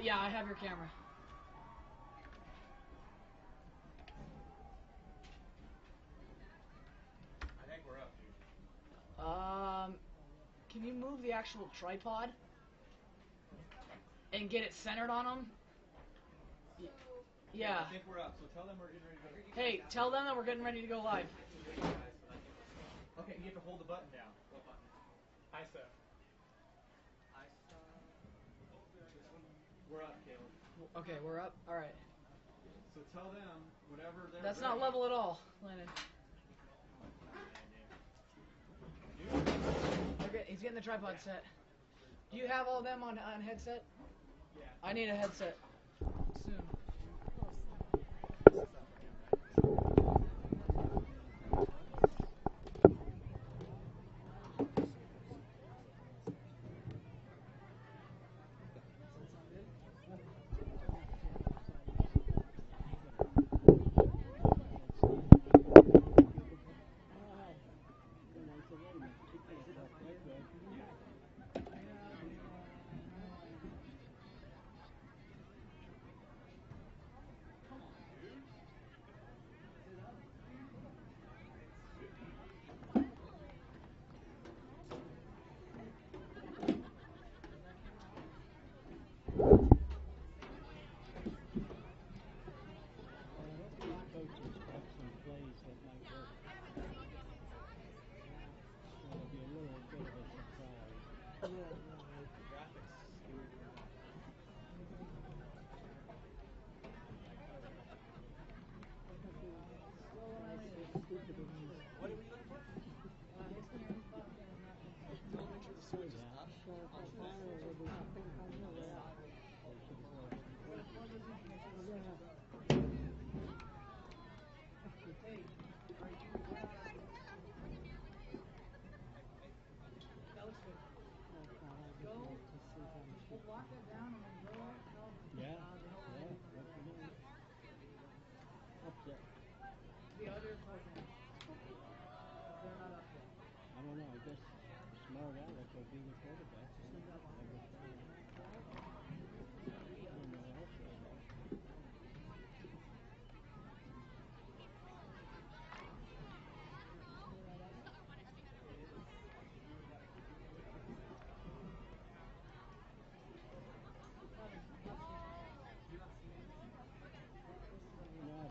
Yeah, I have your camera. I think we're up, dude. Can you move the actual tripod and get it centered on them? Yeah. I think we're up, so tell them we're getting ready to go. Hey, tell them that we're getting ready to go live. Okay, you have to hold the button down. What button? ISO. We're up, Caleb. Okay, we're up. All right. So tell them whenever they're That's ready. not level at all, Landon. He's getting the tripod set. Do you have all them on headset? Yeah. I need a headset soon.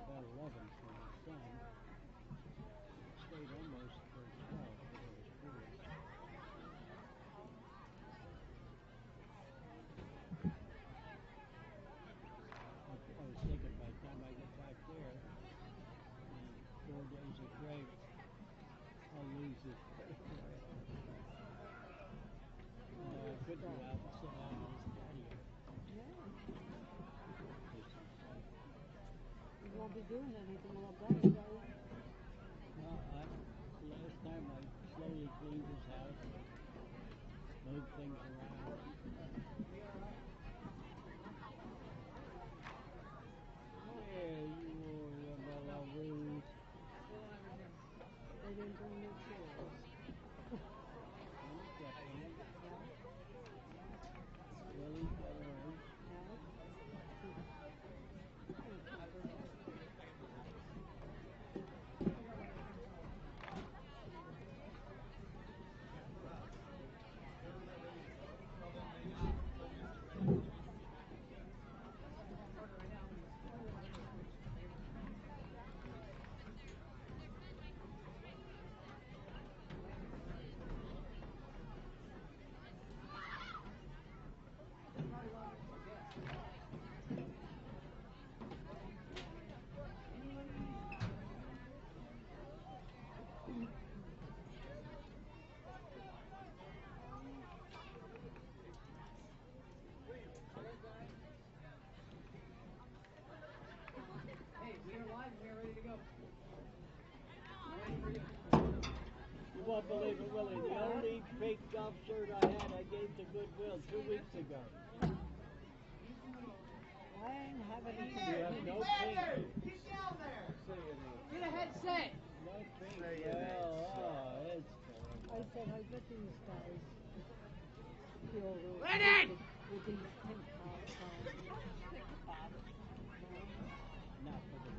What are we looking for? You won't be doing anything all day, right? Last time I slowly cleaned his house, moved things around. Yeah, you were mellow rude. They didn't bring new chairs. Willie's got hers. You won't believe it, Willie. The only fake golf shirt I had, I gave to Goodwill 2 weeks ago. I ain't having any. You have no pink. Get down there! Get a headset! No pink. Oh, it's I said, I bet these guys feel Lennon! with these pink collars. Not for the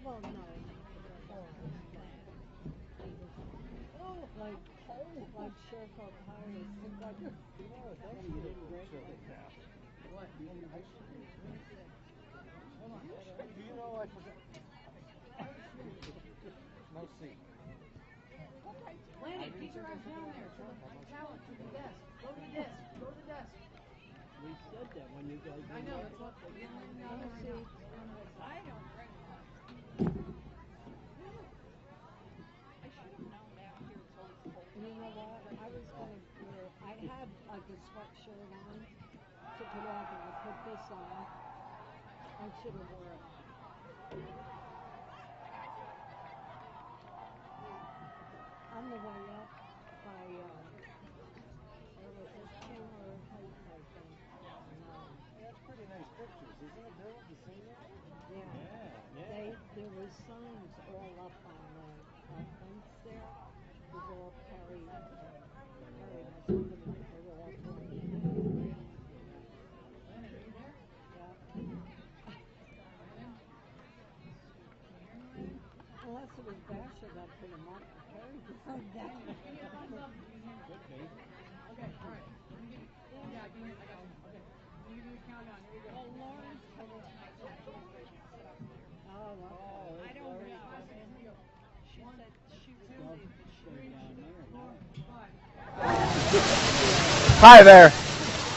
Well, no. Like Sherco Pirates. Like, you know, it's actually you didn't drink it. What? Do you know I forgot? No seat. Lanny, get your ass down there. Talent to the desk. Go to the desk. Go to the desk. We said that when you guys. I know, that's what. no seats. I don't drink much. I should have known down here it's always cold. You know what? I was going to wear, I had like a sweatshirt on, took it off and I put this on. I should have wore it. On the way up by, where was this, Chandler Heights, I think. That's pretty nice pictures, isn't it, Bill? The scenery? Yeah. There was signs all up on the fence there. It was all Perry, that's what they were all Perry. Unless it was Basha that put him up for Perry to say that. Okay, all right. Yeah, give me, I got you. Okay. Let me give you a countdown. Here we go. Well, Lauren's told us. Oh, wow. I don't know. She said she was busy, but she Hi there.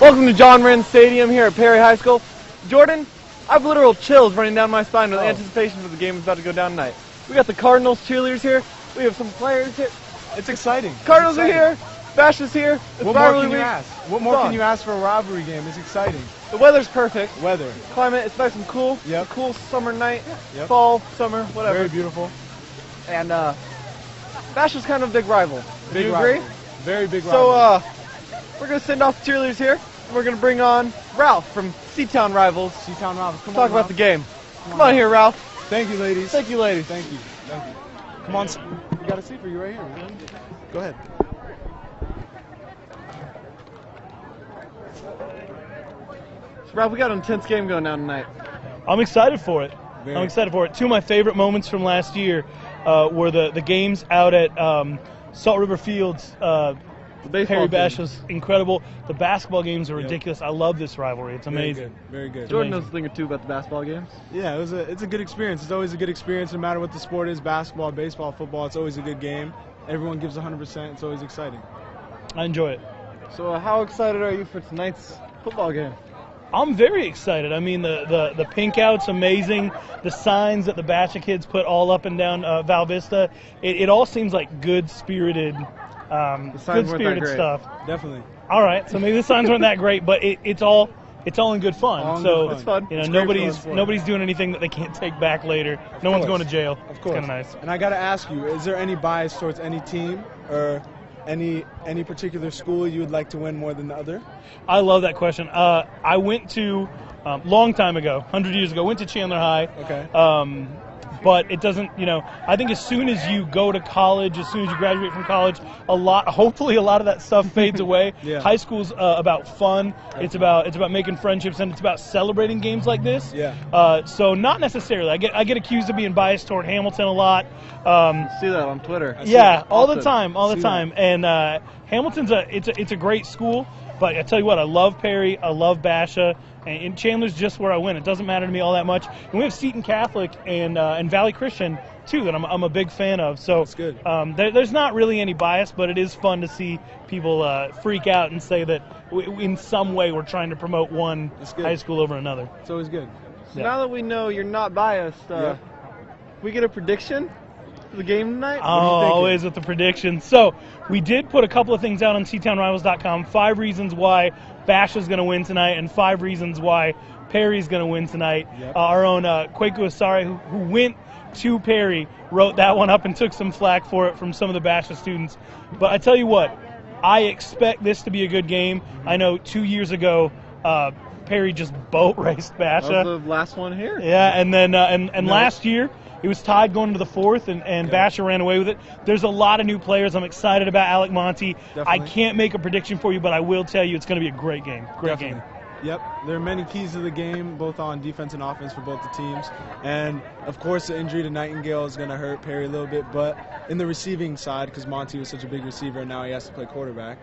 Welcome to John Wren Stadium here at Perry High School. Jordan, I have literal chills running down my spine with anticipation for the game that's about to go down tonight. We got the Cardinals cheerleaders here. We have some players here. It's exciting. Cardinals are here. Basha's here. It's What more rivalry can you week. ask? What more can you ask for a rivalry game? It's exciting. The weather's perfect. Weather. Climate, it's nice and cool. Yep. It's a cool summer night. Yep. Fall, summer, whatever. Very beautiful. And Basha's kind of a big rival. Do Big you rivalry. agree? Very big rivalry. So we're going to send off the cheerleaders here. And we're going to bring on Ralph from Seatown Rivals. Seatown Rivals. Come Talk on, about the Ralph. game. Come on here, Ralph. Thank you, ladies. Thank you, ladies. Thank you. Thank you. Come on. We got a seat for you right here, man. Go ahead. So, Ralph, we got an intense game going down tonight. I'm excited for it. Very. I'm excited for it. Two of my favorite moments from last year were the games out at Salt River Fields. The baseball Perry team. Basha's incredible. The basketball games are ridiculous. I love this rivalry. It's amazing. Very good. Jordan knows a thing or two about the basketball games. Yeah, it's a good experience. It's always a good experience no matter what the sport is, basketball, baseball, football. It's always a good game. Everyone gives 100%. It's always exciting. I enjoy it. So how excited are you for tonight's football game? I'm very excited. I mean, the pink out's amazing. The signs that the Basha kids put all up and down Val Vista, it all seems like good-spirited stuff. Definitely. All right, so maybe the signs weren't that great, but it's all in good fun. All in So good It's fun. you know, It's great for the nobody's sport. doing anything that they can't take back later. No one's course. going to jail. Of course. It's kind of nice. And I got to ask you, is there any bias towards any team or any particular school you would like to win more than the other? I love that question. I went to long time ago, 100 years ago, went to Chandler High. Okay. But it doesn't, I think as soon as you go to college, as soon as you graduate from college, hopefully a lot of that stuff fades away. Yeah. High school's about fun. It's about making friendships, and it's about celebrating games like this. Yeah. So not necessarily. I get accused of being biased toward Hamilton a lot. See that on Twitter. Yeah, all the often. time. And Hamilton's it's a great school, but I tell you what, I love Perry, I love Basha, and Chandler's just where I win. It doesn't matter to me all that much. And we have Seton Catholic and Valley Christian too that I'm a big fan of. So That's good. There's not really any bias, but it is fun to see people freak out and say that in some way we're trying to promote one That's good. high school over another. It's always good. So now that we know you're not biased, Yeah. we get a prediction for the game tonight? Always with the predictions. So we did put a couple of things out on SeatownRivals.com. 5 reasons why Basha's going to win tonight, and 5 reasons why Perry's going to win tonight. Yep. Our own Kwaku Asare, who went to Perry, wrote that one up and took some flack for it from some of the Basha students. But I tell you what, I expect this to be a good game. I know 2 years ago, Perry just boat raced Basha. That was the last one here. Yeah, and then last year it was tied going to the 4th, and Basha ran away with it. There's a lot of new players. I'm excited about Alec Monty. I Definitely. can't make a prediction for you, but I will tell you it's going to be a great game. Great game. Yep, there are many keys to the game, both on defense and offense for both the teams. And, of course, the injury to Nightingale is going to hurt Perry a little bit, but in the receiving side, because Monty was such a big receiver and now he has to play quarterback.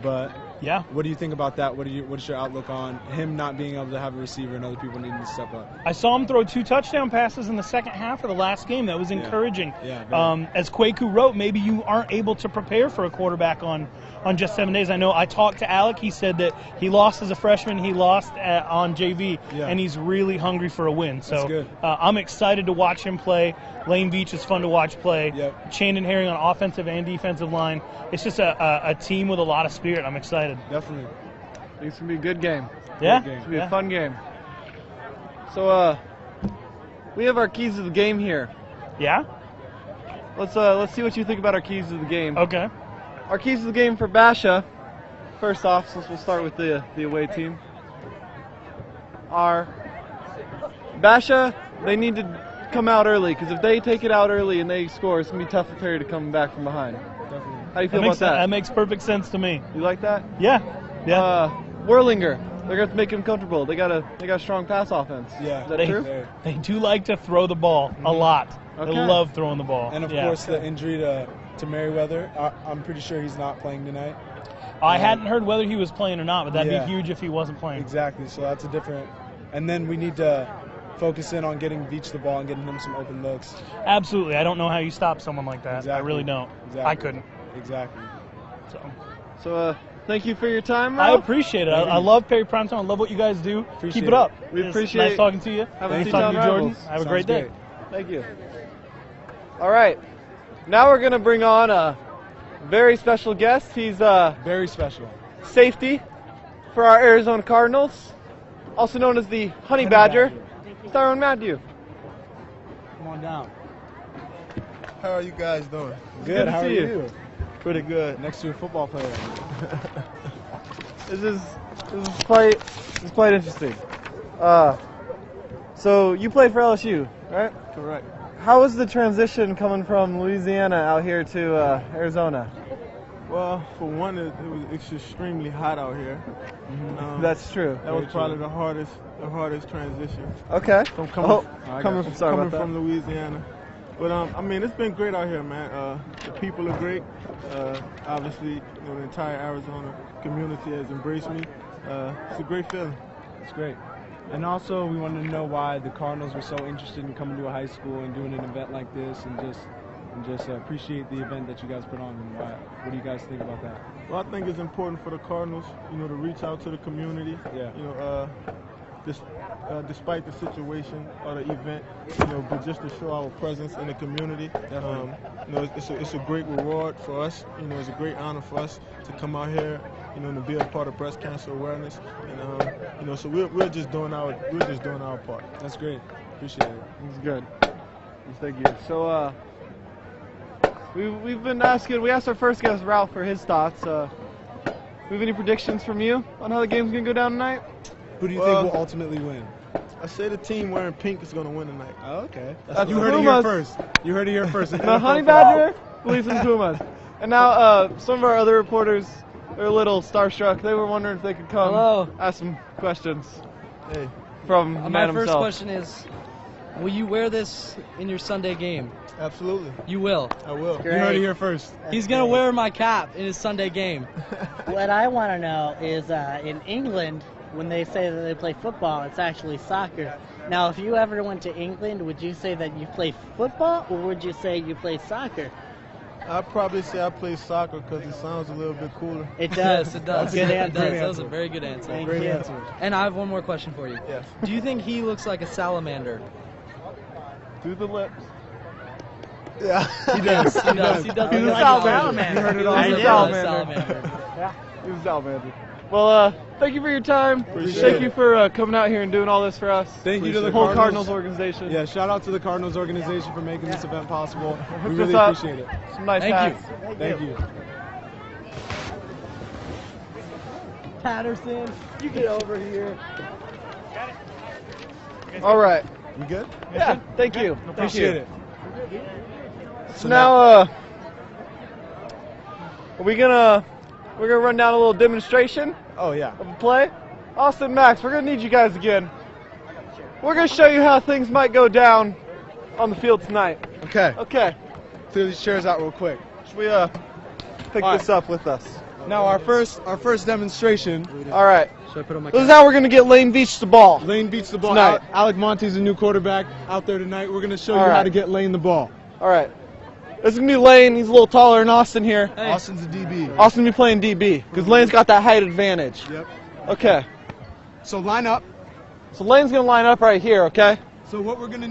But Yeah. what do you think about that? What's your outlook on him not being able to have a receiver and other people needing to step up? I saw him throw 2 touchdown passes in the second half of the last game. That was encouraging. Yeah, very. As Kwaku wrote, maybe you aren't able to prepare for a quarterback on just 7 days. I know I talked to Alec. He said that he lost as a freshman. He lost on JV, and he's really hungry for a win. So That's good. I'm excited to watch him play. Lane Veach is fun to watch play. Yep. Chandon Herring on offensive and defensive line. It's just a team with a lot of spirit. I'm excited. Definitely. I think it's going to be a good game. Yeah? Good game. It's going to be a fun game. So, we have our keys to the game here. Yeah? Let's see what you think about our keys to the game. Okay. Our keys to the game for Basha, first off, so we'll start with the away team, are Basha, they need to come out early, because if they take it out early and they score, it's going to be tough for Perry to come back from behind. Definitely. How do you feel about that? That makes perfect sense to me. You like that? Yeah. Yeah. Whirlinger, they're going to make him comfortable. They got a strong pass offense. Yeah. Is that They- true? They do like to throw the ball a lot. Okay. They love throwing the ball. And, of Yeah. course, the injury to Merriweather, I'm pretty sure he's not playing tonight. I hadn't heard whether he was playing or not, but that'd Yeah. be huge if he wasn't playing. Exactly, so that's a different. And then we need to focus in on getting Veach the ball and getting him some open looks. Absolutely. I don't know how you stop someone like that. I Exactly. really don't. Exactly. I couldn't. Exactly. So, thank you for your time, I Ralph. appreciate it. I love Perry Primetime. I love what you guys do. Appreciate Keep it up. We It's appreciate nice talking to you. having Nice you talking to on you, Jordan. Rivals. Have a Sounds great day. great. Thank you. All right. Now we're going to bring on a very special guest. He's Very special. safety for our Arizona Cardinals, also known as the Honey Badger. Tyrone Matthew. Come on down. How are you guys doing? to Good. How are see you. you? Pretty good. Next to a football player. This is quite interesting. So you played for LSU, right? Correct. How was the transition coming from Louisiana out here to Arizona? Well, for one, it's extremely hot out here. That's true. That was probably the hardest transition. Okay. From coming Sorry about that. from Louisiana. But I mean, it's been great out here, man. The people are great. Obviously, the entire Arizona community has embraced me. It's a great feeling. It's great. And also, we wanted to know why the Cardinals were so interested in coming to a high school and doing an event like this, and just appreciate the event that you guys put on. And what do you guys think about that? Well, I think it's important for the Cardinals, to reach out to the community. Yeah. Despite the situation or the event, but just to show our presence in the community. It's a great reward for us. It's a great honor for us to come out here, to be a part of breast cancer awareness. And so we're just doing our part. That's great. Appreciate it. It's good. Thank you. So we've been asking. We asked our first guest Ralph for his thoughts. We have any predictions from you on how the game's gonna go down tonight? Who do you think will ultimately win? I say the team wearing pink is going to win tonight. Oh, okay. That's You heard it Pumas. here first. You heard it here first. The Honey Badger believes in Pumas. And now some of our other reporters are a little starstruck. They were wondering if they could come ask some questions Hey, from My man first himself. question is, will you wear this in your Sunday game? absolutely. You will. I will. You heard it here first. He's going to wear my cap in his Sunday game. What I want to know is in England, when they say that they play football, it's actually soccer. Now, if you ever went to England, would you say that you play football or would you say you play soccer? I'd probably say I play soccer because it sounds a little bit cooler. It does. Yes, it does. Good It answer. does. That was a very good answer. Thank Great you. answer. And I have one more question for you. Yes. Do you think he looks like a salamander? Through the lips. Yeah. He does. He does. He does. He's a look like salamander. You heard it He all. looks He's a like salamander. salamander. He's a salamander. Well, thank you for your time. Appreciate Thank it. you for coming out here and doing all this for us. Thank you to the whole Cardinals. Cardinals organization. Yeah, shout out to the Cardinals organization for making this event possible. We Hooked really us up. appreciate it. Some nice Thank hats. Thank you. Patterson, you get over here. All right. We good? Yeah. Thank you. Appreciate it. So now, we're gonna run down a little demonstration Oh yeah. of a play. Austin, Max, we're going to need you guys again. We're going to show you how things might go down on the field tonight. Okay. Okay. Clear these chairs out real quick. Should we pick this up with us? Now our first demonstration. All right. Should I put on my This is how we're going to get Lane Beach the ball. Lane beats the ball. Tonight. Alec Monte's a new quarterback out there tonight. We're going to show All you how right. to get Lane the ball. All right. This is going to be Lane. He's a little taller than Austin here. Hey. Austin's a DB. Austin will be playing DB because Lane's got that height advantage. Yep. Okay. So line up. So Lane's going to line up right here, okay? So what we're going to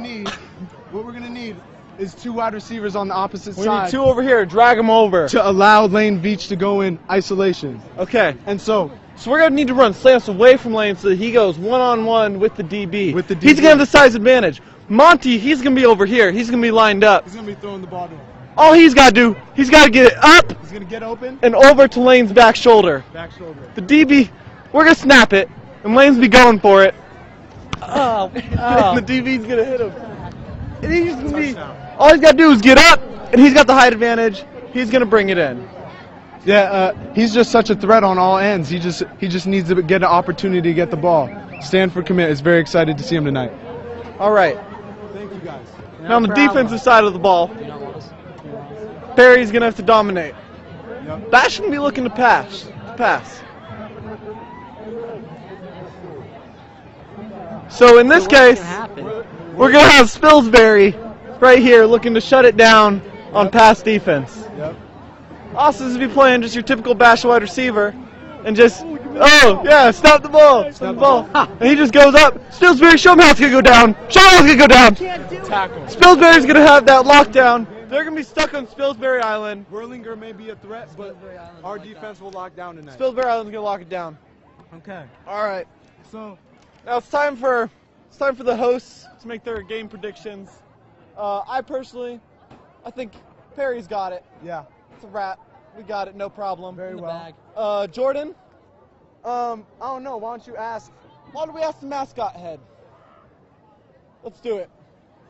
need is 2 wide receivers on the opposite We side need 2 over here. Drag them over. to allow Lane Beach to go in isolation. Okay. And so So we're going to need to run slants away from Lane so that he goes one-on-one with the DB. With the He's DB. going to have the size advantage. Monty, he's going to be over here. He's going to be lined up. he's going to be throwing the ball to him. All he's got to do, he's got to get it up He's going to get open. and over to Lane's back shoulder. Back shoulder. The DB, we're going to snap it, and Lane's be going for it. Oh, And the DB's going to hit him. And he's going to be, Touchdown. all he's got to do is get up, and he's got the height advantage. He's going to bring it in. Yeah, he's just such a threat on all ends. He just needs to get an opportunity to get the ball. Stanford commit is very excited to see him tonight. All right. Thank you guys. Now on the problem. defensive side of the ball, Do you not want us? Perry's going to have to dominate. Yep. Bash going to be looking to pass. So in this What's case, gonna happen? we're going to have Spilsbury right here looking to shut it down on pass defense. Yep. Austin's going to be playing just your typical Basha wide receiver and just, snap the ball. Snap the ball. And he just goes up. Spilsbury, show him how it's going to go down. Show him how it's going to go down. Tackle. Spilsbury's going to have that lockdown. They're going to be stuck on Spilsbury Island. Whirlinger may be a threat, but our defense will lock down tonight. Spilsbury Island's going to lock it down. Okay. All right. So Now it's time for the hosts to make their game predictions. I think Perry's got it. yeah, It's a wrap. We got it, no problem. very the well. bag. Jordan, I don't know. Why don't you ask? why don't we ask the mascot head? Let's do it.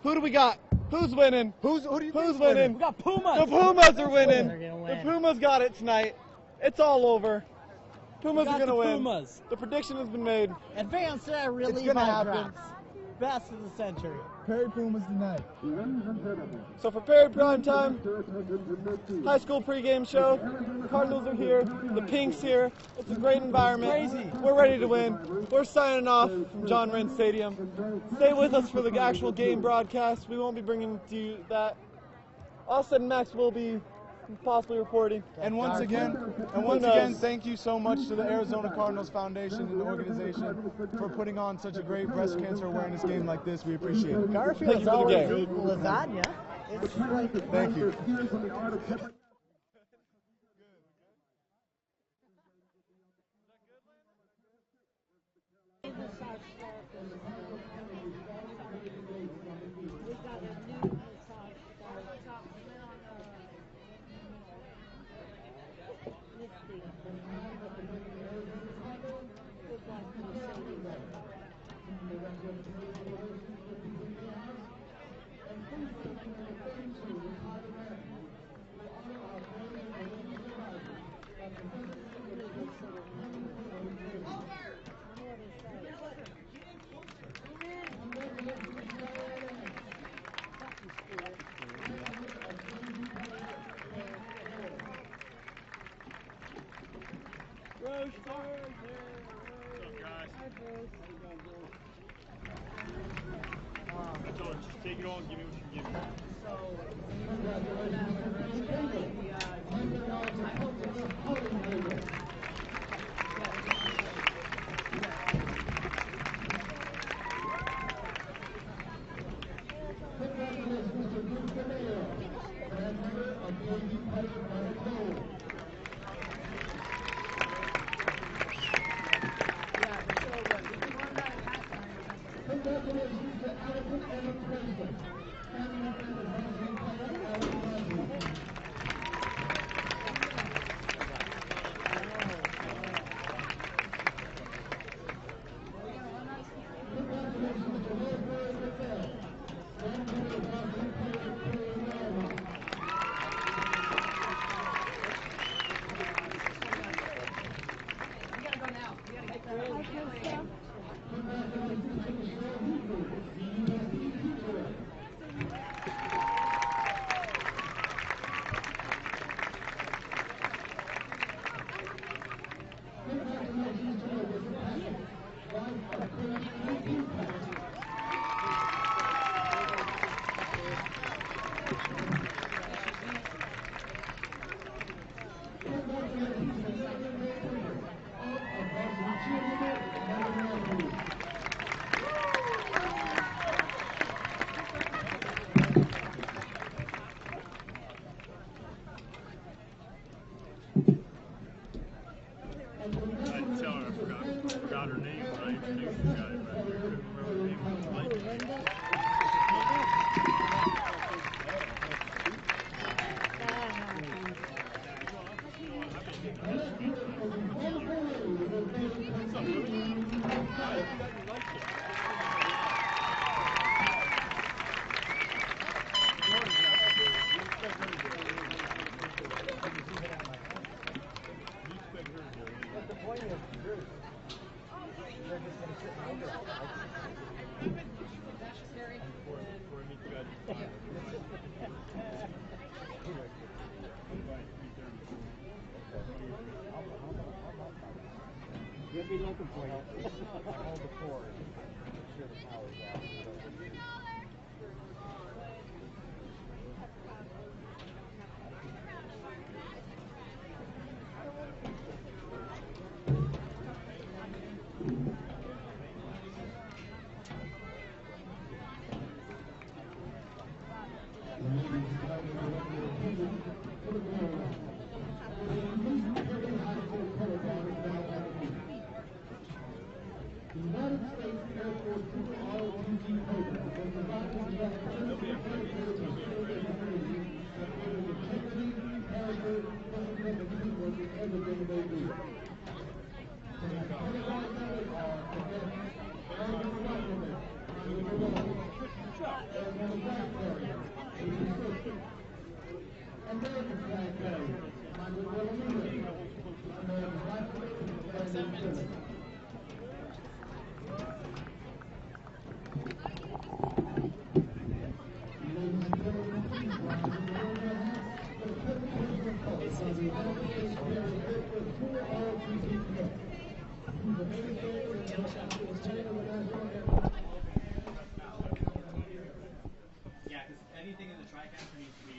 Who do we got? Who's winning? Who do you Who's think's winning? We got Pumas. The Pumas are They're winning. gonna The win. Pumas got it tonight. It's all over. Pumas got are gonna the win. Pumas. The prediction has been made. Advanced relief It's gonna happen. drops. Best of the century. Perry Pumas tonight. So for Perry Primetime, high school pregame show, Cardinals are here, the Pinks here. It's a great environment. Crazy. We're ready to win. We're signing off from John Wren Stadium. Stay with us for the actual game broadcast. We won't be bringing to you that. Austin and Max will be possibly reporting. And once again, thank you so much to the Arizona Cardinals Foundation and the organization for putting on such a great breast cancer awareness game like this. We appreciate it. Garfield's for the always game. eating lasagna. It's like Thank you. We got a new massage therapist. Misty. Goodbye, Mercedes. Take it on, give me what you give me. Forgot her name when I introduced you guys. I couldn't remember the name of the lady. You'll be looking for you. Hold the cord. Make sure the power's out. Yeah, because anything in the TriCaster needs to be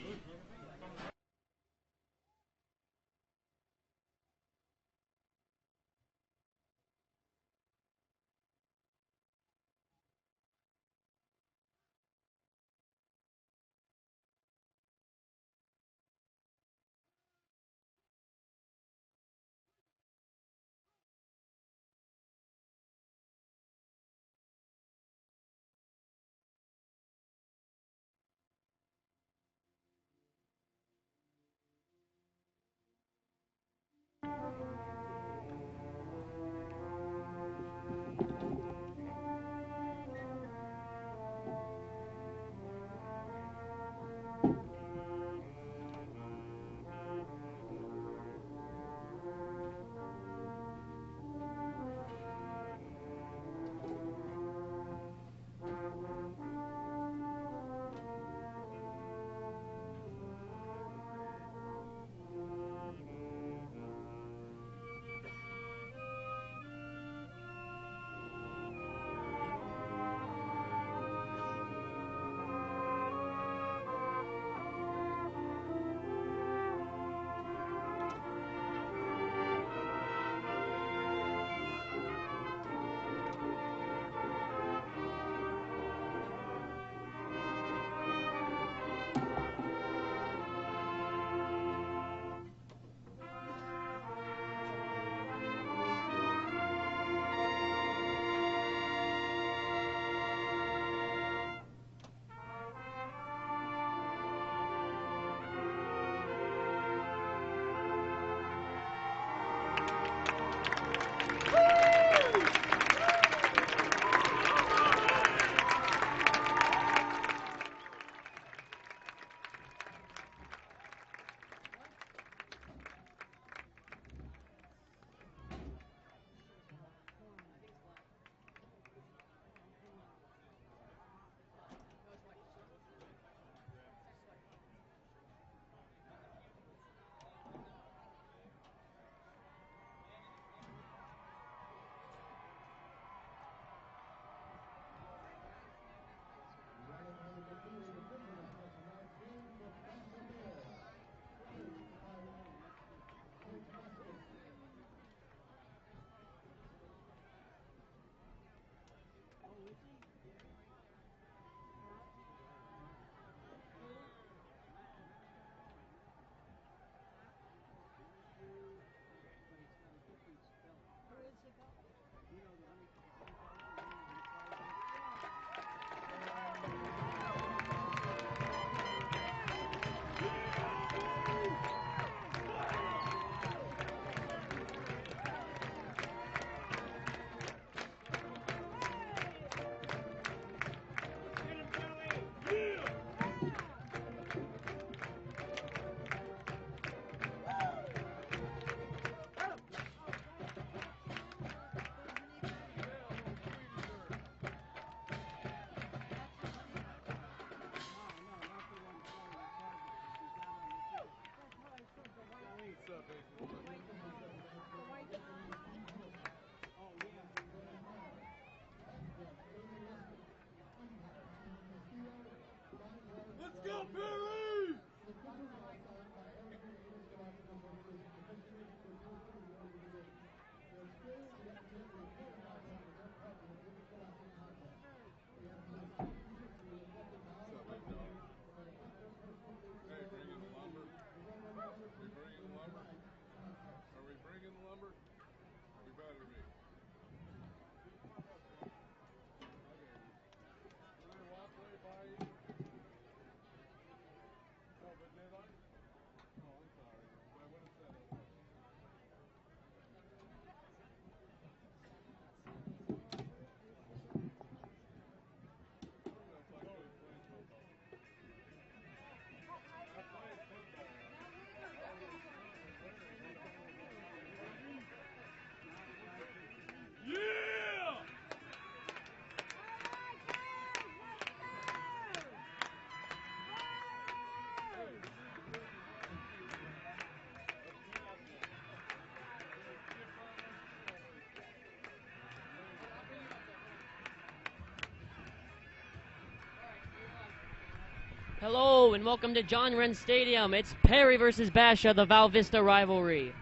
Hello and welcome to John Wren Stadium. It's Perry versus Basha, the Val Vista rivalry.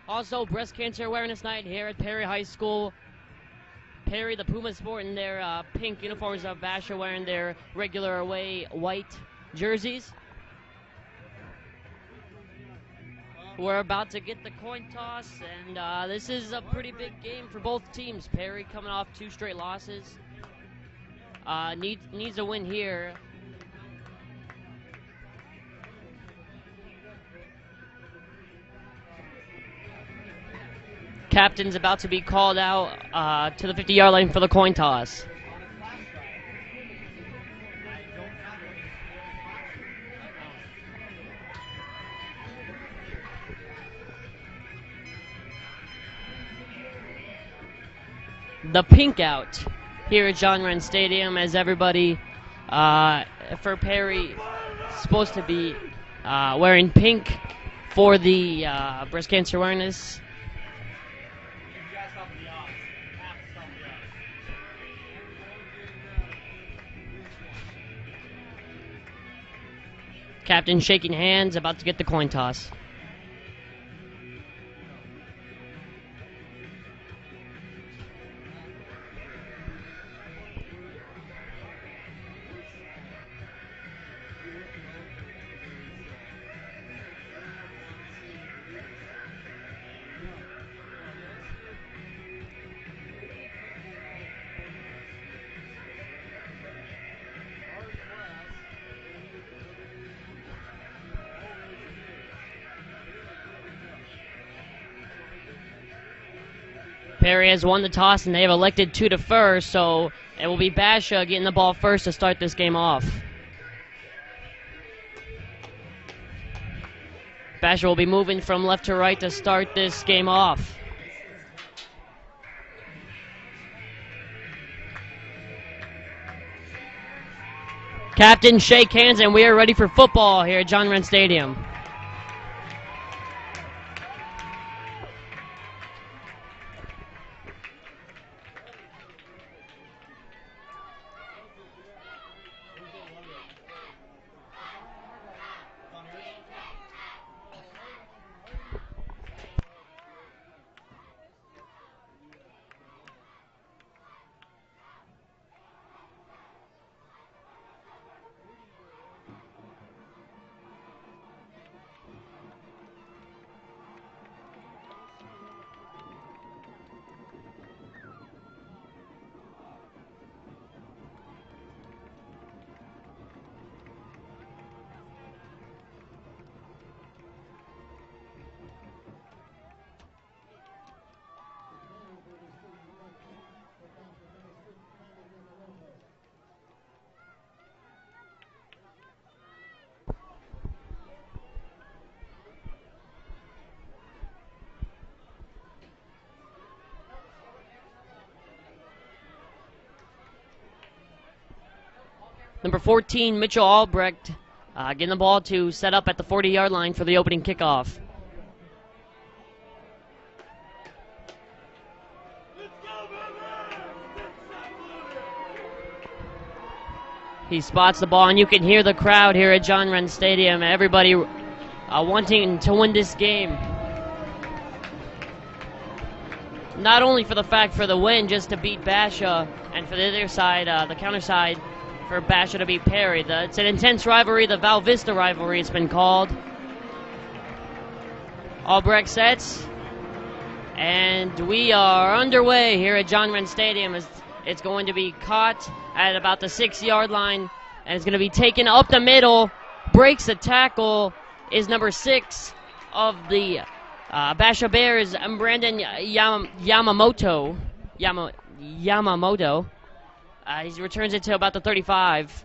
Also, Breast Cancer Awareness Night here at Perry High School. Perry, the Pumas sporting their pink uniforms, of Basha wearing their regular away white jerseys. We're about to get the coin toss, and this is a pretty big game for both teams. Perry coming off 2 straight losses. Needs a win here. Captain's about to be called out to the 50-yard line for the coin toss. The pink out here at John Wren Stadium, as everybody for Perry supposed to be wearing pink for the breast cancer awareness. Captain shaking hands, about to get the coin toss. Perry has won the toss, and they have elected to defer, so it will be Basha getting the ball first to start this game off. Basha will be moving from left to right to start this game off. Captain, shake hands, and we are ready for football here at John Wren Stadium. Number 14, Mitchell Albrecht, getting the ball to set up at the 40-yard line for the opening kickoff. He spots the ball, and you can hear the crowd here at John Wren Stadium. Everybody wanting to win this game. Not only for the fact for the win, just to beat Basha, and for the other side, the counter side, for Basha to beat Perry. It's an intense rivalry. The Val Vista rivalry has been called. Albrecht sets, and we are underway here at John Wren Stadium. It's going to be caught at about the 6-yard line, and it's going to be taken up the middle. Breaks the tackle is number 6 of the Basha Bears, Brandon Yamamoto. He returns it to about the 35.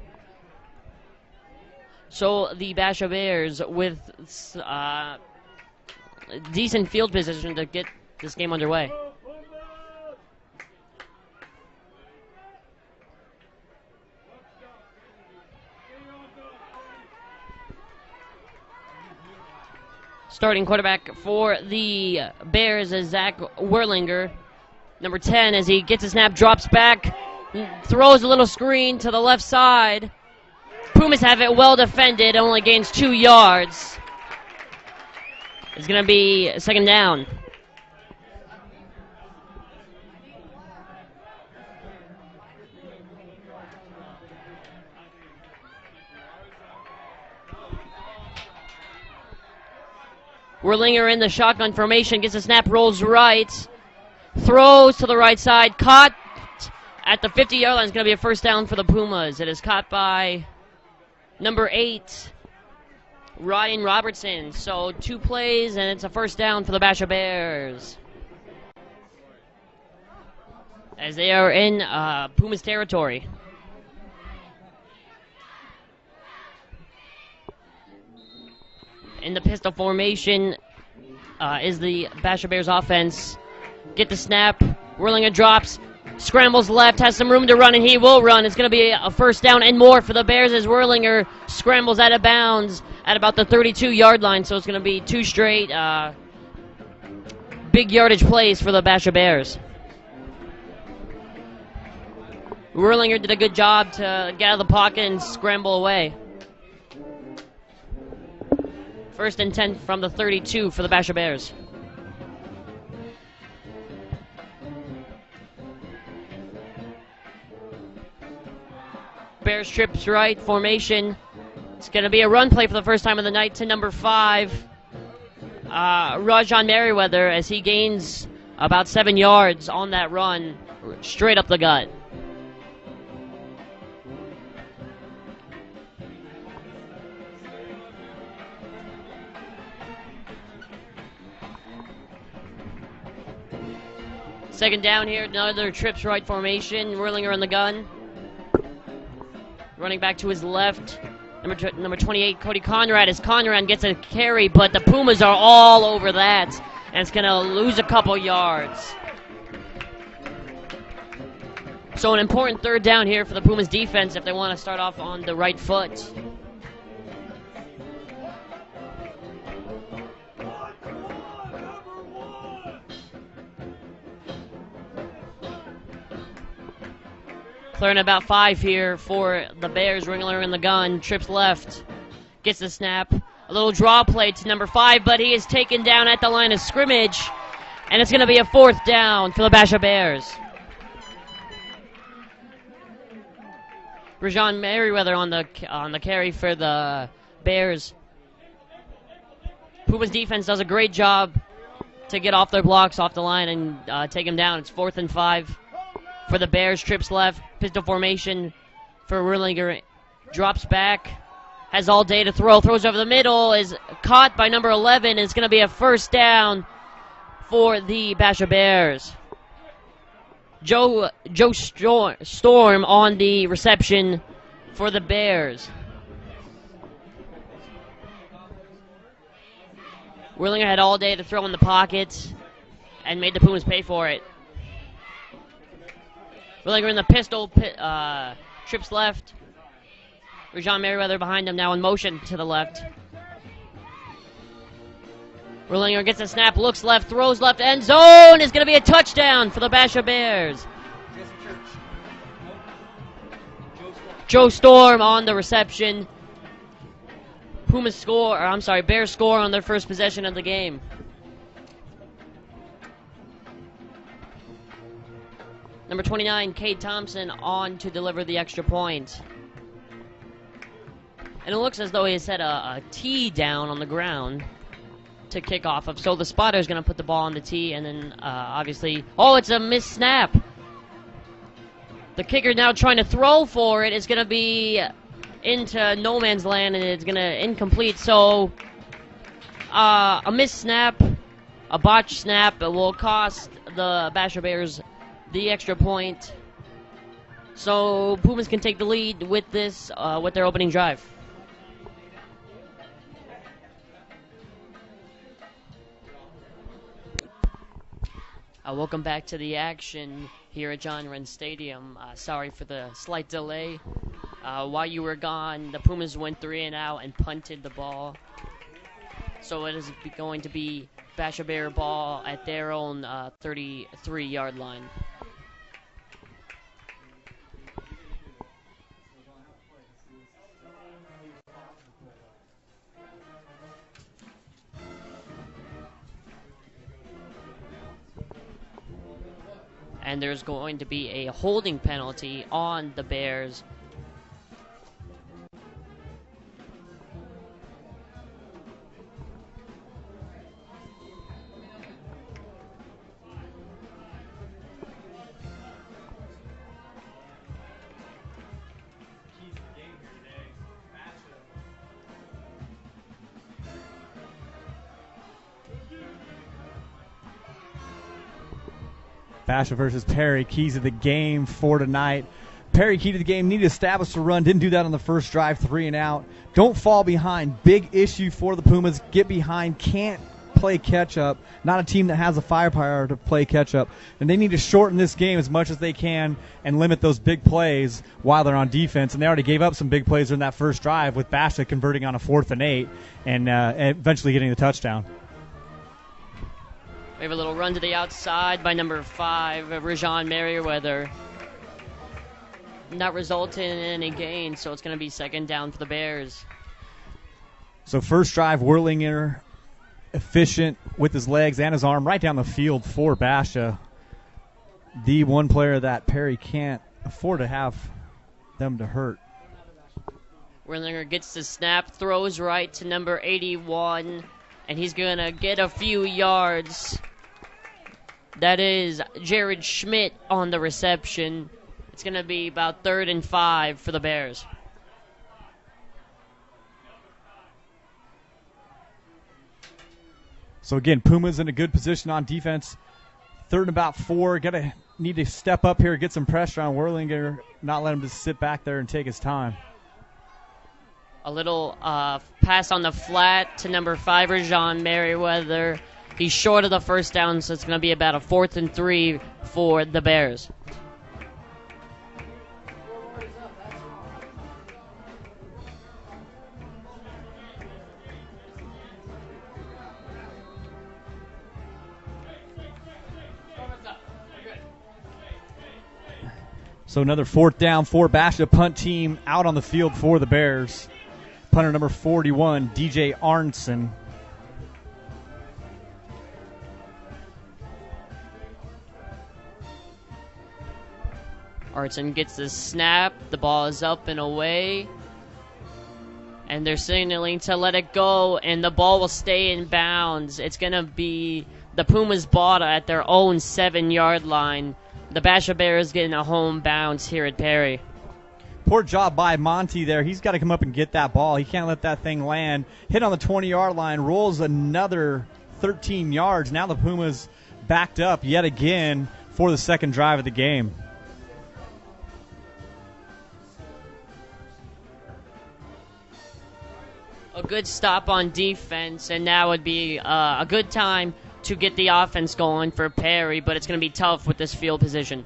So the Basha Bears with decent field position to get this game underway. Starting quarterback for the Bears is Zach Werlinger. Number 10, as he gets a snap, drops back, throws a little screen to the left side. Pumas have it well defended, only gains 2 yards. It's going to be second down. Werlinger in the shotgun formation, gets a snap, rolls right, throws to the right side, caught at the 50-yard line. It's going to be a first down for the Pumas. It is caught by number 8, Ryan Robertson. So 2 plays, and it's a first down for the Basha Bears, as they are in Pumas territory. In the pistol formation is the Basha Bears offense. Get the snap. Werlinger drops. Scrambles left. Has some room to run, and he will run. It's going to be a first down and more for the Bears as Werlinger scrambles out of bounds at about the 32-yard line. So it's going to be 2 straight big yardage plays for the Basha Bears. Werlinger did a good job to get out of the pocket and scramble away. First and 10 from the 32 for the Basha Bears. Bears trips right formation. It's going to be a run play for the first time of the night to number 5, Rajon Merriweather, as he gains about 7 yards on that run, straight up the gut. Second down here, another trips right formation. Werlinger in the gun. Running back to his left, number 28, Cody Conrad, as Conrad gets a carry, but the Pumas are all over that, and it's going to lose a couple yards. So an important third down here for the Pumas defense if they want to start off on the right foot. Clearing about 5 here for the Bears. Ringler in the gun, trips left, gets the snap. A little draw play to number 5, but he is taken down at the line of scrimmage, and it's going to be a fourth down for the Basha Bears. Rajon Merriweather on the carry for the Bears. Puma's defense does a great job to get off their blocks off the line and take him down. It's 4th and 5 for the Bears. Trips left, pistol formation for Werlinger. Drops back, has all day to throw, throws over the middle, is caught by number 11. It's going to be a first down for the Basha Bears. Joe Storm on the reception for the Bears. Werlinger had all day to throw in the pocket and made the Pumas pay for it. Werlinger in the pistol, trips left. Rajon Merriweather behind him now in motion to the left. Werlinger gets a snap, looks left, throws left, end zone. Is going to be a touchdown for the Basha Bears. Joe Storm on the reception. Bears score on their first possession of the game. Number 29, Cade Thompson, on to deliver the extra point. And it looks as though he has set a tee down on the ground to kick off of. So the spotter is going to put the ball on the tee, and then obviously... Oh, it's a missed snap. The kicker now trying to throw for it. It's going to be into no man's land, and it's going to incomplete. So a missed snap, a botched snap, will cost the Basha Bears the extra point. So Pumas can take the lead with this, with their opening drive. Welcome back to the action here at John Wren Stadium. Sorry for the slight delay. While you were gone, the Pumas went 3 and out and punted the ball. So it is going to be Basha Bear ball at their own 33-yard line. and there's going to be a holding penalty on the Bears. Basha versus Perry, keys of the game for tonight. Perry, key to the game, need to establish the run. Didn't do that on the first drive, 3 and out. Don't fall behind. Big issue for the Pumas. Get behind. Can't play catch-up. Not a team that has the firepower to play catch-up. And they need to shorten this game as much as they can and limit those big plays while they're on defense. And they already gave up some big plays in that first drive with Basha converting on a 4th and 8 and eventually getting the touchdown. We have a little run to the outside by number 5, Rajon Merriweather. Not resulting in any gain, so it's going to be 2nd down for the Bears. So first drive, Whirlinger efficient with his legs and his arm right down the field for Basha. The one player that Perry can't afford to have them to hurt. Whirlinger gets the snap, throws right to number 81, and he's going to get a few yards. That is Jared Schmidt on the reception. It's going to be about 3rd and 5 for the Bears. So again, Puma's in a good position on defense. 3rd and about 4. Need to step up here, get some pressure on Whirlinger, not let him just sit back there and take his time. A little pass on the flat to number 5, Rajon Merriweather. He's short of the first down, so it's going to be about a 4th and 3 for the Bears. So another 4th down for Basha. Punt team out on the field for the Bears. Punter number 41, DJ Arnson. Arnson gets the snap. The ball is up and away. And they're signaling to let it go, and the ball will stay in bounds. It's going to be the Pumas ball at their own 7-yard line. The Basha Bears getting a home bounce here at Perry. Poor job by Monty there. He's got to come up and get that ball. He can't let that thing land. Hit on the 20-yard line, rolls another 13 yards. Now the Pumas backed up yet again for the 2nd drive of the game. A good stop on defense, and now would be a good time to get the offense going for Perry, but it's going to be tough with this field position.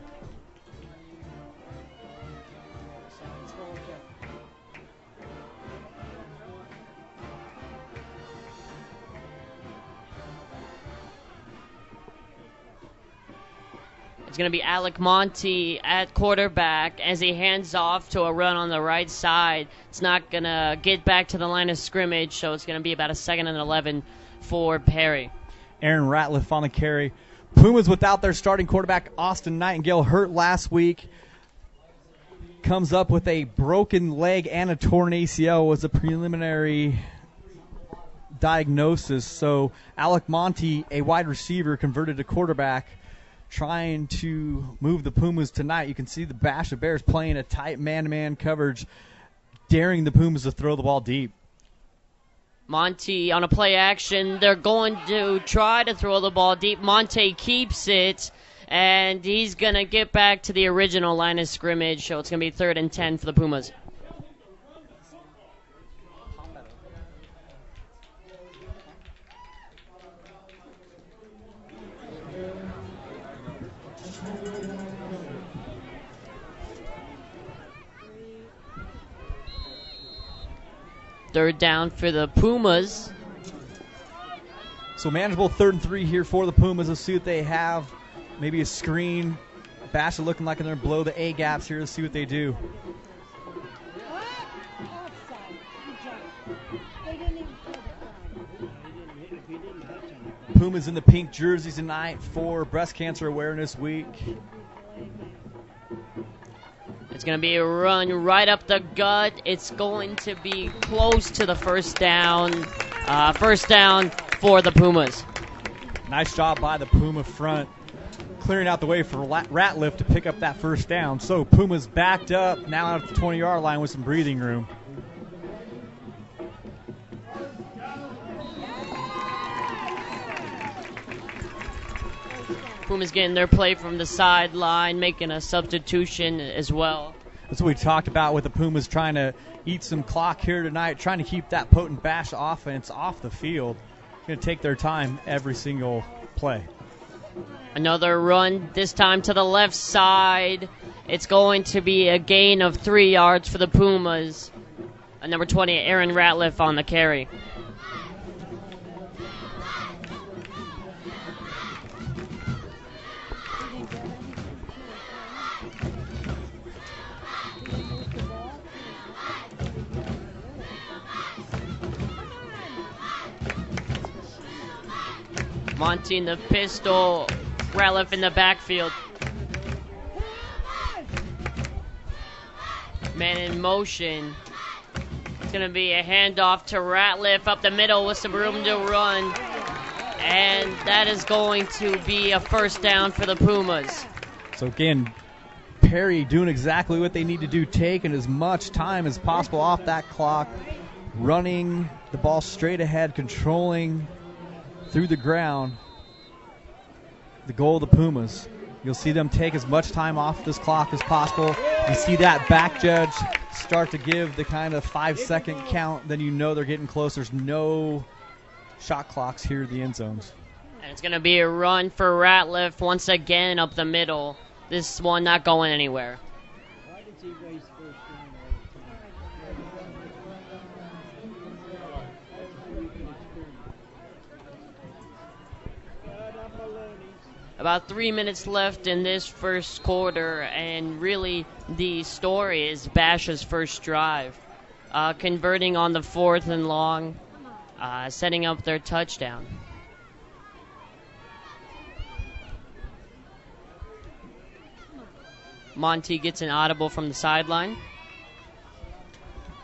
It's going to be Alec Monty at quarterback as he hands off to a run on the right side. It's not going to get back to the line of scrimmage, so it's going to be about a 2nd and 11 for Perry. Aaron Ratliff on the carry. Pumas without their starting quarterback, Austin Nightingale, hurt last week. Comes up with a broken leg and a torn ACL was a preliminary diagnosis. So Alec Monty, a wide receiver, converted to quarterback, trying to move the Pumas tonight. You can see the Basha Bears playing a tight man-to-man coverage, daring the Pumas to throw the ball deep. Monty on a play action. They're going to try to throw the ball deep. Monte keeps it, and he's going to get back to the original line of scrimmage, so it's going to be 3rd and 10 for the Pumas. Third down for the Pumas. So manageable 3rd and 3 here for the Pumas. Let's see what they have. Maybe a screen. Basha looking like they're going to blow the A gaps here. Let's see what they do. Pumas in the pink jerseys tonight for Breast Cancer Awareness Week. It's going to be a run right up the gut. It's going to be close to the first down. First down for the Pumas. Nice job by the Puma front, clearing out the way for Ratliff to pick up that first down. So Pumas backed up, now out at the 20-yard line with some breathing room. Pumas getting their play from the sideline, making a substitution as well. That's what we talked about with the Pumas trying to eat some clock here tonight, trying to keep that potent Basha offense off the field. Going to take their time every single play. Another run, this time to the left side. It's going to be a gain of 3 yards for the Pumas. Number 20, Aaron Ratliff on the carry. Monty in the pistol, Ratliff in the backfield. Man in motion. It's going to be a handoff to Ratliff up the middle with some room to run. And that is going to be a first down for the Pumas. So again, Perry doing exactly what they need to do, taking as much time as possible off that clock, running the ball straight ahead, controlling through the ground. The goal of the Pumas. You'll see them take as much time off this clock as possible. You see that back judge start to give the kind of 5-second count, then you know they're getting close. There's no shot clocks here in the end zones. And it's going to be a run for Ratliff once again up the middle. This one not going anywhere. Why does he waste first down all the time? About 3 minutes left in this first quarter, and really the story is Basha's first drive. Converting on the 4th and long, setting up their touchdown. Monty gets an audible from the sideline.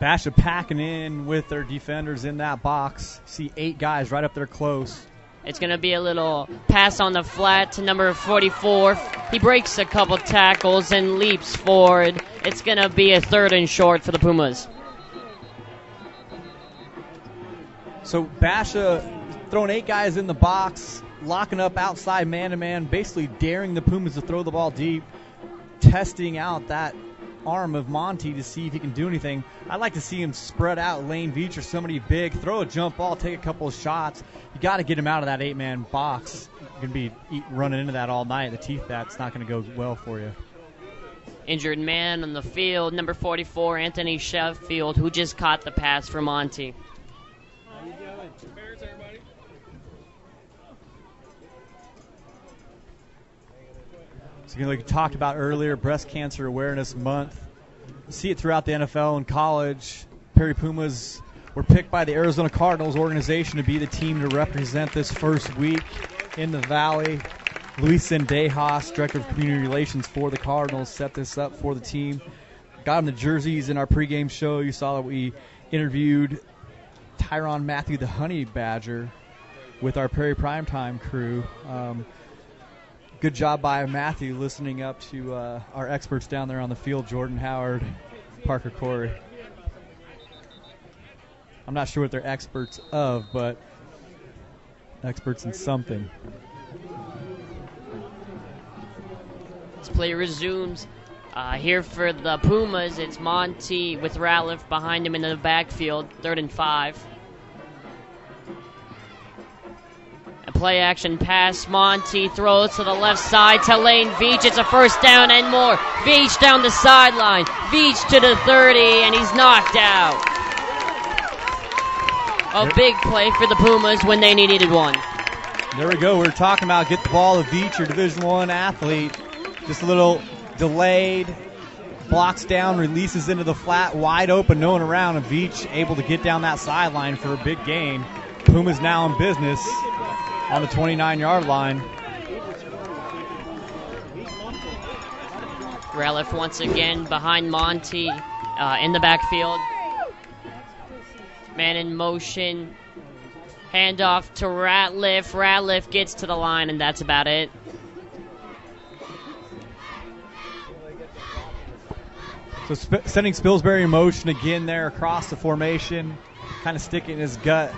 Basha packing in with their defenders in that box. See 8 guys right up there close. It's going to be a little pass on the flat to number 44. He breaks a couple tackles and leaps forward. It's going to be a 3rd and short for the Pumas. So Basha throwing 8 guys in the box, locking up outside man-to-man, basically daring the Pumas to throw the ball deep, testing out that arm of Monty to see if he can do anything. I'd like to see him spread out Lane Veach or somebody big, throw a jump ball, take a couple of shots. You got to get him out of that 8-man box. You're going to be running into that all night. The teeth, that's not going to go well for you. Injured man on the field, number 44, Anthony Sheffield, who just caught the pass for Monty. How you doing? Bears, everybody. So like we talked about earlier, Breast Cancer Awareness Month. You see it throughout the NFL and college. Perry Pumas were picked by the Arizona Cardinals organization to be the team to represent this first week in the Valley. Luis Sendejas, Director of Community Relations for the Cardinals, set this up for the team. Got them the jerseys in our pregame show. You saw that we interviewed Tyrann Matthew, the Honey Badger, with our Perry Primetime crew. Good job by Matthew listening up to our experts down there on the field, Jordan Howard, Parker Corey. I'm not sure what they're experts of, but experts in something. This play resumes. Here for the Pumas, it's Monty with Ratliff behind him in the backfield, 3rd and 5. A play action pass. Monty throws to the left side to Lane Veach. It's a first down and more. Veach down the sideline. Veach to the 30, and he's knocked out. A big play for the Pumas when they needed one. There we go. We were talking about get the ball to Veach, your Division I athlete. Just a little delayed. Blocks down, releases into the flat, wide open, no one around, and Veach able to get down that sideline for a big gain. Pumas now in business on the 29-yard line. Relief once again behind Monty in the backfield. Man in motion. Handoff to Ratliff. Ratliff gets to the line, and that's about it. So sending Spilsbury in motion again there across the formation, kind of sticking in his gut.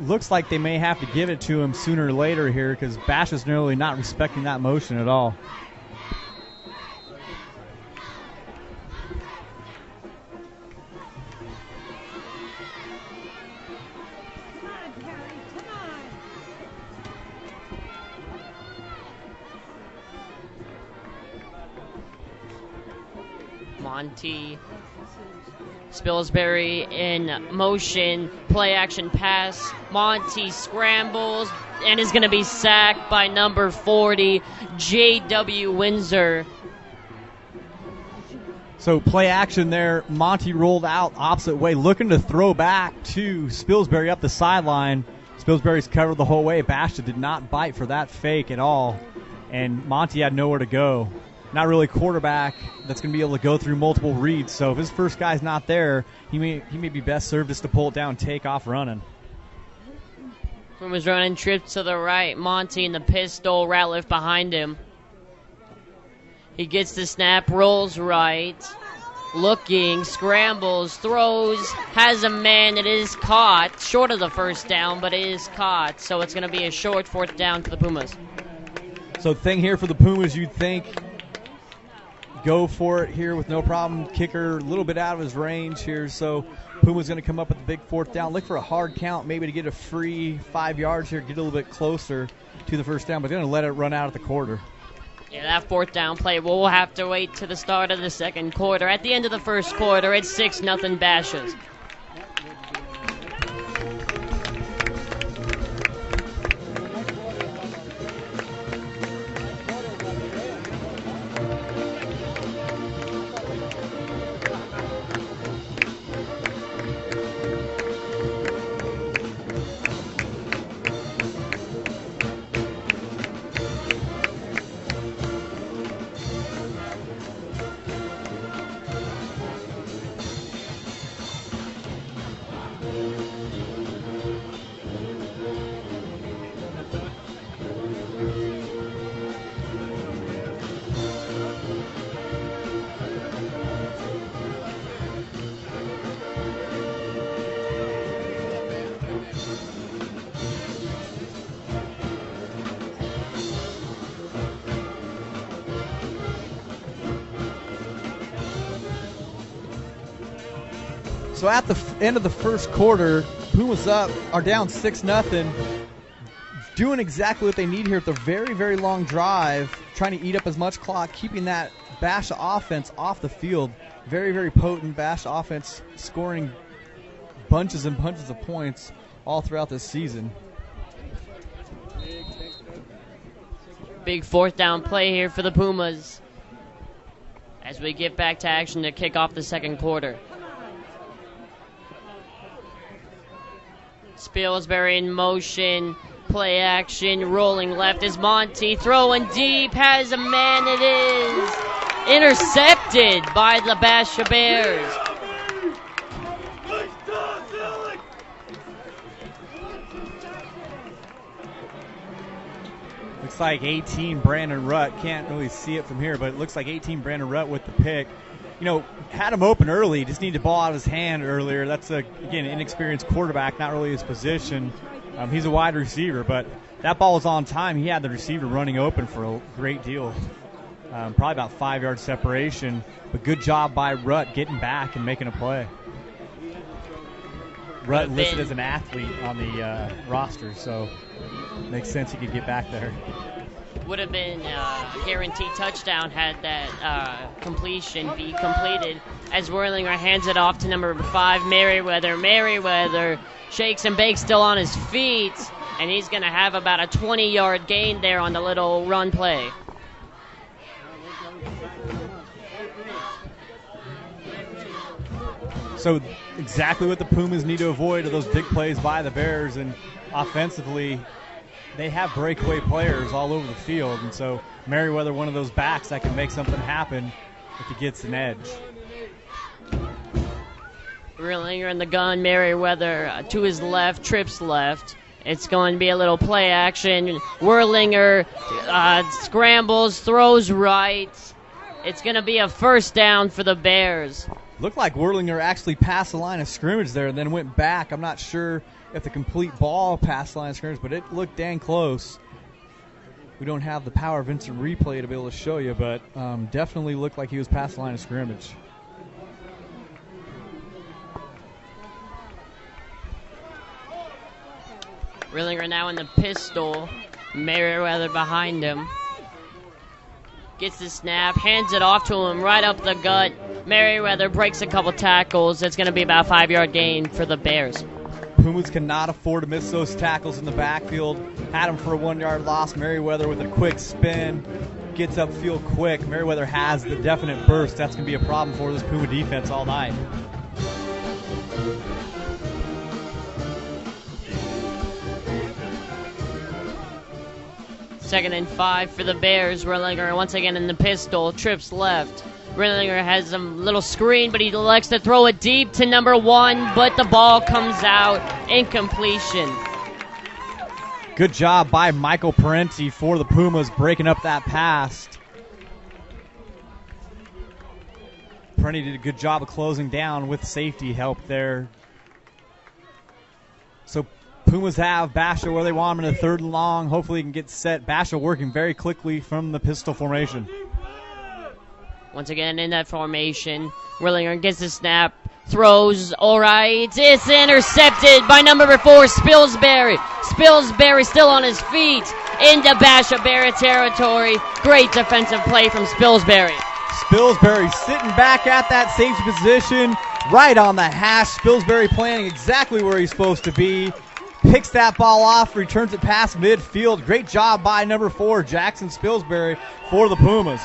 Looks like they may have to give it to him sooner or later here because Basha's nearly not respecting that motion at all. Monty. Spilsbury in motion, play action pass. Monty scrambles and is going to be sacked by number 40, J.W. Windsor. So play action there. Monty rolled out opposite way, looking to throw back to Spilsbury up the sideline. Spilsbury's covered the whole way. Basha did not bite for that fake at all, and Monty had nowhere to go. Not really a quarterback that's going to be able to go through multiple reads. So if his first guy's not there, he may be best served just to pull it down and take off running. Pumas running trips to the right. Monty in the pistol. Ratliff behind him. He gets the snap, rolls right. Looking, scrambles, throws, has a man. It is caught. Short of the first down, but it is caught. So it's going to be a short fourth down for the Pumas. So the thing here for the Pumas, you'd think, go for it here with no problem. Kicker a little bit out of his range here, so Puma's going to come up with a big fourth down. Look for a hard count, maybe to get a free 5 yards here, get a little bit closer to the first down, but they're going to let it run out at the quarter. Yeah, that fourth down play, we'll have to wait to the start of the second quarter. At the end of the first quarter, it's 6-0 Bashas. So at the end of the first quarter, Pumas are down 6-0, doing exactly what they need here with a very, very long drive, trying to eat up as much clock, keeping that Basha offense off the field. Very, very potent Basha offense, scoring bunches and bunches of points all throughout this season. Big fourth down play here for the Pumas as we get back to action to kick off the second quarter. Spilsbury in motion, play action, rolling left is Monty, throwing deep, has a man, it is intercepted by the Basha Bears. Looks like 18 Brandon Rutt, can't really see it from here, but it looks like 18 Brandon Rutt with the pick. You know, had him open early, just needed the ball out of his hand earlier. That's, again, inexperienced quarterback, not really his position. He's a wide receiver, but that ball was on time. He had the receiver running open for a great deal, probably about 5 yard separation. But good job by Rutt getting back and making a play. Rutt listed as an athlete on the roster, so makes sense he could get back there. Would have been a guaranteed touchdown had that completion be completed, as Whirlinger hands it off to number 5, Merriweather. Merriweather shakes and bakes, still on his feet, and he's going to have about a 20-yard gain there on the little run play. So exactly what the Pumas need to avoid are those big plays by the Bears, and offensively they have breakaway players all over the field, and so Merriweather, one of those backs that can make something happen. if he gets an edge. Rillinger in the gun, Merriweather to his left, trips left. It's going to be a little play action. Whirlinger scrambles, throws right. It's going to be a first down for the Bears. Looked like Whirlinger actually passed the line of scrimmage there and then went back. I'm not sure if the complete ball passed the line of scrimmage, but it looked dang close. We don't have the power of instant replay to be able to show you, but definitely looked like he was past the line of scrimmage. Rillinger now in the pistol. Merriweather behind him. Gets the snap, hands it off to him right up the gut. Merriweather breaks a couple tackles. It's going to be about a 5-yard gain for the Bears. Pumas cannot afford to miss those tackles in the backfield. Had him for a 1-yard loss. Merriweather with a quick spin. Gets upfield quick. Merriweather has the definite burst. That's going to be a problem for this Puma defense all night. Second and 5 for the Bears. Rillinger once again in the pistol. Trips left. Rillinger has a little screen, but he elects to throw it deep to number 1, but the ball comes out. Incompletion. Good job by Michael Parenti for the Pumas breaking up that pass. Parenti did a good job of closing down with safety help there. So Pumas have Basha where they want him in a 3rd and long. Hopefully he can get set. Basha working very quickly from the pistol formation. Once again in that formation. Rillinger gets the snap. Throws. All right. It's intercepted by number 4, Spilsbury. Spilsbury still on his feet. Into Basha Bear territory. Great defensive play from Spilsbury. Spilsbury sitting back at that safety position. Right on the hash. Spilsbury playing exactly where he's supposed to be. Picks that ball off, returns it past midfield. Great job by number 4, Jackson Spilsbury, for the Pumas.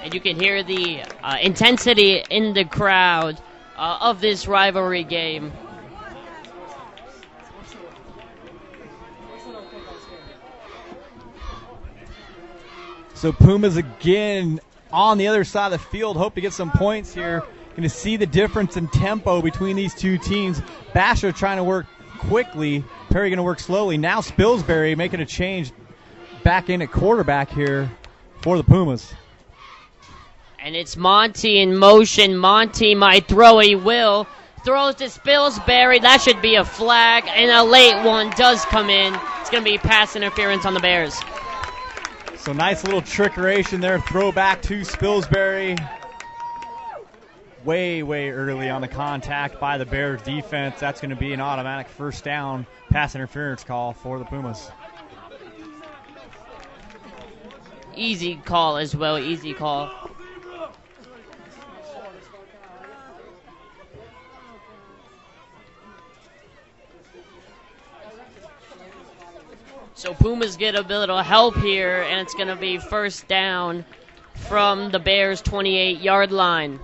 And you can hear the intensity in the crowd of this rivalry game. So Pumas again on the other side of the field. Hope to get some points here. Going to see the difference in tempo between these two teams. Basha trying to work quickly. Perry going to work slowly. Now Spilsbury making a change back in at quarterback here for the Pumas. And it's Monty in motion. Monty might throw. He will. Throws to Spilsbury. That should be a flag. And a late one does come in. It's going to be pass interference on the Bears. So nice little trickeration there. Throw back to Spilsbury. Way early on the contact by the Bears defense. That's going to be an automatic first down pass interference call for the Pumas. Easy call as well. Easy call. So Pumas get a little help here, and it's going to be first down from the Bears' 28-yard line.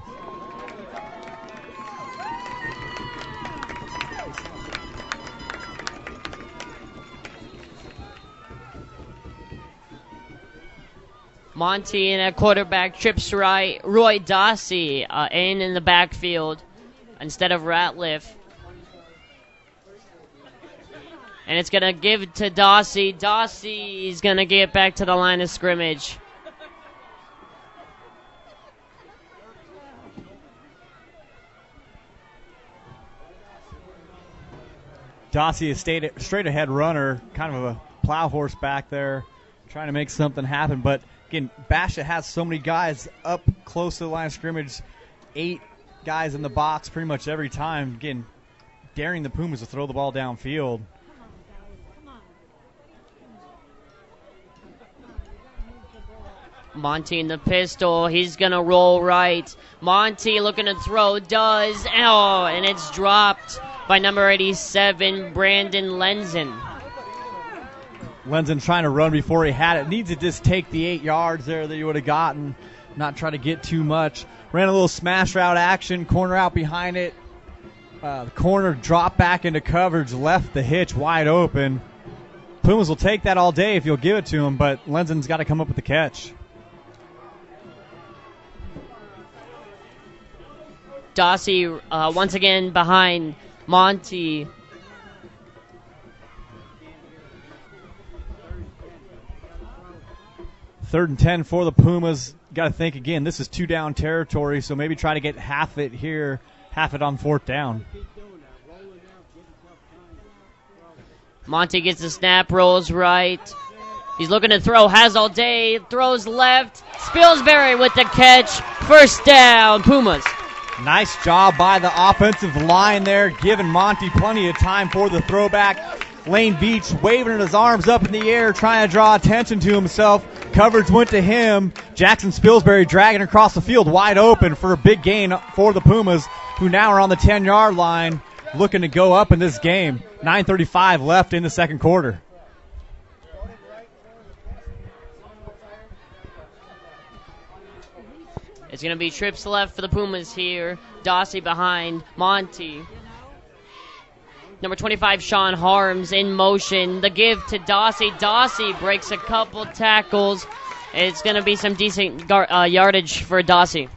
Monty in a quarterback trips right. Roy Dossie in the backfield instead of Ratliff. And it's going to give to Dossie. Dossie is going to get back to the line of scrimmage. Dossie, a straight ahead runner, kind of a plow horse back there, trying to make something happen. But again, Basha has so many guys up close to the line of scrimmage, 8 guys in the box pretty much every time. Again, daring the Pumas to throw the ball downfield. Monty in the pistol. He's going to roll right. Monty looking to throw. Does. Oh, and it's dropped by number 87, Brandon Lenzen. Lenzen trying to run before he had it. Needs to just take the 8 yards there that he would have gotten. Not try to get too much. Ran a little smash route action. Corner out behind it. The corner dropped back into coverage. Left the hitch wide open. Pumas will take that all day if you'll give it to him, but Lenzen's got to come up with the catch. Dossie once again behind Monty. Third and 10 for the Pumas. Got to think again, this is 2 down territory, so maybe try to get half it here, half it on 4th down. Monty gets the snap, rolls right. He's looking to throw, has all day, throws left. Spilsbury with the catch. First down, Pumas. Nice job by the offensive line there, giving Monty plenty of time for the throwback. Lane Beach waving his arms up in the air, trying to draw attention to himself. Coverage went to him. Jackson Spilsbury dragging across the field wide open for a big gain for the Pumas, who now are on the 10-yard line, looking to go up in this game. 9:35 left in the second quarter. It's going to be trips left for the Pumas here. Dossie behind Monty. Number 25, Sean Harms in motion. The give to Dossie. Dossie breaks a couple tackles. It's going to be some decent yardage for Dossie.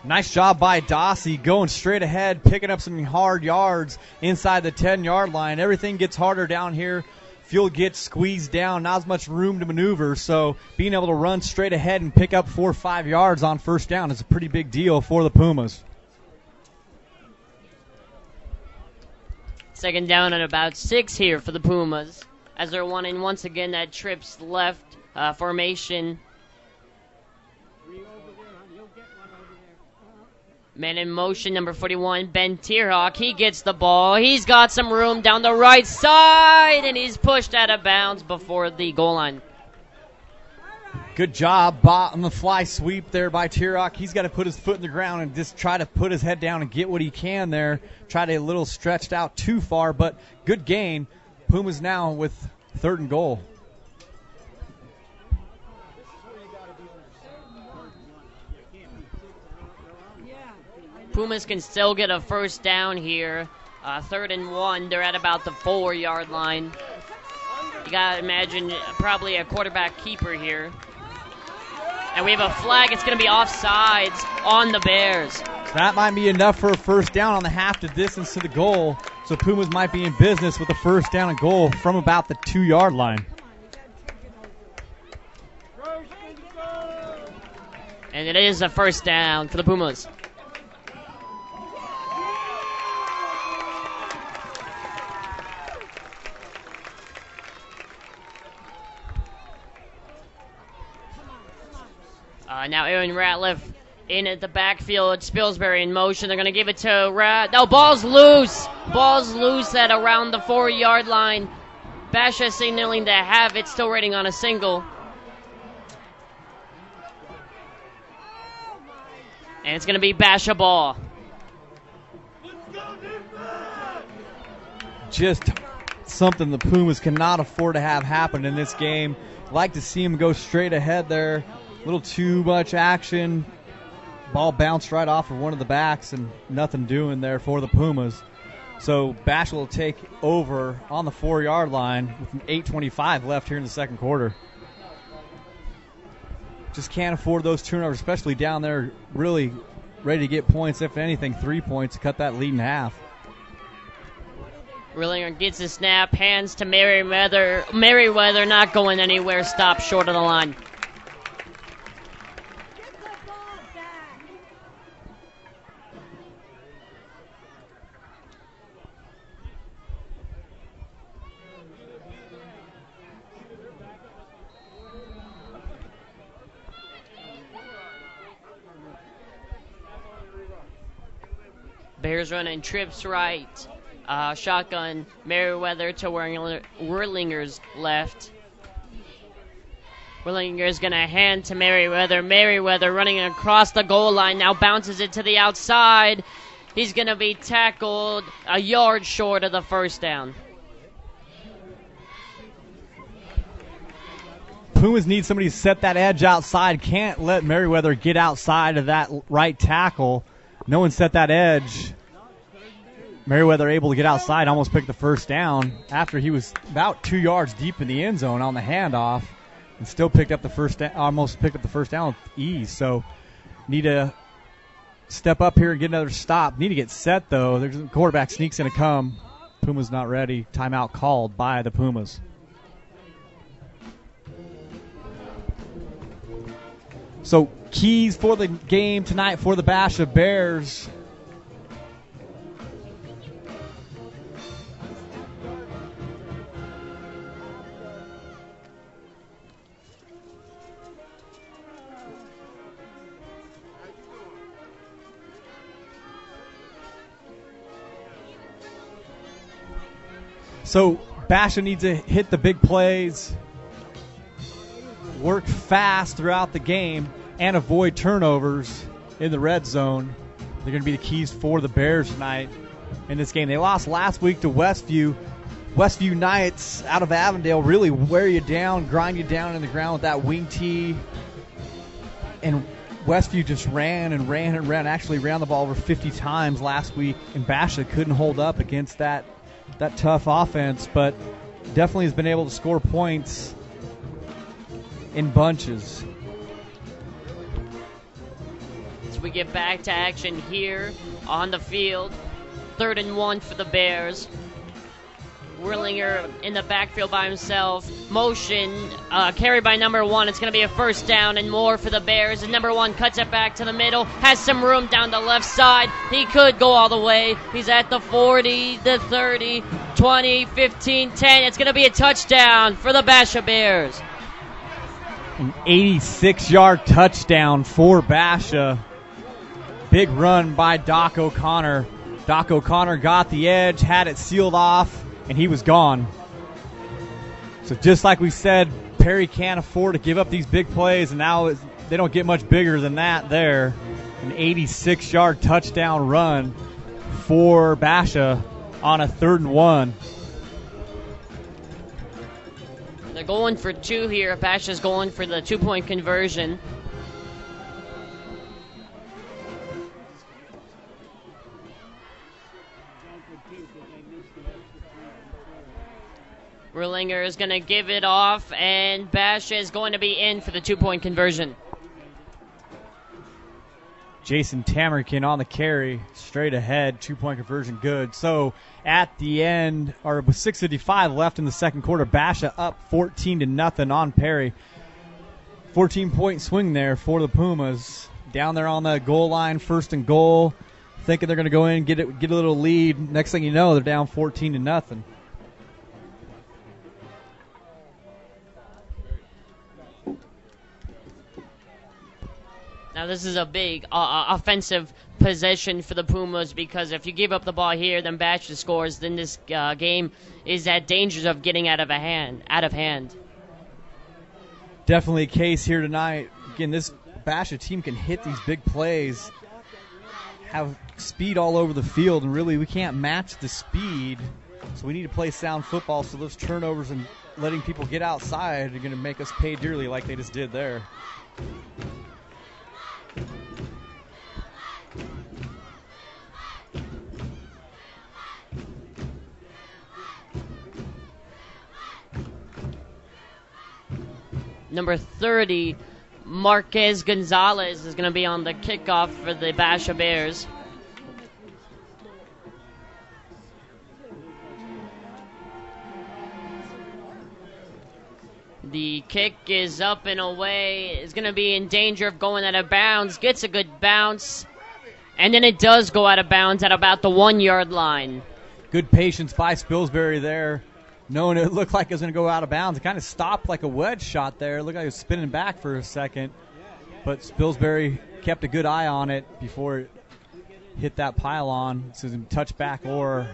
Nice job by Dossie going straight ahead, picking up some hard yards inside the 10-yard line. Everything gets harder down here. Field gets squeezed down, not as much room to maneuver, so being able to run straight ahead and pick up 4 or 5 yards on first down is a pretty big deal for the Pumas. Second down at about 6 here for the Pumas, as they're wanting once again that trips left formation. Man in motion, number 41, Ben Tierhawk. He gets the ball. He's got some room down the right side, and he's pushed out of bounds before the goal line. Good job on the fly sweep there by Tierhawk. He's got to put his foot in the ground and just try to put his head down and get what he can there. Try to a little stretched out too far, but good gain. Pumas now with 3rd and goal. Pumas can still get a first down here. 3rd and 1. They're at about the 4-yard line. You got to imagine probably a quarterback keeper here. And we have a flag. It's going to be offsides on the Bears. That might be enough for a first down on the half the distance to the goal. So Pumas might be in business with a first down and goal from about the 2-yard line. And it is a first down for the Pumas. Now Aaron Ratliff in at the backfield. Spilsbury in motion. They're going to give it to No, ball's loose. Ball's loose at around the 4-yard line. Basha signaling to have it. Still waiting on a single. And it's going to be Basha ball. Just something the Pumas cannot afford to have happen in this game. Like to see him go straight ahead there. A little too much action. Ball bounced right off of one of the backs and nothing doing there for the Pumas. So Bash will take over on the 4-yard line with 8:25 left here in the second quarter. Just can't afford those turnovers, especially down there really ready to get points, if anything, 3 points to cut that lead in half. Rillinger gets the snap, hands to Merriweather. Merriweather not going anywhere, stopped short of the line. Bears running trips right. Shotgun, Merriweather to Whirlinger's left. Whirlinger's going to hand to Merriweather. Merriweather running across the goal line. Now bounces it to the outside. He's going to be tackled a yard short of the first down. Pumas need somebody to set that edge outside. Can't let Merriweather get outside of that right tackle. No one set that edge. Merriweather able to get outside, almost picked the first down after he was about 2 yards deep in the end zone on the handoff, and still picked up the first. Almost picked up the first down with ease. So need to step up here and get another stop. Need to get set, though. There's a quarterback sneak's going to come. Pumas not ready. Timeout called by the Pumas. So keys for the game tonight for the Basha Bears. So Basha needs to hit the big plays, work fast throughout the game, and avoid turnovers in the red zone. They're going to be the keys for the Bears tonight in this game. They lost last week to Westview. Westview Knights out of Avondale really wear you down, grind you down in the ground with that wing tee. And Westview just ran and ran and ran. Actually ran the ball over 50 times last week, and Basha couldn't hold up against that tough offense, but definitely has been able to score points in bunches. As we get back to action here on the field, 3rd and 1 for the Bears. Whirlinger in the backfield by himself. Motion carried by number 1. It's going to be a first down and more for the Bears. And number 1 cuts it back to the middle. Has some room down the left side. He could go all the way. He's at the 40, the 30, 20, 15, 10. It's going to be a touchdown for the Basha Bears. An 86-yard touchdown for Basha. Big run by Doc O'Connor. Doc O'Connor got the edge, had it sealed off, and he was gone. So just like we said, Perry can't afford to give up these big plays, and now they don't get much bigger than that there. An 86-yard touchdown run for Basha on a 3rd and 1. They're going for 2 here. Basha's going for the 2-point conversion. Whirlinger is going to give it off, and Basha is going to be in for the 2-point conversion. Jason Tamerkin on the carry, straight ahead, 2-point conversion good. So at the end, or with 6:55 left in the second quarter, Basha up 14-0 on Perry. 14-point swing there for the Pumas. Down there on the goal line, 1st and goal, thinking they're going to go in and get a little lead. Next thing you know, they're down 14-0. Now this is a big offensive possession for the Pumas, because if you give up the ball here, then Basha scores, then this game is at dangers of getting out of hand. Definitely a case here tonight. Again, this Basha team can hit these big plays, have speed all over the field, and really we can't match the speed. So we need to play sound football, so those turnovers and letting people get outside are going to make us pay dearly like they just did there. Number 30, Marquez Gonzalez, is going to be on the kickoff for the Basha Bears. The kick is up and away. It's going to be in danger of going out of bounds. Gets a good bounce. And then it does go out of bounds at about the 1-yard line. Good patience by Spilsbury there. Knowing it looked like it was going to go out of bounds. It kind of stopped like a wedge shot there. It looked like it was spinning back for a second. But Spilsbury kept a good eye on it before it hit that pylon. So it's a touchback or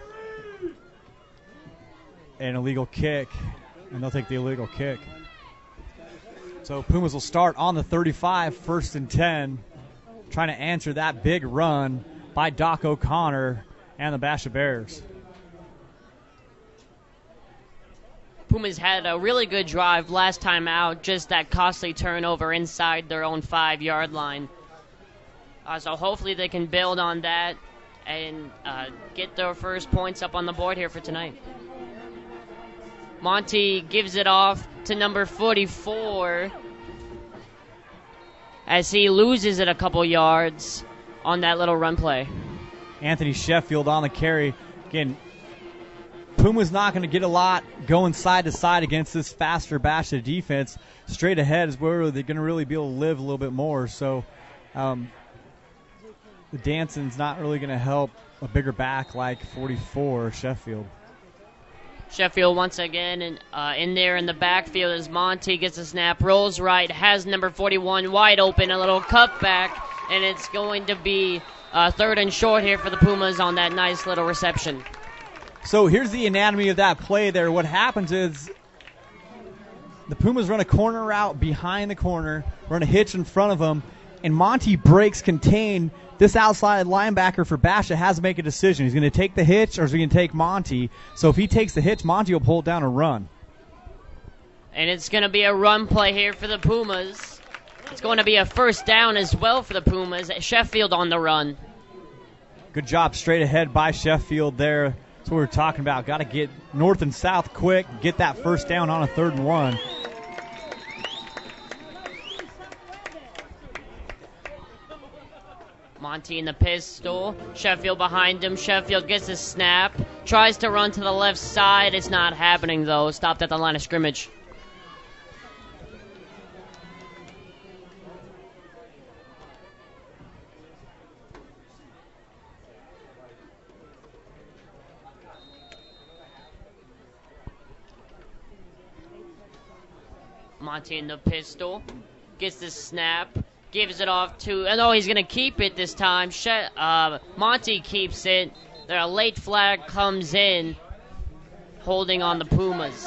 an illegal kick. And they'll take the illegal kick. So Pumas will start on the 35, 1st and 10. Trying to answer that big run by Doc O'Connor and the Basha Bears. Pumas had a really good drive last time out, just that costly turnover inside their own 5-yard line. So hopefully they can build on that and get their first points up on the board here for tonight. Monty gives it off to number 44. as he loses it a couple yards on that little run play. Anthony Sheffield on the carry. Again, Puma's not going to get a lot going side to side against this faster Basha defense. Straight ahead is where they're going to really be able to live a little bit more. So the dancing's not really going to help a bigger back like 44 Sheffield. Sheffield once again in there in the backfield as Monty gets a snap, rolls right, has number 41 wide open, a little cutback, and it's going to be third and short here for the Pumas on that nice little reception. So here's the anatomy of that play there. What happens is the Pumas run a corner route behind the corner, run a hitch in front of them, and Monty breaks contain. This outside linebacker for Basha has to make a decision. He's going to take the hitch or is he going to take Monty? So if he takes the hitch, Monty will pull it down and run. And it's going to be a run play here for the Pumas. It's going to be a first down as well for the Pumas. Sheffield on the run. Good job straight ahead by Sheffield there. That's what we're talking about. Got to get north and south quick, get that first down on a 3rd and 1. Monty in the pistol. Sheffield behind him. Sheffield gets a snap. Tries to run to the left side. It's not happening, though. Stopped at the line of scrimmage. Monty in the pistol. Gets the snap. Gives it off to, no, he's going to keep it this time. Monty keeps it. There, a late flag comes in, holding on the Pumas.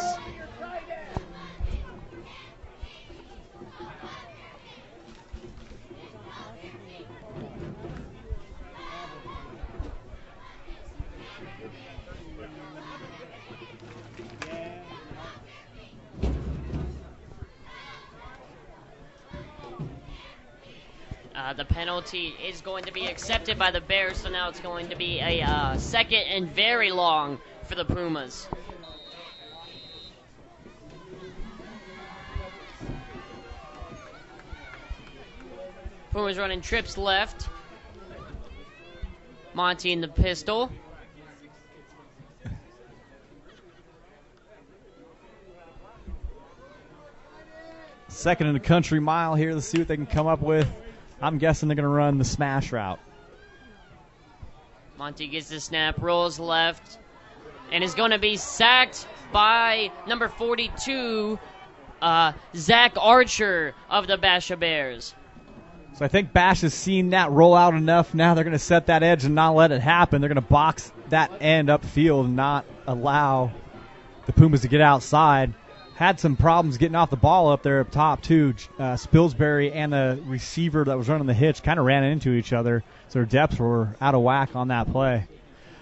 The penalty is going to be accepted by the Bears, so now it's going to be a second and very long for the Pumas. Pumas running trips left. Monty in the pistol. Second in the country mile here. Let's see what they can come up with. I'm guessing they're going to run the smash route. Monty gets the snap, rolls left, and is going to be sacked by number 42, Zach Archer of the Basha Bears. So I think Bash has seen that roll out enough. Now they're going to set that edge and not let it happen. They're going to box that end upfield and not allow the Pumas to get outside. Had some problems getting off the ball up there up top, too. Spilsbury and the receiver that was running the hitch kind of ran into each other, so their depths were out of whack on that play.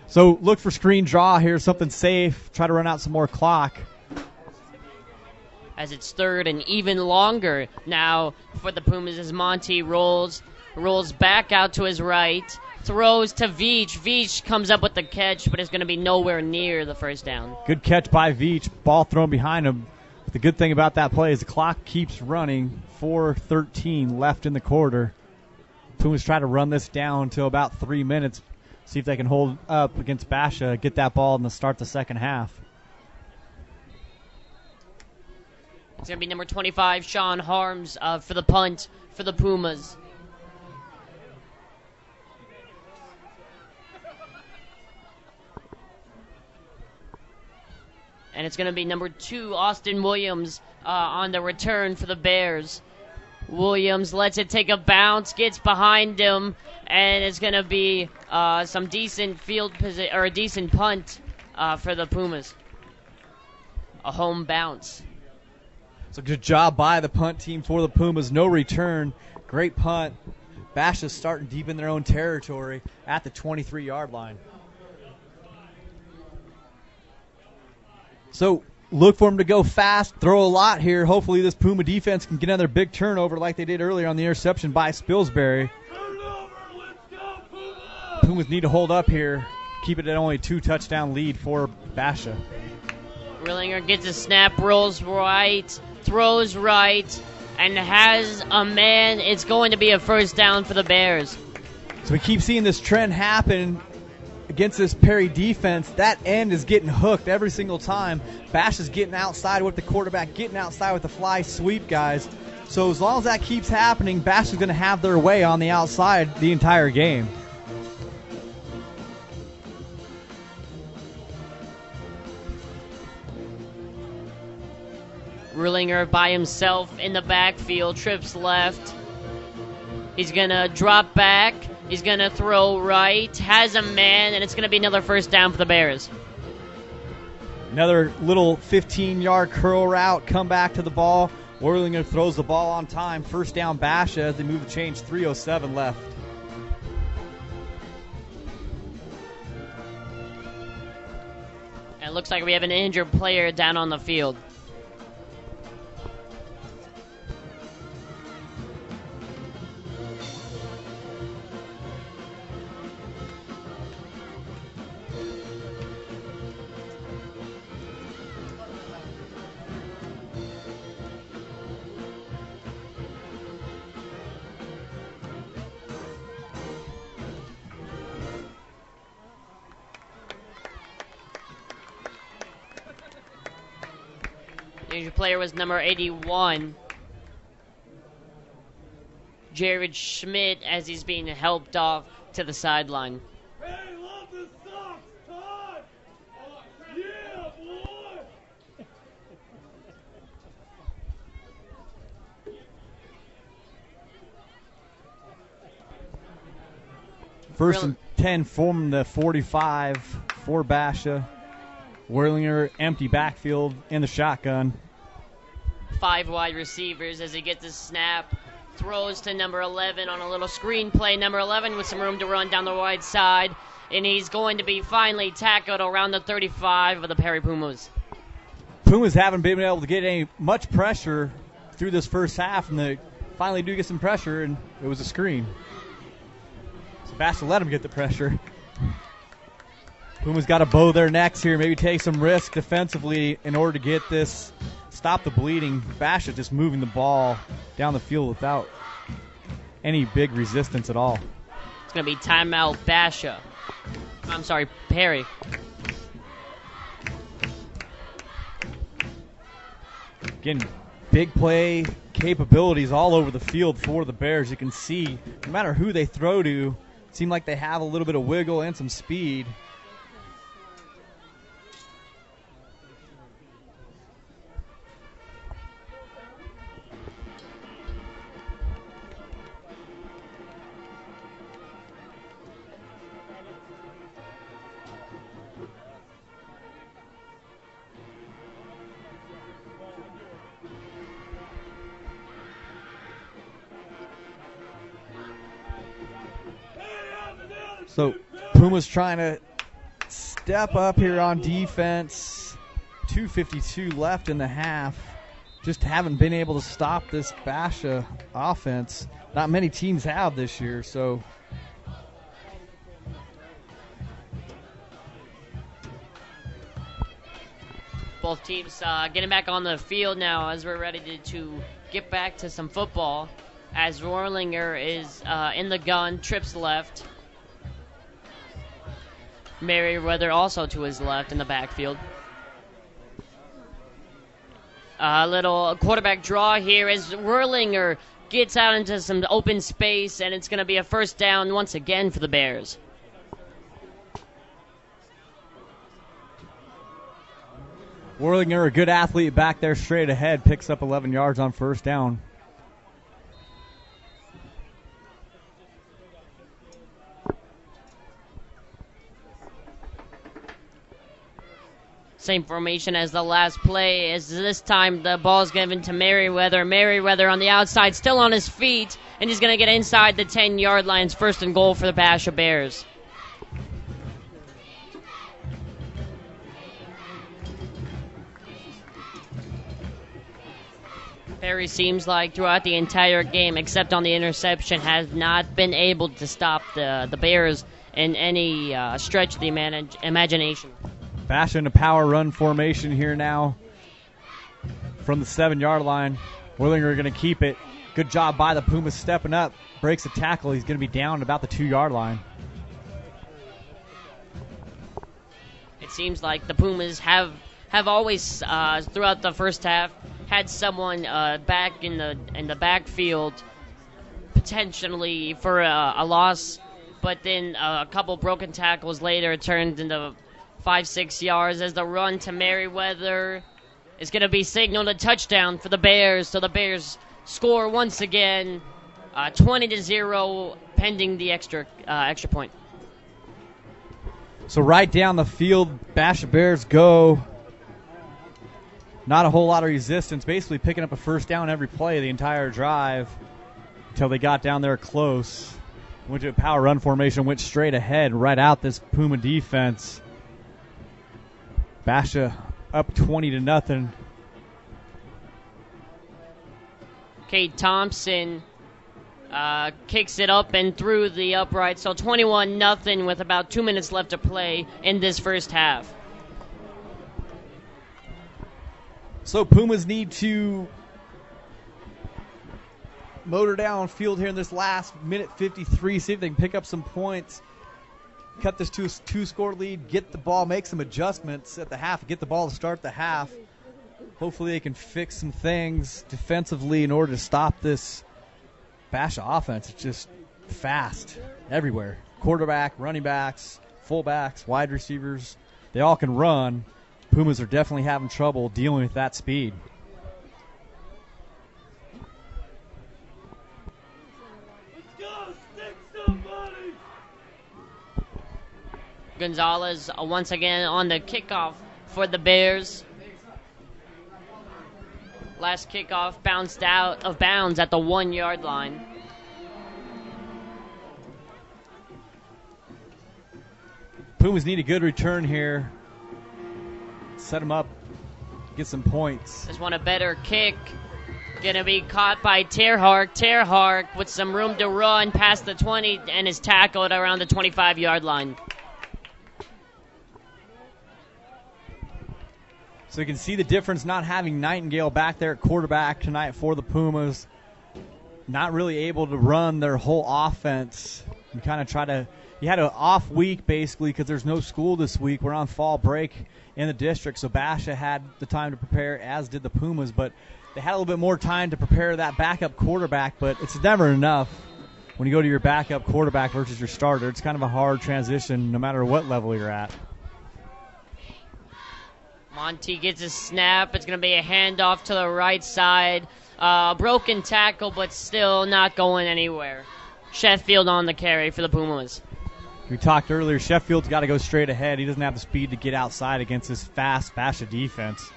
So look for screen draw here, something safe. Try to run out some more clock. As it's third and even longer now for the Pumas as Monty rolls back out to his right, throws to Veach. Veach comes up with the catch, but it's going to be nowhere near the first down. Good catch by Veach. Ball thrown behind him. But the good thing about that play is the clock keeps running. 4:13 left in the quarter. Pumas try to run this down to about 3 minutes. See if they can hold up against Basha, get that ball and start the second half. It's going to be number 25, Sean Harms, for the punt for the Pumas. And it's going to be number 2, Austin Williams, on the return for the Bears. Williams lets it take a bounce, gets behind him, and it's going to be some decent field position or a decent punt for the Pumas. A home bounce. So good job by the punt team for the Pumas. No return. Great punt. Basha's starting deep in their own territory at the 23-yard line. So look for them to go fast, throw a lot here. Hopefully this Puma defense can get another big turnover like they did earlier on the interception by Spilsbury. Pumas need to hold up here, keep it at only 2-touchdown lead for Basha. Rillinger gets a snap, rolls right, throws right, and has a man. It's going to be a first down for the Bears. So we keep seeing this trend happen against this Perry defense. That end is getting hooked every single time. Bash is getting outside with the quarterback, getting outside with the fly sweep, guys. So as long as that keeps happening, Bash is going to have their way on the outside the entire game. Rulinger by himself in the backfield, trips left. He's going to drop back. He's going to throw right, has a man, and it's going to be another first down for the Bears. Another little 15-yard curl route, come back to the ball. Worlinger throws the ball on time. First down, Basha as they move the change, 3:07 left. And it looks like we have an injured player down on the field. The injured player was number 81, Jared Schmidt, as he's being helped off to the sideline. Hey, love the socks, Todd! Yeah, boy! First and 10 from the 45 for Basha. Worlinger, empty backfield in the shotgun. 5 wide receivers as he gets his snap. Throws to number 11 on a little screen play. Number 11 with some room to run down the wide side. And he's going to be finally tackled around the 35 of the Perry Pumas. Pumas haven't been able to get much pressure through this first half, and they finally do get some pressure, and it was a screen. So Basha let him get the pressure. Puma's got to bow their necks here, maybe take some risk defensively in order to get this, stop the bleeding. Basha just moving the ball down the field without any big resistance at all. It's going to be timeout Basha. I'm sorry, Perry. Again, big play capabilities all over the field for the Bears. You can see no matter who they throw to, it seems like they have a little bit of wiggle and some speed. So Puma's trying to step up here on defense. 2:52 left in the half. Just haven't been able to stop this Basha offense. Not many teams have this year, so. Both teams getting back on the field now as we're ready to get back to some football. As Worlinger is in the gun, trips left. Merriweather also to his left in the backfield. A little quarterback draw here as Worlinger gets out into some open space, and it's going to be a first down once again for the Bears. Worlinger, a good athlete back there straight ahead, picks up 11 yards on first down. Same formation as the last play, as this time the ball's given to Merriweather. Merriweather on the outside, still on his feet, and he's going to get inside the 10-yard line. First and goal for the Basha Bears. Perry seems like throughout the entire game, except on the interception, has not been able to stop the Bears in any stretch of the imagination. Basha in a power run formation here now from the 7-yard line. Willinger going to keep it. Good job by the Pumas stepping up. Breaks a tackle. He's going to be down at about the 2-yard line. It seems like the Pumas have always, throughout the first half, had someone back in the backfield potentially for a loss, but then a couple broken tackles later it turned into 5-6 yards as the run to Merriweather is going to be signaled a touchdown for the Bears. So the Bears score once again, 20-0, pending the extra point. So right down the field, Basha Bears go. Not a whole lot of resistance, basically picking up a first down every play the entire drive until they got down there close. Went to a power run formation, went straight ahead, right out this Puma defense. Basha up 20-0. Cade Thompson kicks it up and through the upright, so 21-0 with about 2 minutes left to play in this first half. So Pumas need to motor down field here in this last minute 53, see if they can pick up some points, cut this to a 2-score lead, get the ball, make some adjustments at the half, get the ball to start the half. Hopefully they can fix some things defensively in order to stop this Basha offense. It's just fast everywhere. Quarterback, running backs, fullbacks, wide receivers, they all can run. Pumas are definitely having trouble dealing with that speed. Gonzalez once again on the kickoff for the Bears. Last kickoff bounced out of bounds at the 1-yard line. Pumas need a good return here. Set them up, get some points. Just want a better kick. Gonna be caught by Terhark. Terhark with some room to run past the 20 and is tackled around the 25-yard line. So you can see the difference not having Nightingale back there at quarterback tonight for the Pumas. Not really able to run their whole offense. You kind of you had an off week basically because there's no school this week. We're on fall break in the district, so Basha had the time to prepare, as did the Pumas, but they had a little bit more time to prepare that backup quarterback, but it's never enough when you go to your backup quarterback versus your starter. It's kind of a hard transition no matter what level you're at. Monty gets a snap. It's going to be a handoff to the right side. Broken tackle, but still not going anywhere. Sheffield on the carry for the Pumas. We talked earlier, Sheffield's got to go straight ahead. He doesn't have the speed to get outside against this fast Basha defense.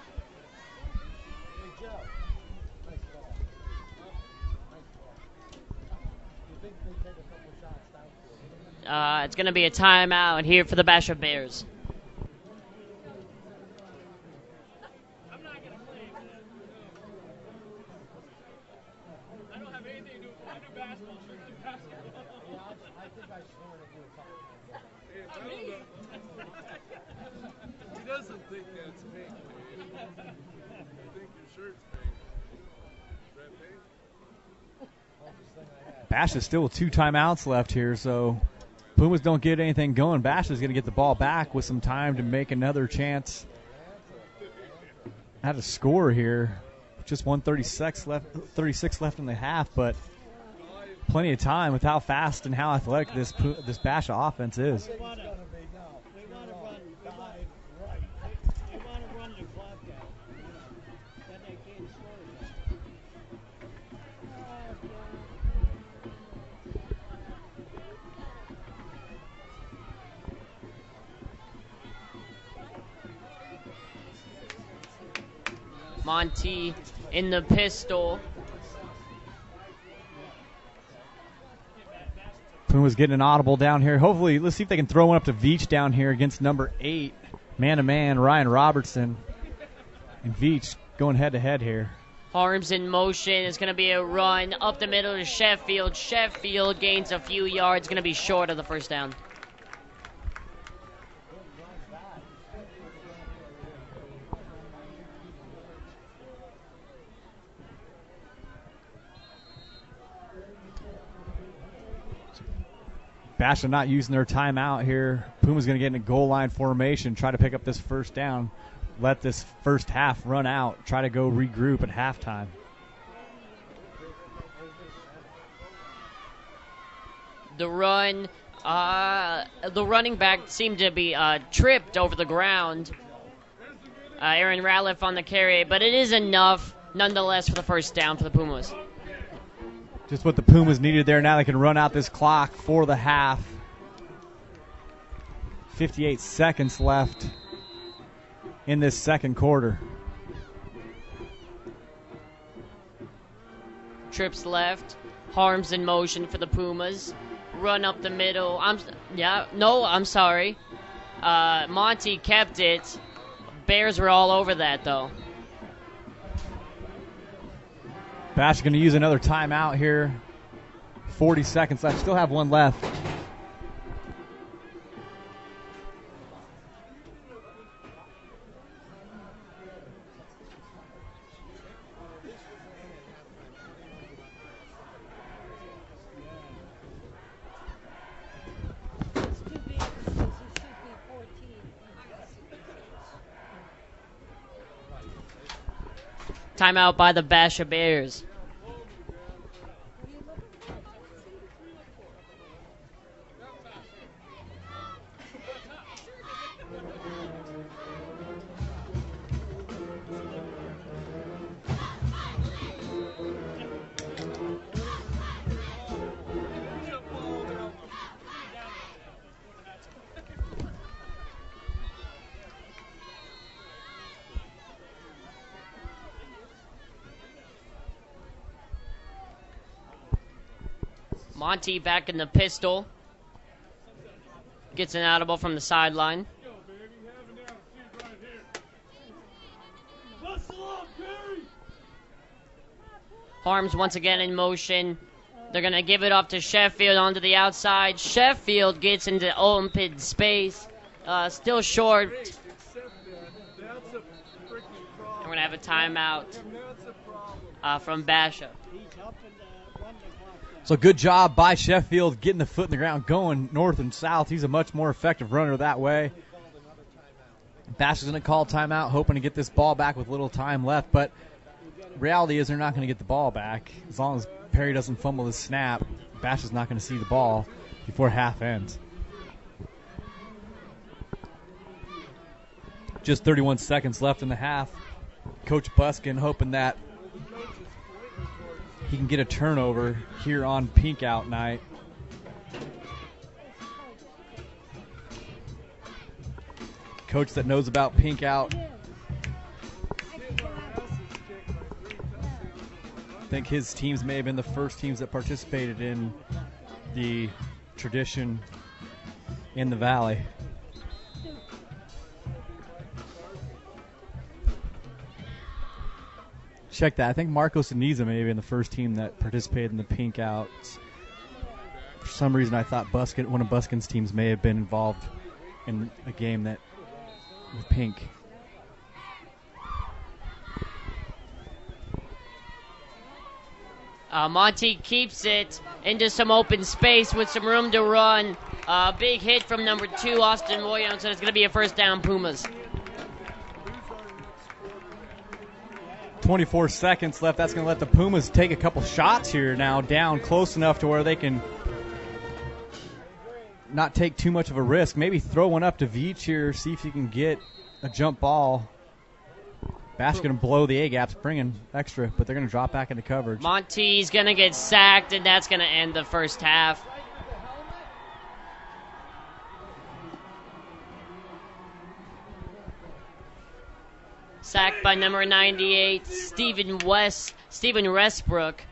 It's going to be a timeout here for the Basha Bears. He doesn't think that's pink, man. I think your shirt's pink. Is that pink? Basha's still with 2 timeouts left here, so Pumas don't get anything going. Basha's going to get the ball back with some time to make another chance at a score here. Just 1:36 left in the half, but plenty of time with how fast and how athletic this Basha offense is. They want to run dive right. They want to run the clock out. Then they can't score again. Monty in the pistol. Pumas getting an audible down here. Hopefully, let's see if they can throw one up to Veach down here against number 8, man-to-man, Ryan Robertson. And Veach going head-to-head here. Arms in motion. It's going to be a run up the middle to Sheffield. Sheffield gains a few yards. Going to be short of the first down. Basha not using their timeout here. Puma's going to get in a goal line formation, try to pick up this first down, let this first half run out, try to go regroup at halftime. The running back seemed to be tripped over the ground. Aaron Ratliff on the carry, but it is enough nonetheless for the first down for the Pumas. Just what the Pumas needed there. Now they can run out this clock for the half. 58 seconds left in this second quarter. Trips left. Harms in motion for the Pumas. Run up the middle. I'm sorry. Monty kept it. Bears were all over that, though. Bash going to use another timeout here. 40 seconds left. Still have one left. Timeout by the Basha Bears. Monty back in the pistol. Gets an audible from the sideline. Harms once again in motion. They're going to give it off to Sheffield onto the outside. Sheffield gets into open space. Still short. And we're going to have a timeout from Basha. So good job by Sheffield getting the foot in the ground, going north and south. He's a much more effective runner that way. Basha's going to call timeout, hoping to get this ball back with little time left. But reality is they're not going to get the ball back. As long as Perry doesn't fumble the snap, Basha's not going to see the ball before half ends. Just 31 seconds left in the half. Coach Buskin hoping that he can get a turnover here on Pink Out night. Coach that knows about Pink Out. I think his teams may have been the first teams that participated in the tradition in the Valley. Check that. I think Marcos and Niza may have been the first team that participated in the Pink Outs. For some reason, I thought one of Buskin's teams may have been involved in a game that with Pink. Monty keeps it into some open space with some room to run. Big hit from number 2, Austin Williams, and it's going to be a first down, Pumas. 24 seconds left. That's going to let the Pumas take a couple shots here now, down close enough to where they can not take too much of a risk. Maybe throw one up to Veach here, see if he can get a jump ball. Bash going to blow the A-gaps, bringing extra, but they're going to drop back into coverage. Monty's going to get sacked, and that's going to end the first half. Sacked by number 98, Stephen Westbrook.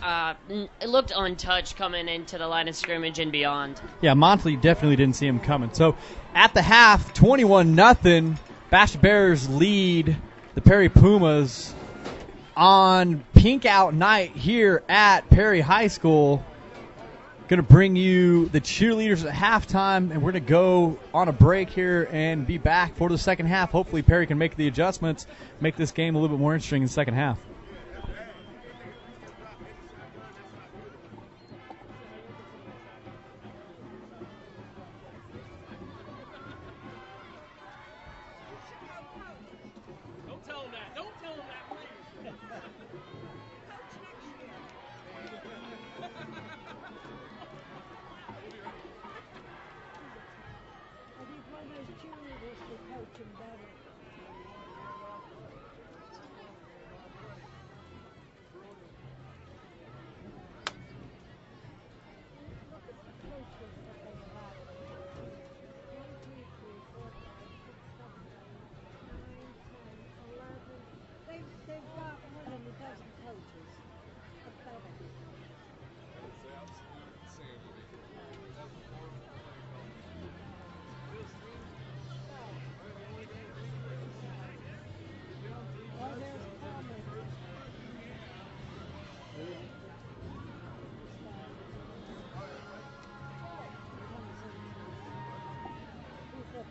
It looked untouched coming into the line of scrimmage and beyond. Yeah, Montley definitely didn't see him coming. So at the half, 21-0, Basha Bears lead the Perry Pumas on Pink Out night here at Perry High School. Going to bring you the cheerleaders at halftime, and we're going to go on a break here and be back for the second half. Hopefully Perry can make the adjustments, make this game a little bit more interesting in the second half. getting better. Look at the coaches that they have here. 1, 2, 3, 4, 5, 6, 7, 8, 9, 10, 11. They've got more than a dozen coaches. Pathetic. That is absolute insanity. That's a horrible thing going on. This team, I'm the only guy graduating. You're down 3 Oh, sets there's in the Palmer. first one. Oh, yeah. This guy. Comes into he's a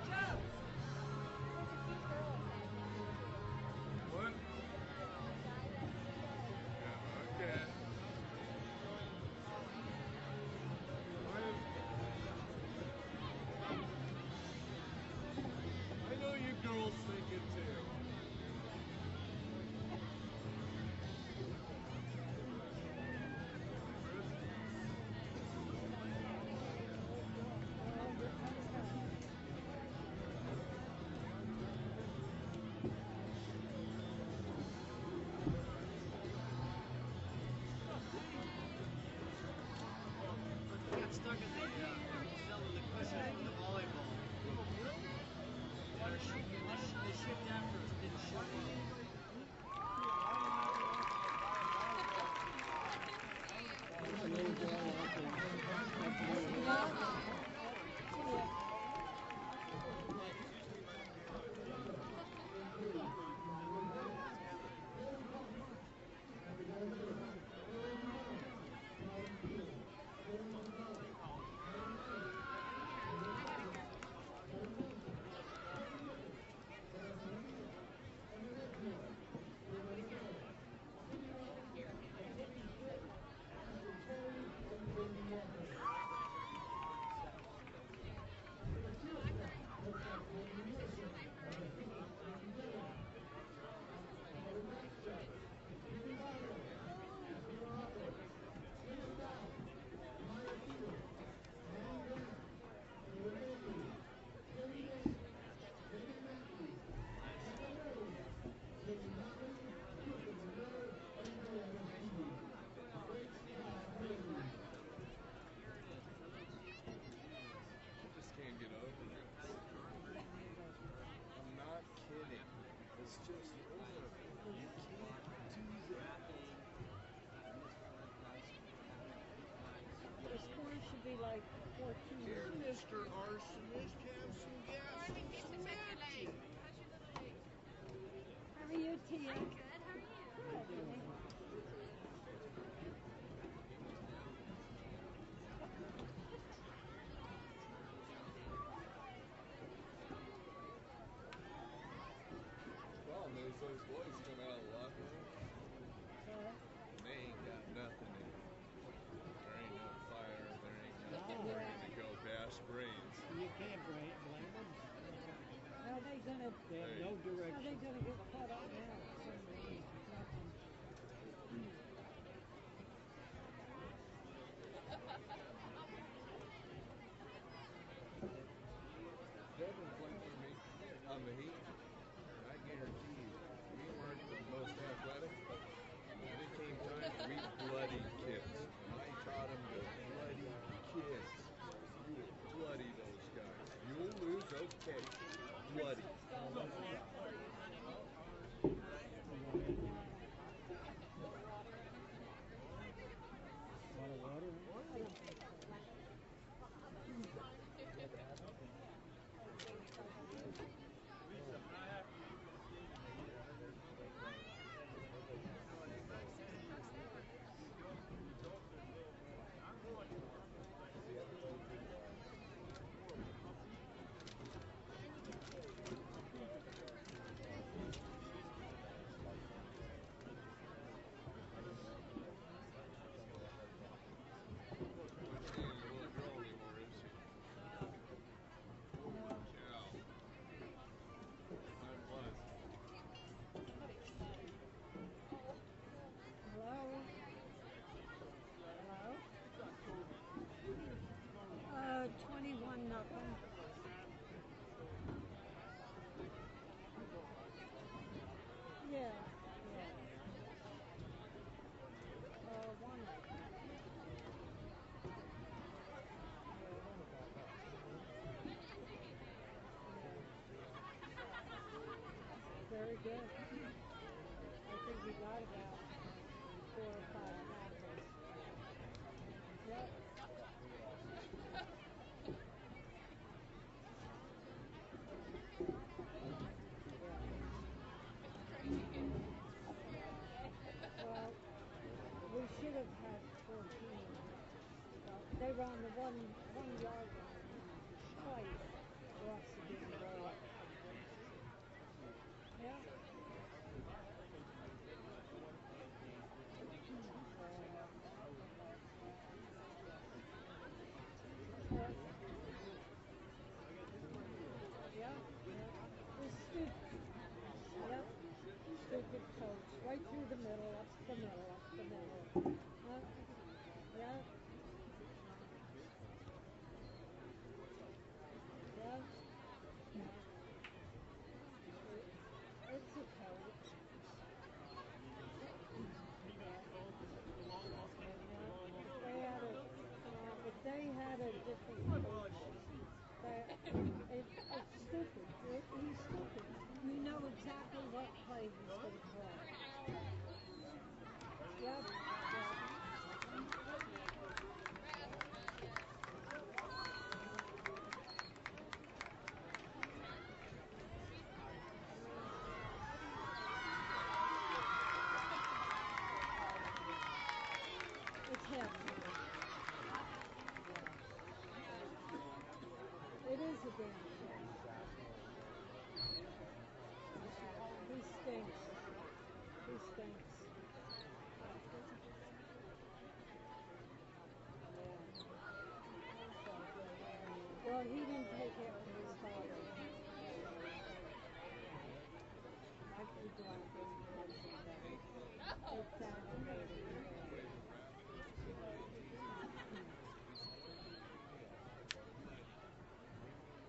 pastor. What? Yeah, okay. I know you girls think it too. He got stuck in the cell of the cushion from the volleyball. They shipped after us, didn't show up. I just can't get over this. I'm not kidding. It's just horrible. You can't do that. The score should be like 14. Here, Mr. Arsonist, have some gas and some matches. How are you, Tia? I'm good. How are you? Good. Problem is, those boys come out of the locker room, and they ain't got nothing in them. There ain't no fire, there ain't nothing ready to go bash brains. You can't blame them. How are they gonna? They have no How are direction. they gonna get caught up now? Nothing. Devin played for me on the Heat, and I guarantee you, we weren't the most athletic, but when it came time, we bloodied kids. And I taught them to bloody kids. You will bloody those guys. You'll lose, okay. Bloody. did. I think he got about 4 or 5 tackles. Yep. Well, we should have had 14. They were on the 1 yard line twice. Refs didn't blow it. Yeah. Yeah. It was stupid. Yep. Stupid coach. Right through the middle, up the middle, up the middle. Yeah. Yeah. It's a coach. If they had a different coach, it's stupid. He's stupid. You know exactly what play he's going to call. Yep. It's halftime. It is a damn shame. He stinks. He stinks. Well, he didn't take it from his father. I'd be glad that he had some better. It's aggravating.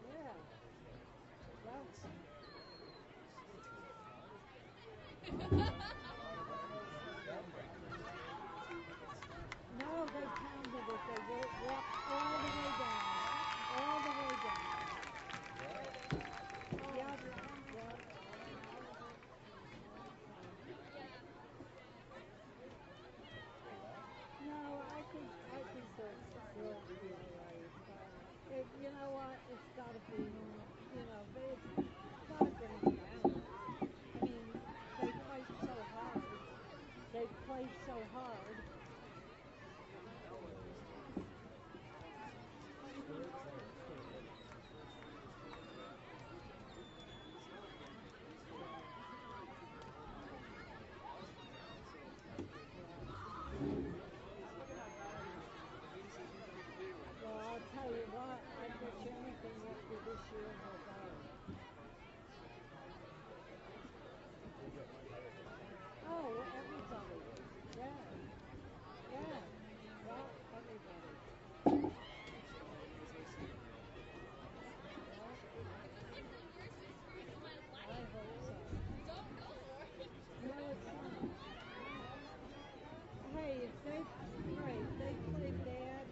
Yeah. That's... No, they pounded it. They walked all the way down. All the way down. Yep. Yep. No, I think they'll be all right. You know what? It's got to be, it's got to bring them down. I mean, they fight so hard. They play so hard. Well, I'll tell you what, I bet you anything after this year they'll go. Oh, everybody. Yeah. Yeah. Well, everybody. I hope so. No, it's not. Hey, if they play bad,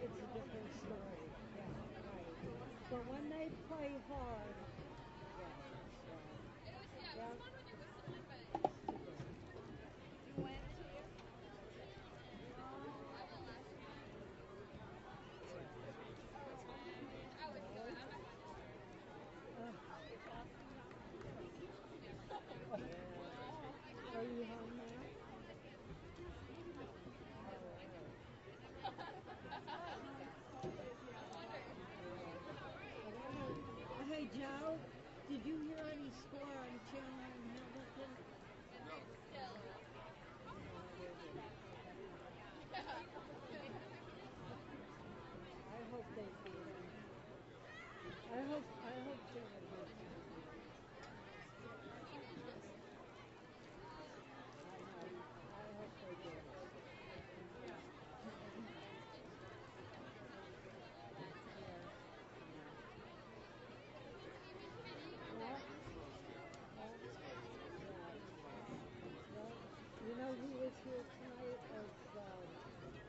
it's a different story. Yeah, right. But when they play hard, yeah. Yeah. You went to? I wouldn't go. Are you home now? Hey, Joe, did you hear any score on Chandler and Hamilton? No. Still. I hope they beat him. I hope Chandler beats him. I hope they do. You know who was here tonight as the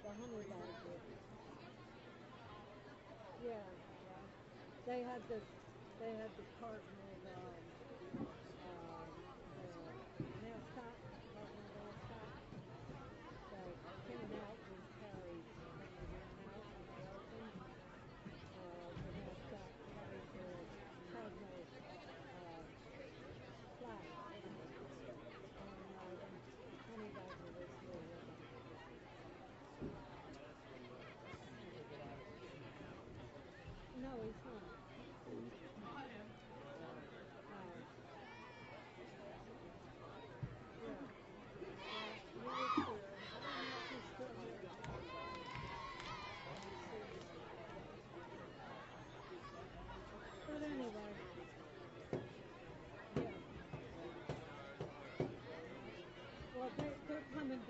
Honey Badger? Yeah. They had the cardinal there.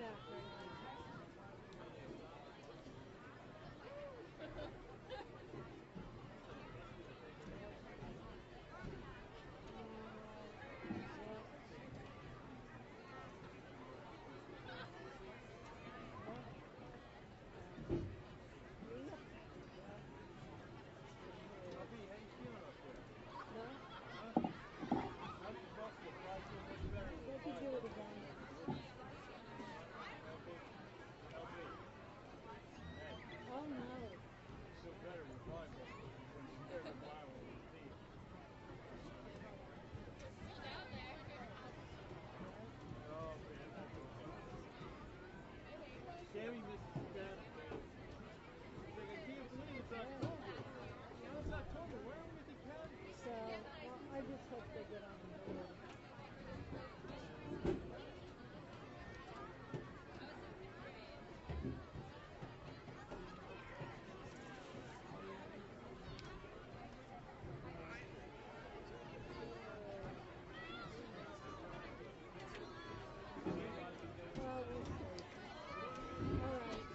Yeah, right now. LB, how you feeling up there? No? Huh? How's your muscle? Probably feel much better with They could 5 do it muscles again. in there. LB, LB. Hey, Oh no. you feel better with 5 muscles. You wouldn't spare the violent routine. Oh man, that's okay. Sammy misses Saturday. He's like, I can't believe it's October. Now it's October. Why aren't we at the academy? So, well, I just hope they get on the board. Well, we'll see. All right.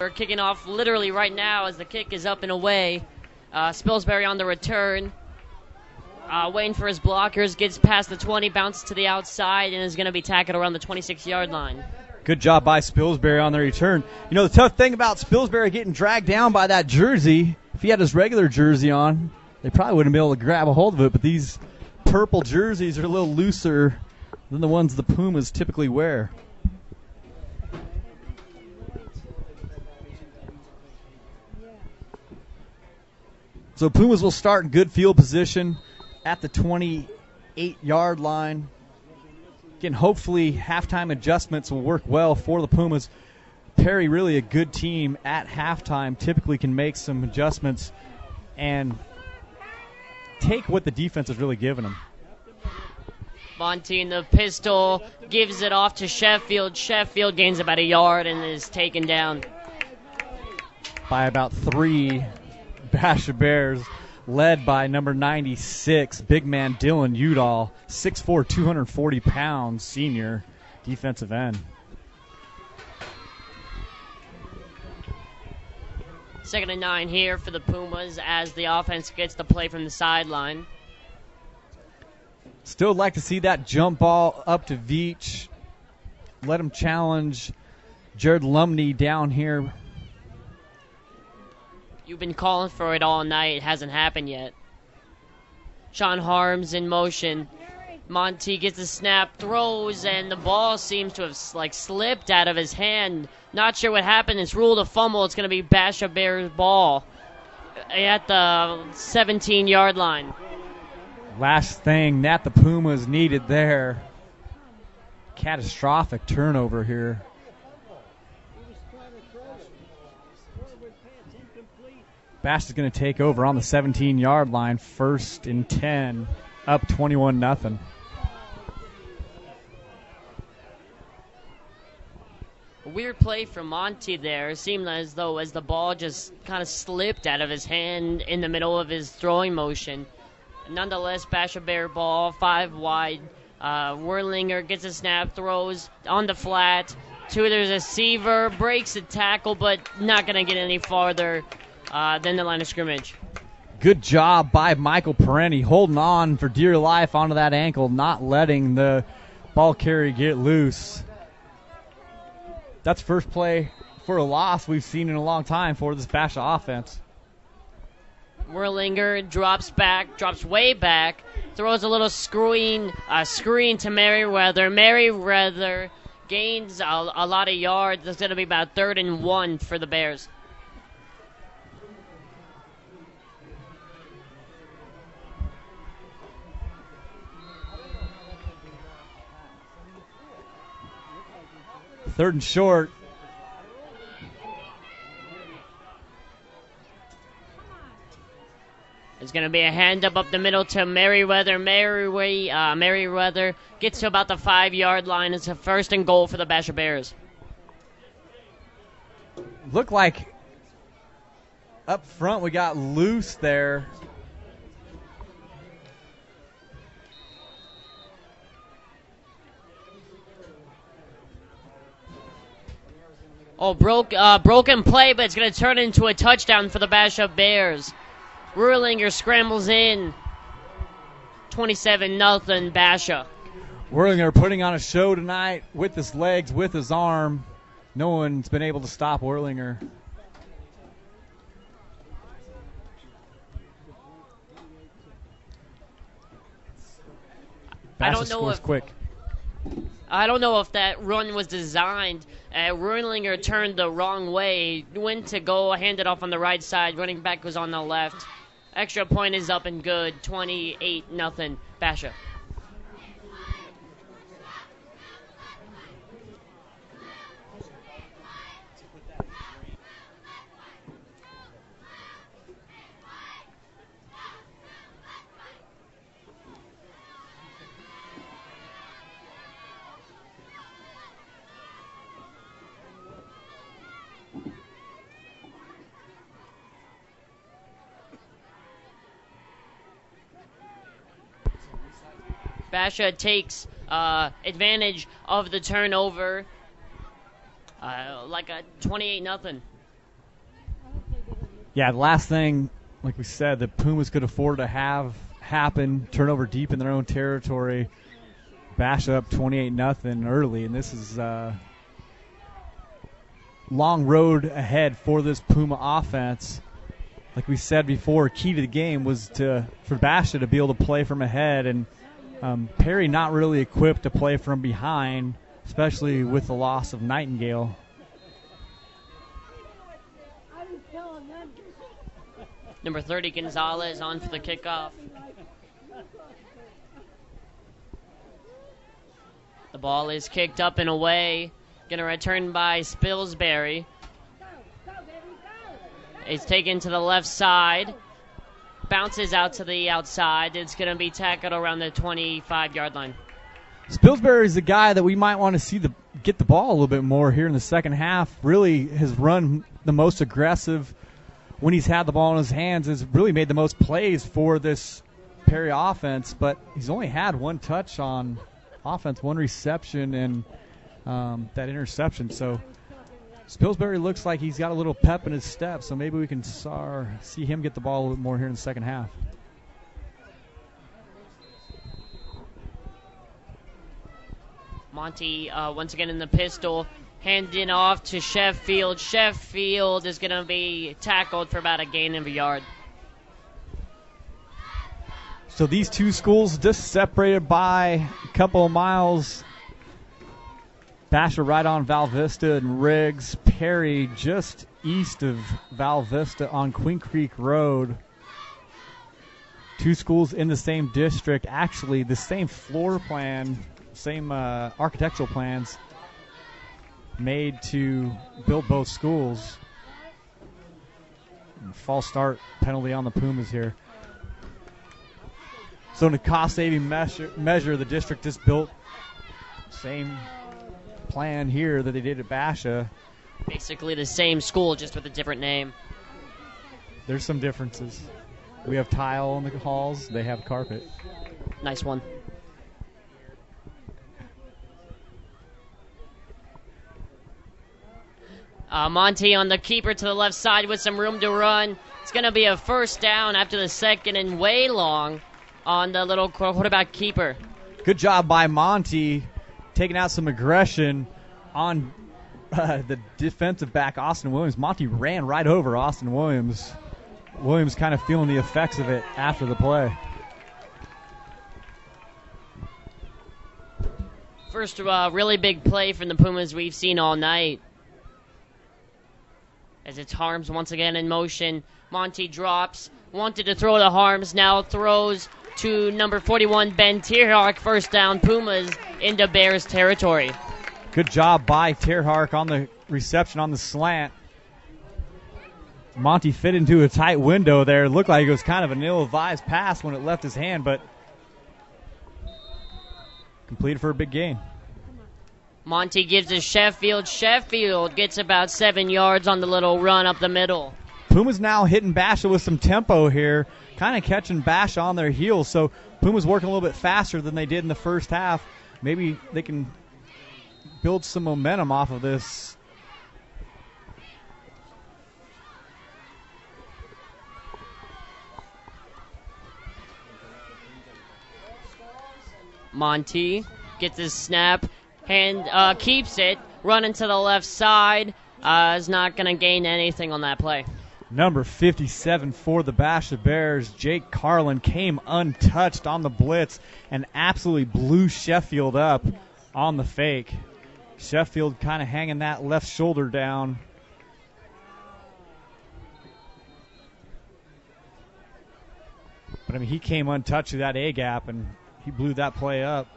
We're kicking off literally right now as the kick is up and away. Spilsbury on the return. Waiting for his blockers, gets past the 20, bounces to the outside, and is going to be tackled around the 26-yard line. Good job by Spilsbury on the return. You know, the tough thing about Spilsbury getting dragged down by that jersey, if he had his regular jersey on, they probably wouldn't be able to grab a hold of it, but these purple jerseys are a little looser than the ones the Pumas typically wear. So Pumas will start in good field position at the 28-yard line. Again, hopefully halftime adjustments will work well for the Pumas. Perry, really a good team at halftime, typically can make some adjustments and take what the defense is really giving them. Monty in the pistol gives it off to Sheffield. Sheffield gains about a yard and is taken down By about 3 Basha Bears, led by number 96, big man Dylan Udall, 6'4", 240 pounds, senior defensive end. Second and 9 here for the Pumas as the offense gets the play from the sideline. Still like to see that jump ball up to Veach. Let him challenge Jared Lumney down here. You've been calling for it all night. It hasn't happened yet. Sean Harms in motion. Monty gets the snap, throws, and the ball seems to have slipped out of his hand. Not sure what happened. It's ruled a fumble. It's going to be Basha Bears' ball at the 17-yard line. Last thing that the Pumas needed there. Catastrophic turnover here. Bash is going to take over on the 17-yard line, 1st and 10, up 21-0. A weird play from Monty there. It seemed as though as the ball just kind of slipped out of his hand in the middle of his throwing motion. Nonetheless, Basha Bear ball, 5 wide. Werlinger gets a snap, throws on the flat. To the receiver, breaks a tackle, but not going to get any farther than the line of scrimmage. Good job by Michael Perenni holding on for dear life onto that ankle, not letting the ball carrier get loose. That's first play for a loss we've seen in a long time for this Basha offense. Werlinger drops way back, throws a little screen to Merriweather. Merriweather gains a lot of yards. It's going to be about 3rd and 1 for the Bears. Third and short. It's going to be a hand up the middle to Merriweather. Merriweather gets to about the 5-yard line. It's a 1st and goal for the Basha Bears. Looked like up front we got loose there. Oh, broken play, but it's going to turn into a touchdown for the Basha Bears. Werlinger scrambles in. 27-0 Basha. Werlinger putting on a show tonight with his legs, with his arm. No one's been able to stop Werlinger. Basha scores quick. I don't know if that run was designed. Werlinger turned the wrong way, went to go, hand it off on the right side. Running back was on the left. Extra point is up and good. 28-0 Basha. Basha takes advantage of the turnover, like a 28-0. Yeah, the last thing, like we said, the Pumas could afford to have happen, turnover deep in their own territory, Basha up 28-0 early, and this is long road ahead for this Puma offense. Like we said before, key to the game was for Basha to be able to play from ahead, and Perry not really equipped to play from behind, especially with the loss of Nightingale. Number 30, Gonzalez, on for the kickoff. The ball is kicked up and away. Going to return by Spilsbury. It's taken to the left side. Bounces out to the outside. It's going to be tackled around the 25-yard line. Spilsbury is the guy that we might want to see get the ball a little bit more here in the second half. Really has run the most aggressive when he's had the ball in his hands, has really made the most plays for this Perry offense, but he's only had one touch on offense, one reception, and that interception. So Spilsbury looks like he's got a little pep in his step, so maybe we can see him get the ball a little bit more here in the second half. Monty once again in the pistol, handing off to Sheffield. Sheffield is going to be tackled for about a gain of a yard. So these two schools just separated by a couple of miles. Basha right on Val Vista and Riggs. Perry just east of Val Vista on Queen Creek Road. Two schools in the same district, actually the same floor plan, same architectural plans made to build both schools. False start penalty on the Pumas here. So in a cost-saving measure, the district just built same plan here that they did at Basha. Basically the same school, just with a different name. There's some differences. We have tile in the halls. They have carpet. Nice one. Monty on the keeper to the left side with some room to run. It's going to be a first down after the second and way long on the little quarterback keeper. Good job by Monty taking out some aggression on the defensive back, Austin Williams. Monty ran right over Austin Williams. Williams kind of feeling the effects of it after the play. First really big play from the Pumas we've seen all night. As it's Harms once again in motion. Monty drops. Wanted to throw to Harms. Now throws to number 41, Ben Tierhark. First down, Pumas into Bears territory. Good job by Tierhark on the reception on the slant. Monty fit into a tight window there. It looked like it was kind of an ill-advised pass when it left his hand, but completed for a big gain. Monty gives to Sheffield. Sheffield gets about 7 yards on the little run up the middle. Pumas now hitting Basha with some tempo here, kind of catching Basha on their heels. So Pumas working a little bit faster than they did in the first half. Maybe they can build some momentum off of this. Monty gets his snap and keeps it, running to the left side. Is not going to gain anything on that play. Number 57 for the Basha Bears, Jake Carlin, came untouched on the blitz and absolutely blew Sheffield up on the fake. Sheffield kind of hanging that left shoulder down. But, I mean, he came untouched through that A-gap, and he blew that play up.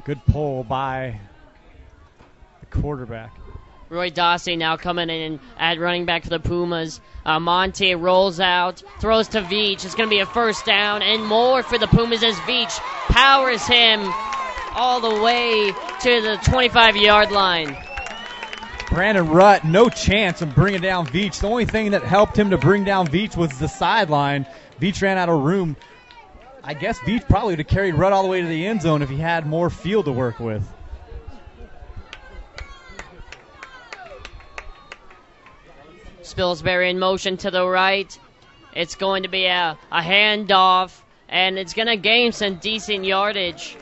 Good pull by the quarterback. Roy Dossie now coming in at running back for the Pumas. Monte rolls out, throws to Veach. It's going to be a first down and more for the Pumas as Veach powers him all the way to the 25-yard line. Brandon Rutt, no chance of bringing down Veach. The only thing that helped him to bring down Veach was the sideline. Veach ran out of room. I guess Veach probably would have carried Rutt all the way to the end zone if he had more field to work with. Spilsbury in motion to the right. It's going to be a handoff, and it's going to gain some decent yardage.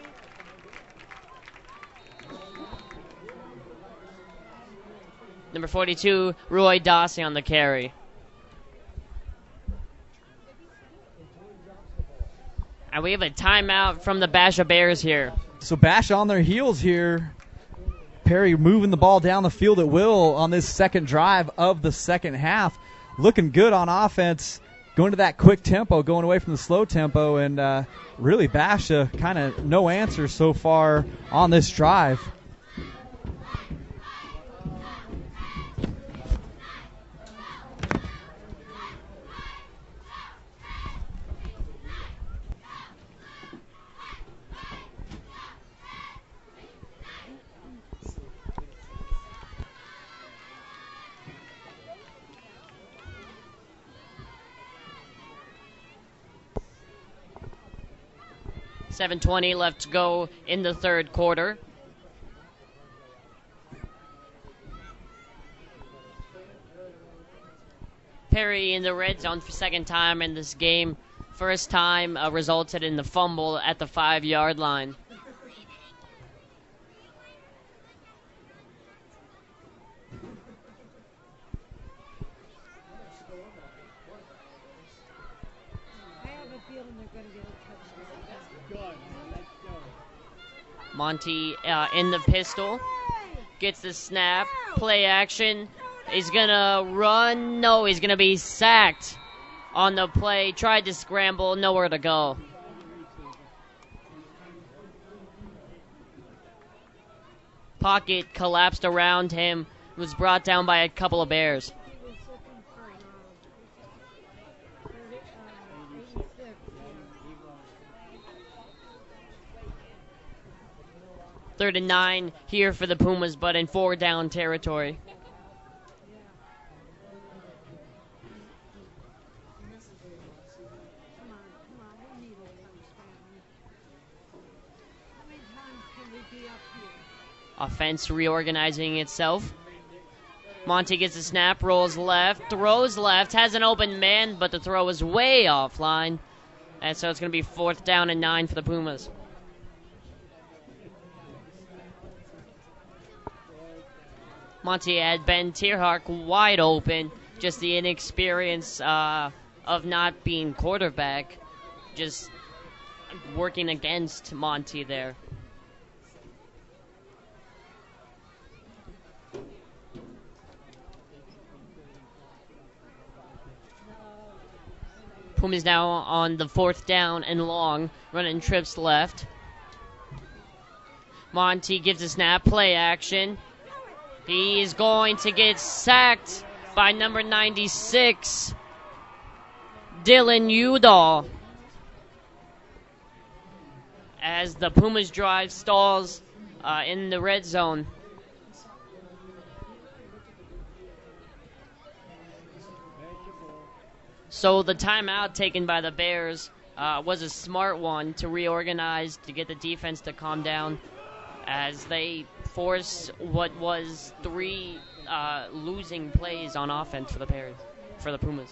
Number 42, Roy Dossie on the carry. And we have a timeout from the Basha Bears here. So Basha on their heels here. Perry moving the ball down the field at will on this second drive of the second half. Looking good on offense, going to that quick tempo, going away from the slow tempo, and really Basha kind of no answer so far on this drive. .7:20 left to go in the third quarter. Perry in the red zone for second time in this game. First time resulted in the fumble at the 5-yard line. I have a feeling they're going to get a touchdown. Monty in the pistol. Gets the snap. Play action. He's going to run. No, he's going to be sacked on the play. Tried to scramble. Nowhere to go. Pocket collapsed around him. Was brought down by a couple of Bears. Third and 9 here for the Pumas, but in 4-down territory. Offense reorganizing itself. Monty gets a snap, rolls left, throws left, has an open man, but the throw is way offline. And so it's going to be 4th down and 9 for the Pumas. Monty had Ben Tierhark wide open. Just the inexperience of not being quarterback. Just working against Monty there. Pumas now on the 4th down and long, running trips left. Monty gives a snap, play action. He's going to get sacked by number 96, Dylan Udall. As the Pumas drive stalls in the red zone. So the timeout taken by the Bears was a smart one to reorganize, to get the defense to calm down as they force what was 3 losing plays on offense for the Pumas.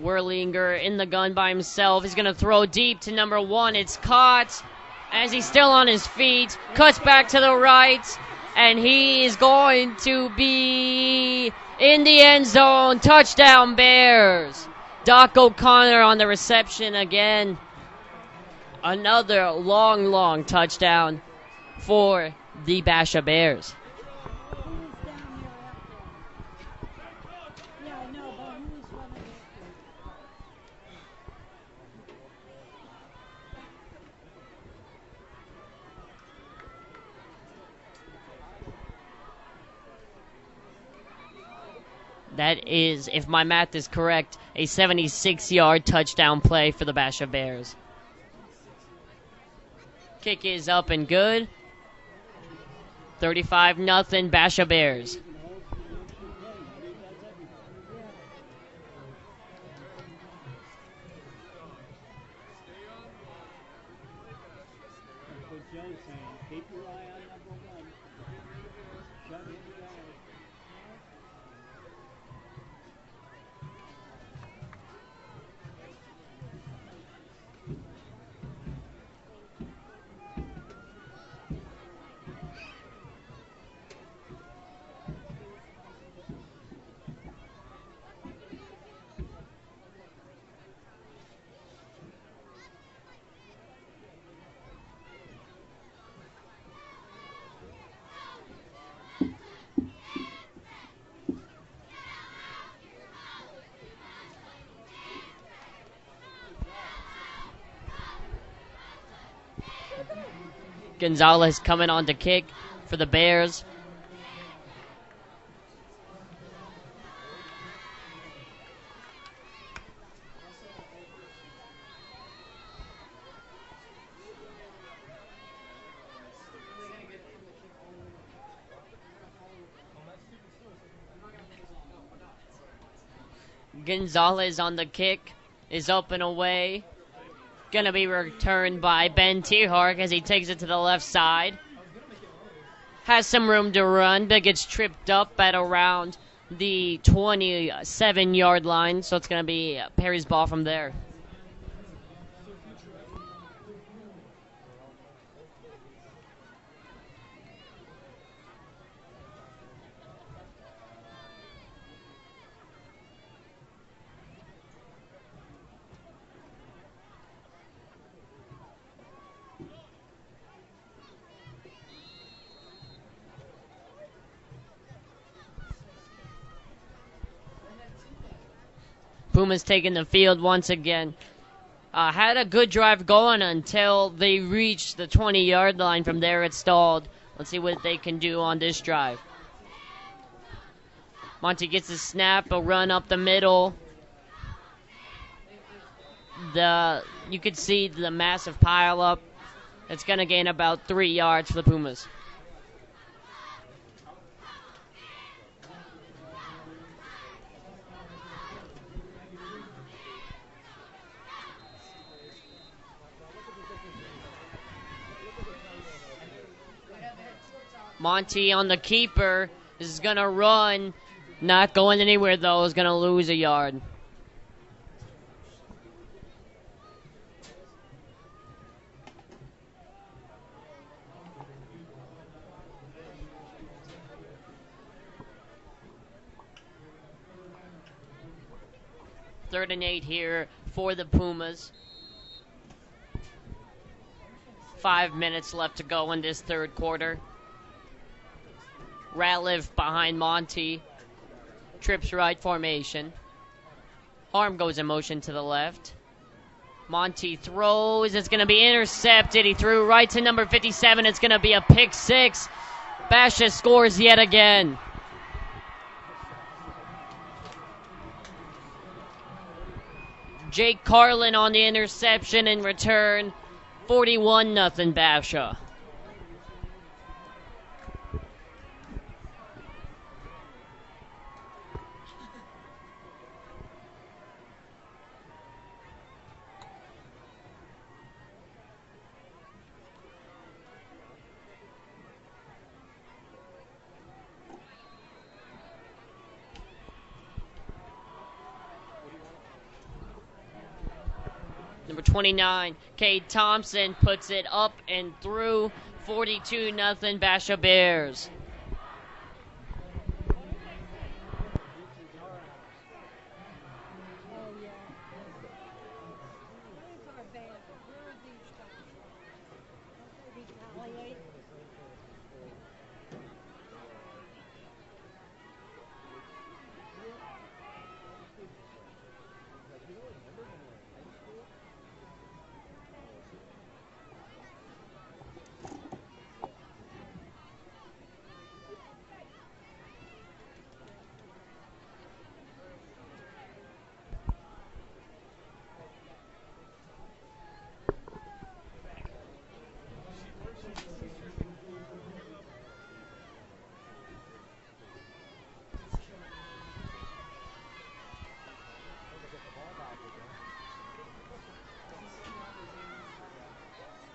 Werlinger in the gun by himself. He's going to throw deep to number 1. It's caught as he's still on his feet. Cuts back to the right. And he is going to be in the end zone. Touchdown, Bears. Doc O'Connor on the reception again. Another long touchdown for the Basha Bears. That is, if my math is correct, a 76-yard touchdown play for the Basha Bears. Kick is up and good. 35-0 Basha Bears. Joe's saying Keep your eye on number 1. Shut him down. Gonzalez coming on to kick for the Bears. Gonzalez on the kick is up and away. Gonna be returned by Ben Tierhark as he takes it to the left side. Has some room to run, but gets tripped up at around the 27-yard line, so it's gonna be Perry's ball from there. Pumas taking the field once again. Had a good drive going until they reached the 20-yard line. From there it stalled. Let's see what they can do on this drive. Monty gets the snap, a run up the middle. You could see the massive pile up. It's going to gain about 3 yards for the Pumas. Monty on the keeper is going to run. Not going anywhere, though. Is going to lose a yard. Third and 8 here for the Pumas. 5 minutes left to go in this third quarter. Ratliff behind Monty. Trips right formation. Harm goes in motion to the left. Monty throws. It's going to be intercepted. He threw right to number 57. It's going to be a pick six. Basha scores yet again. Jake Carlin on the interception in return. 41-0 Basha. Number 29, Cade Thompson puts it up and through. 42-0 Basha Bears.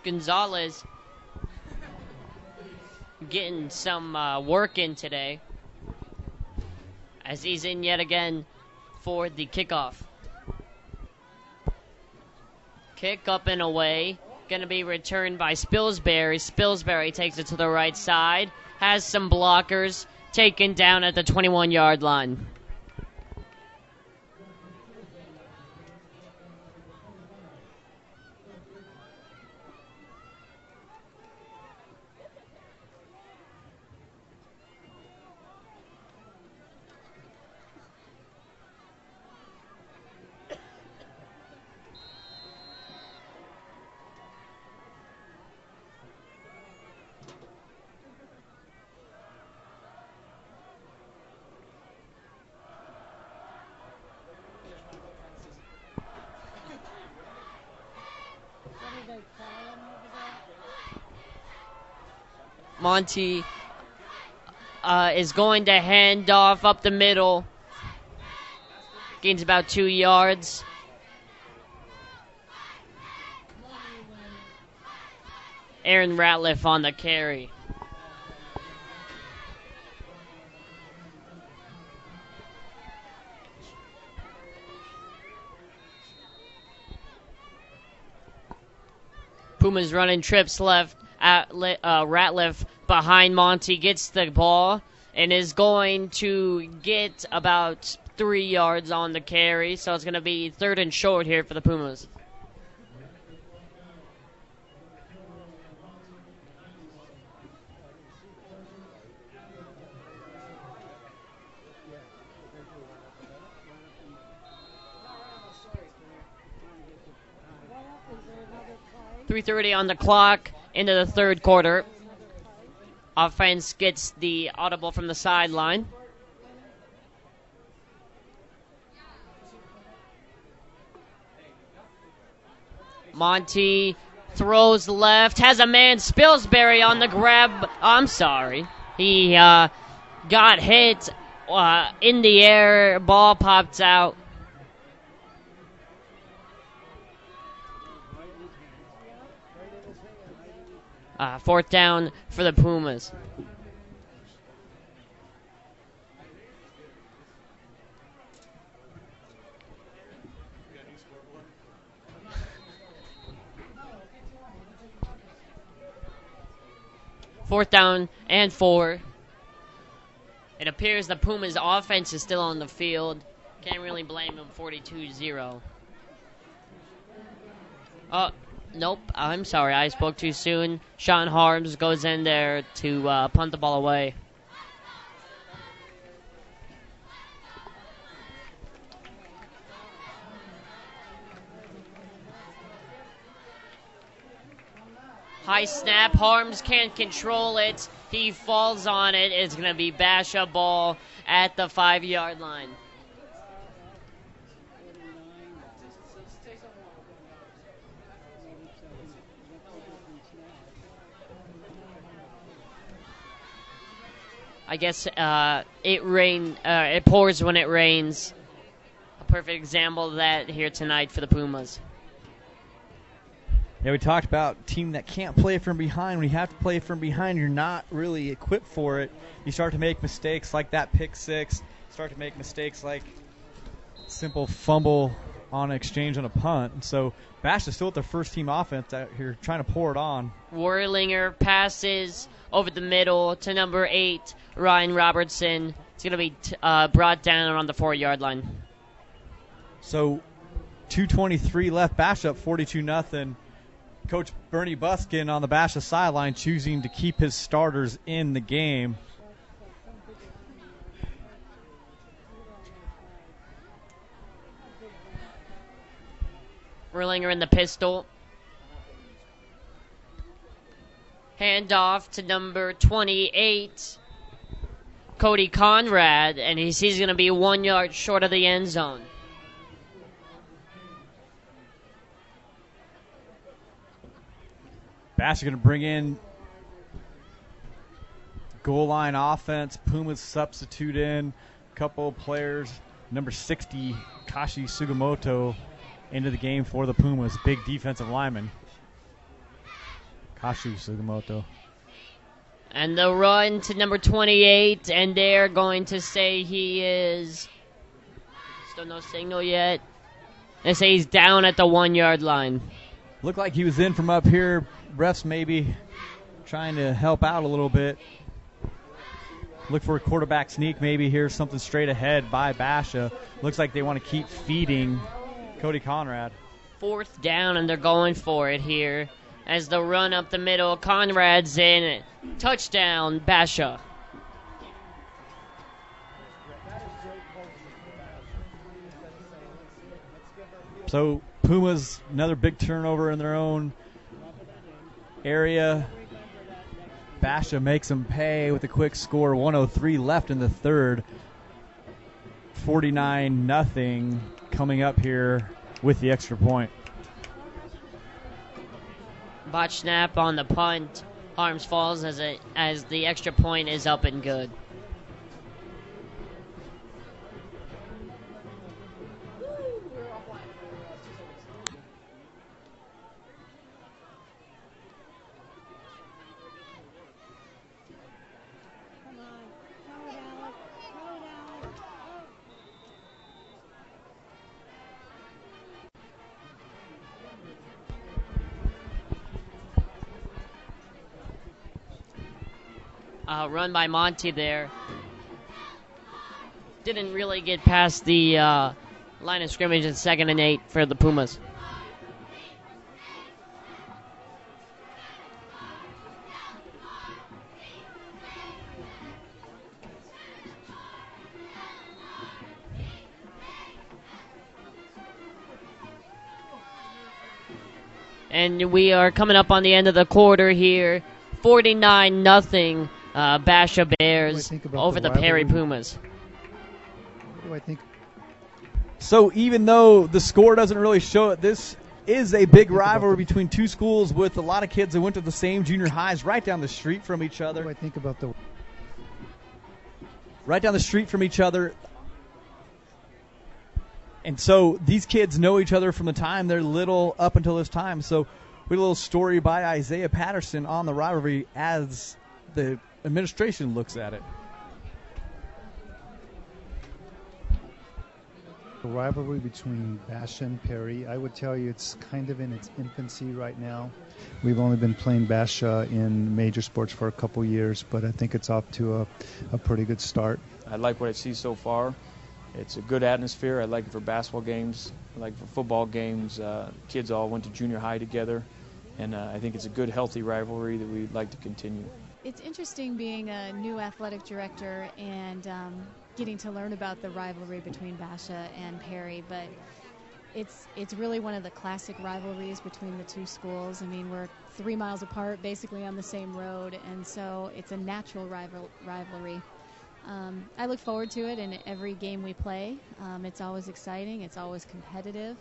Gonzalez getting some work in today, as he's in yet again for the kickoff. Kick up and away. Going to be returned by Spilsbury. Spilsbury takes it to the right side. Has some blockers. Taken down at the 21-yard line. Monty is going to hand off up the middle. Gains about 2 yards. Aaron Ratliff on the carry. Puma's running trips left. Ratliff behind Monty gets the ball and is going to get about 3 yards on the carry. So it's going to be 3rd and short here for the Pumas. .3:30 on the clock into the 3rd quarter. Offense gets the audible from the sideline. Monty throws left, has a man, Spilsbury on the grab. I'm sorry. He got hit in the air, ball popped out. Fourth down for the Pumas. Fourth down and 4. It appears the Pumas offense is still on the field. Can't really blame them, 42-0. Oh, nope, I'm sorry, I spoke too soon. Sean Harms goes in there to punt the ball away. High snap, Harms can't control it. He falls on it. It's going to be Basha ball at the 5-yard line. I guess it pours when it rains. A perfect example of that here tonight for the Pumas. Yeah, we talked about a team that can't play from behind. When you have to play from behind, you're not really equipped for it. You start to make mistakes like that pick six. Start to make mistakes like simple fumble on an exchange on a punt. And so Bash is still with their first team offense out here trying to pour it on. Whirlinger passes over the middle to number 8, Ryan Robertson. It's going to be brought down around the 4-yard line. So 2:23 left, Bash up 42-0. Coach Bernie Buskin on the Basha sideline choosing to keep his starters in the game. Whirlinger in the pistol. Handoff to number 28, Cody Conrad, and he's going to be 1 yard short of the end zone. Bash is going to bring in goal line offense. Pumas substitute in a couple of players. Number 60, Kashi Sugimoto, into the game for the Pumas. Big defensive lineman. Kashi Sugimoto. And the run to number 28, and they're going to say he is... Still no signal yet. They say he's down at the 1-yard line. Looked like he was in from up here. Refs maybe trying to help out a little bit. Look for a quarterback sneak maybe here, something straight ahead by Basha. Looks like they want to keep feeding Cody Conrad. 4th down, and they're going for it here. As the run up the middle, Conrad's in. Touchdown, Basha. So Pumas, another big turnover in their own area. Basha makes them pay with a quick score. 1:03 left in the third. 49-0 coming up here with the extra point. Botch snap on the punt. Arms falls as the extra point is up and good. Run by Monty there. Didn't really get past the line of scrimmage in 2nd and 8 for the Pumas. And we are coming up on the end of the quarter here. 49-0. Basha Bears over the Perry Pumas. What do I think? So even though the score doesn't really show it, this is a big rivalry between two schools with a lot of kids that went to the same junior highs right down the street from each other. What do I think about the... Right down the street from each other. And so these kids know each other from the time they're little up until this time. So we had a little story by Isaiah Patterson on the rivalry as the administration looks at it. The rivalry between Basha and Perry, I would tell you it's kind of in its infancy right now. We've only been playing Basha in major sports for a couple years, but I think it's off to a pretty good start. I like what I see so far. It's a good atmosphere. I like it for basketball games. I like it for football games. Kids all went to junior high together, and I think it's a good, healthy rivalry that we'd like to continue. It's interesting being a new athletic director and getting to learn about the rivalry between Basha and Perry, but it's really one of the classic rivalries between the two schools. I mean, we're 3 miles apart, basically on the same road, and so it's a natural rivalry. I look forward to it in every game we play. It's always exciting, it's always competitive,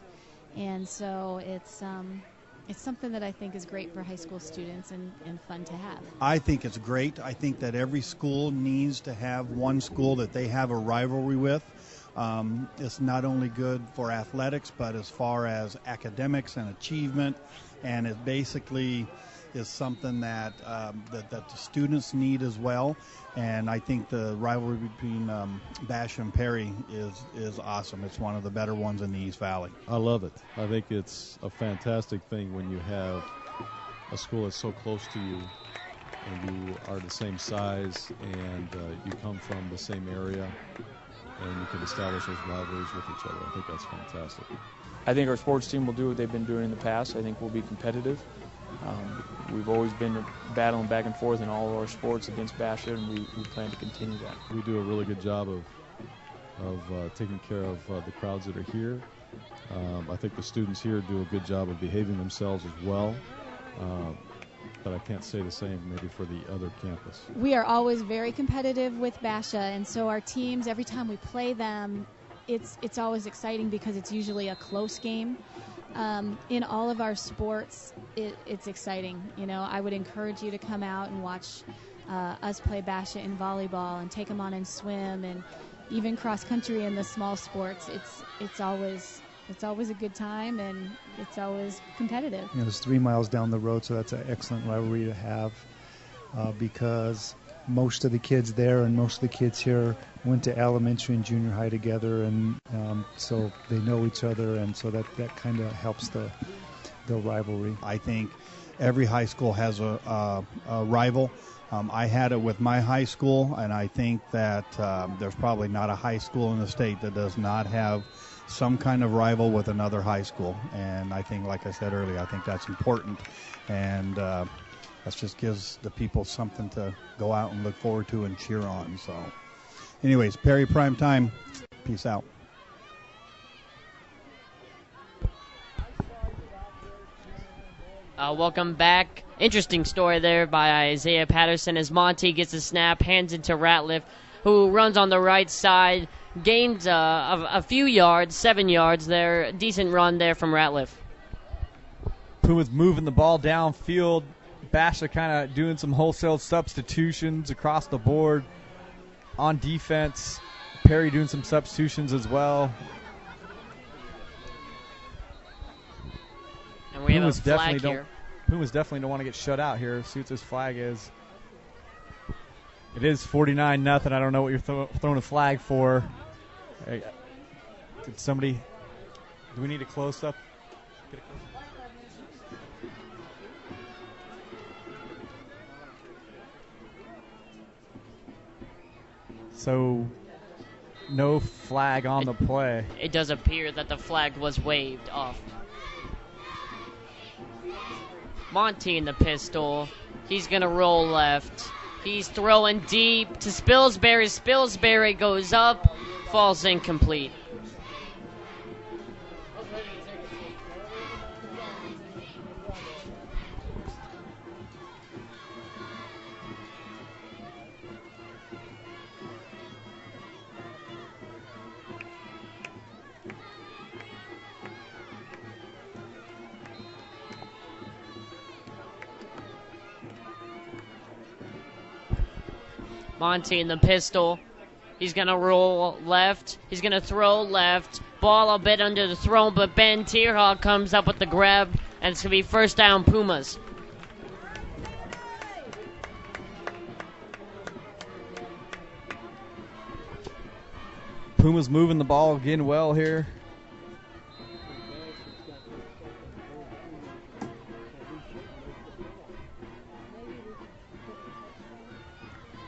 and so it's something that I think is great for high school students and fun to have. I think it's great. I think that every school needs to have one school that they have a rivalry with. It's not only good for athletics, but as far as academics and achievement, and it basically is something that that the students need as well. And I think the rivalry between Basha and Perry is awesome. It's one of the better ones in the East Valley. I love it. I think it's a fantastic thing when you have a school that's so close to you and you are the same size and you come from the same area and you can establish those rivalries with each other. I think that's fantastic. I think our sports team will do what they've been doing in the past. I think we'll be competitive. We've always been battling back and forth in all of our sports against Basha, and we plan to continue that. We do a really good job of taking care of the crowds that are here. I think the students here do a good job of behaving themselves as well, but I can't say the same maybe for the other campus. We are always very competitive with Basha, and so our teams, every time we play them, it's always exciting because it's usually a close game. In all of our sports, it's exciting. You know, I would encourage you to come out and watch us play Basha in volleyball and take them on in swim and even cross country in the small sports. It's always a good time and it's always competitive. You know, it's 3 miles down the road, so that's an excellent rivalry to have. because most of the kids there and most of the kids here went to elementary and junior high together, and so they know each other, and so that kind of helps the rivalry. I think every high school has a rival. I had it with my high school, and I think that there's probably not a high school in the state that does not have some kind of rival with another high school. And I think, like I said earlier, I think that's important. And that just gives the people something to go out and look forward to and cheer on. So anyways, Perry Prime Time. Peace out. Welcome back. Interesting story there by Isaiah Patterson as Monty gets a snap, hands it to Ratliff, who runs on the right side, gains a few yards, 7 yards there. Decent run there from Ratliff. Puma's moving the ball downfield. Basha kind of doing some wholesale substitutions across the board on defense. Perry doing some substitutions as well. And we have a flag here. Pumas definitely don't want to get shut out here. See what this flag is. It is 49-0. I don't know what you're throwing a flag for. Did somebody? Do we need a close-up? So, no flag on the play. It does appear that the flag was waved off. Monty in the pistol. He's going to roll left. He's throwing deep to Spilsbury. Spilsbury goes up, falls incomplete. Monty in the pistol. He's going to roll left. He's going to throw left. Ball a bit under the throw, but Ben Tierhall comes up with the grab, and it's going to be first down Pumas. Pumas moving the ball again well here.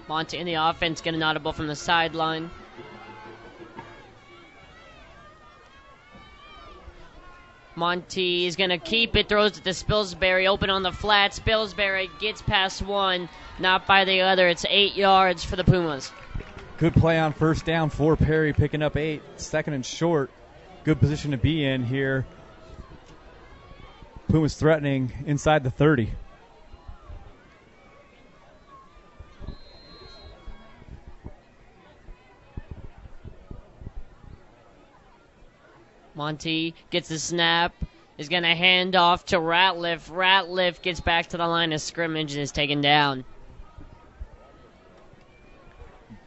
Monty in the offense, get an audible from the sideline. Monty is going to keep it, throws it to Spilsbury, open on the flat. Spilsbury gets past one, not by the other. It's 8 yards for the Pumas. Good play on first down for Perry, picking up 8. Second and short. Good position to be in here. Pumas threatening inside the 30. Monty gets the snap, is going to hand off to Ratliff. Ratliff gets back to the line of scrimmage and is taken down.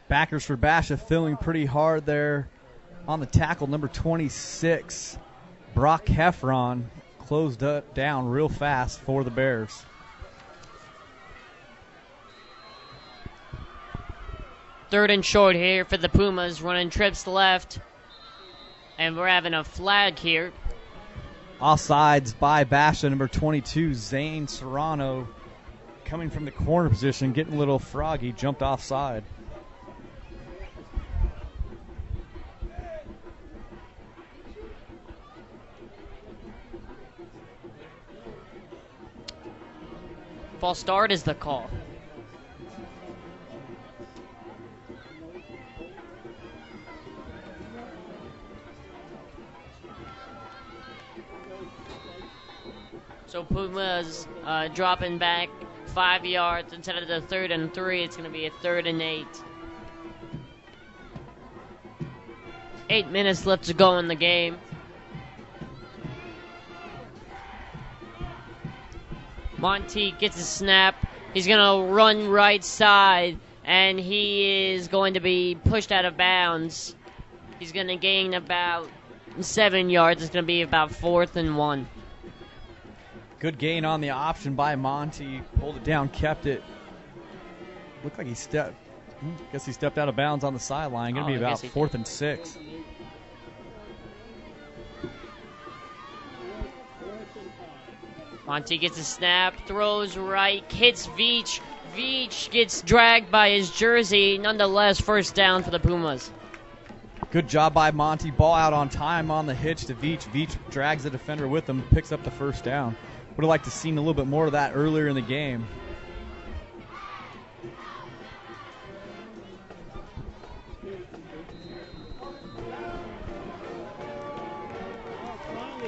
Backers for Basha filling pretty hard there on the tackle. Number 26, Brock Heffron, closed up down real fast for the Bears. Third and short here for the Pumas, running trips left. And we're having a flag here. Offsides by Basha, number 22, Zane Serrano, coming from the corner position, getting a little froggy, jumped offside. False start is the call. So Pumas dropping back 5 yards instead of the 3rd and 3. It's going to be a 3rd and 8. 8 minutes left to go in the game. Monty gets a snap. He's going to run right side, and he is going to be pushed out of bounds. He's going to gain about 7 yards. It's going to be about 4th and 1. Good gain on the option by Monty. Pulled it down, kept it. Looked like he stepped. Guess he stepped out of bounds on the sideline. Going to be I about guess he 4th and 6. Monty gets a snap, throws right, hits Veach. Veach gets dragged by his jersey. Nonetheless, first down for the Pumas. Good job by Monty. Ball out on time on the hitch to Veach. Veach drags the defender with him, picks up the first down. Would have liked to seen a little bit more of that earlier in the game.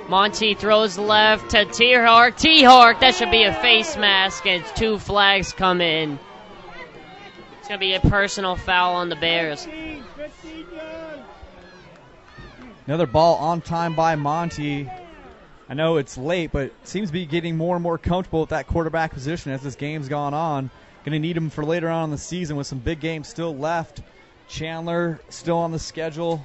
Monty throws left to T-Hark. T-Hark, that should be a face mask, and 2 flags come in. It's going to be a personal foul on the Bears. Another ball on time by Monty. I know it's late, but seems to be getting more and more comfortable with that quarterback position as this game's gone on. Going to need him for later on in the season with some big games still left. Chandler still on the schedule.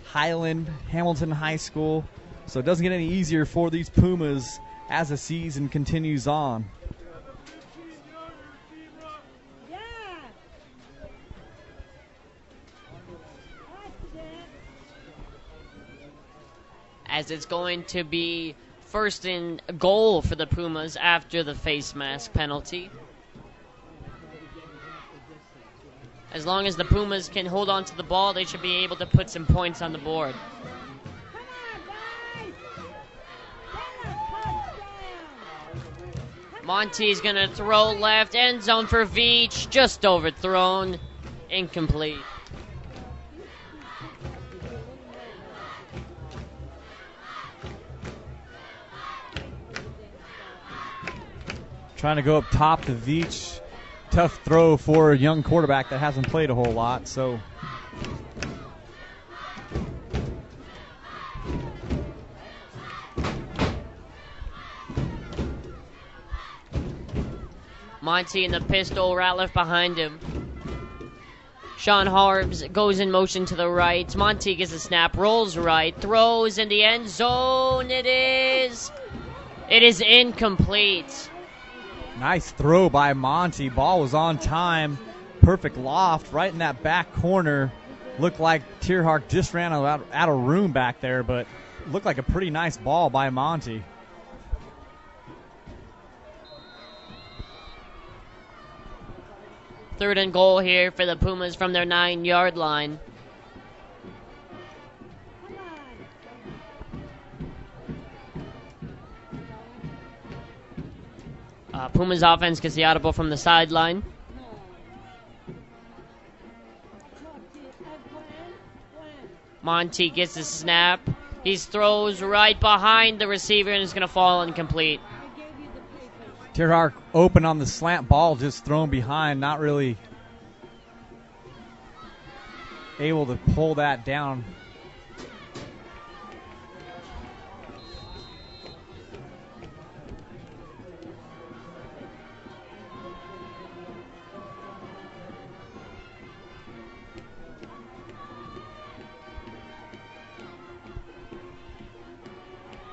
Highland, Hamilton High School. So it doesn't get any easier for these Pumas as the season continues on. As it's going to be 1st and goal for the Pumas after the face mask penalty. As long as the Pumas can hold on to the ball, they should be able to put some points on the board. Monty's going to throw left, end zone for Veach, just overthrown, incomplete. Trying to go up top to Veach. Tough throw for a young quarterback that hasn't played a whole lot, so. Monty in the pistol, Ratliff behind him. Sean Harbs goes in motion to the right. Monty gets a snap, rolls right, throws in the end zone. It is incomplete. Nice throw by Monty. Ball was on time. Perfect loft right in that back corner. Looked like Tierhark just ran out of room back there, but looked like a pretty nice ball by Monty. Third and goal here for the Pumas from their 9-yard line. Pumas offense gets the audible from the sideline. Monty gets the snap. He throws right behind the receiver and is going to fall incomplete. Tierhark open on the slant ball, just thrown behind, not really able to pull that down.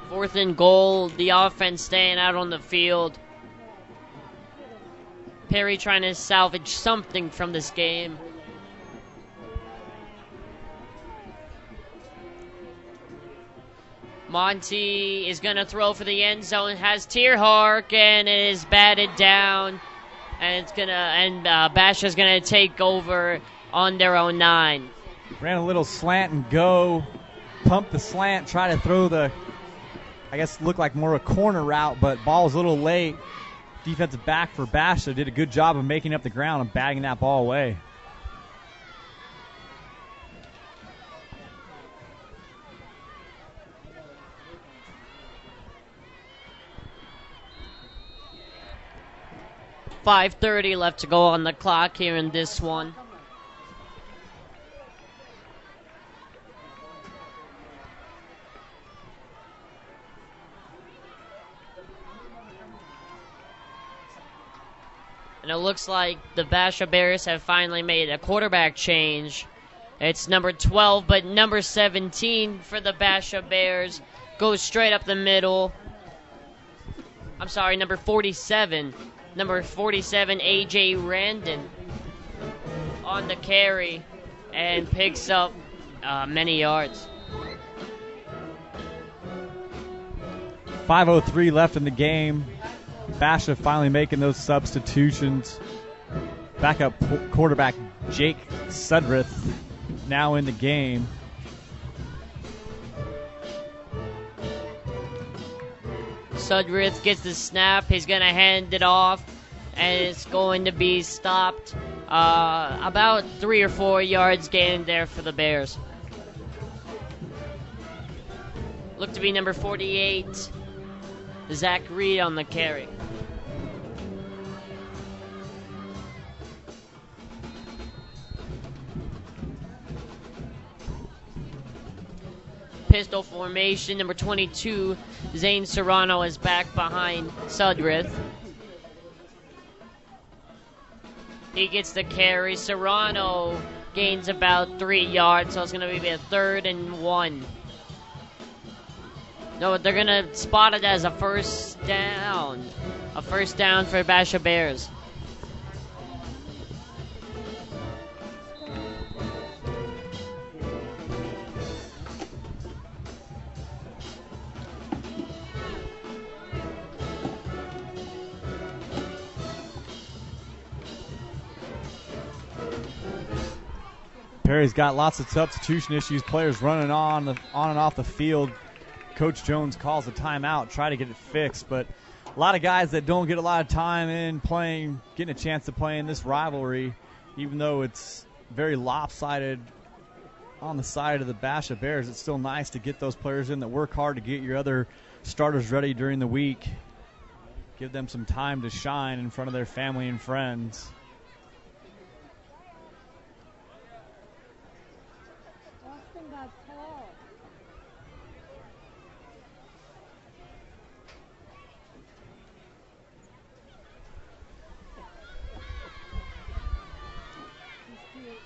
Fourth and goal, the offense staying out on the field. Perry trying to salvage something from this game. Monty is going to throw for the end zone, has Tierhark, and it is batted down. And Basha's going to take over on their own 9. Ran a little slant and go. Pumped the slant, try to throw the, I guess looked like more a corner route, but ball was a little late. Defensive back for Basha did a good job of making up the ground and batting that ball away. .5:30 left to go on the clock here in this one. And it looks like the Basha Bears have finally made a quarterback change. It's number 12, but number 17 for the Basha Bears goes straight up the middle. I'm sorry, number 47. Number 47, A.J. Randon, on the carry and picks up many yards. 5:03 left in the game. Basha finally making those substitutions. Backup quarterback Jake Sudrith now in the game. Sudrith gets the snap. He's going to hand it off, and it's going to be stopped. About 3 or 4 yards gained there for the Bears. Look to be number 48, Zach Reed on the carry. Pistol formation, number 22, Zane Serrano is back behind Sudrith. He gets the carry. Serrano gains about 3 yards, so it's going to be a 3rd and 1. No, they're going to spot it as a first down. A first down for Basha Bears. Perry's got lots of substitution issues, players running on and off the field. Coach Jones calls a timeout, try to get it fixed, but a lot of guys that don't get a lot of time in playing, getting a chance to play in this rivalry, even though it's very lopsided on the side of the Basha Bears, it's still nice to get those players in that work hard to get your other starters ready during the week. Give them some time to shine in front of their family and friends. Austin got tall. He's cute.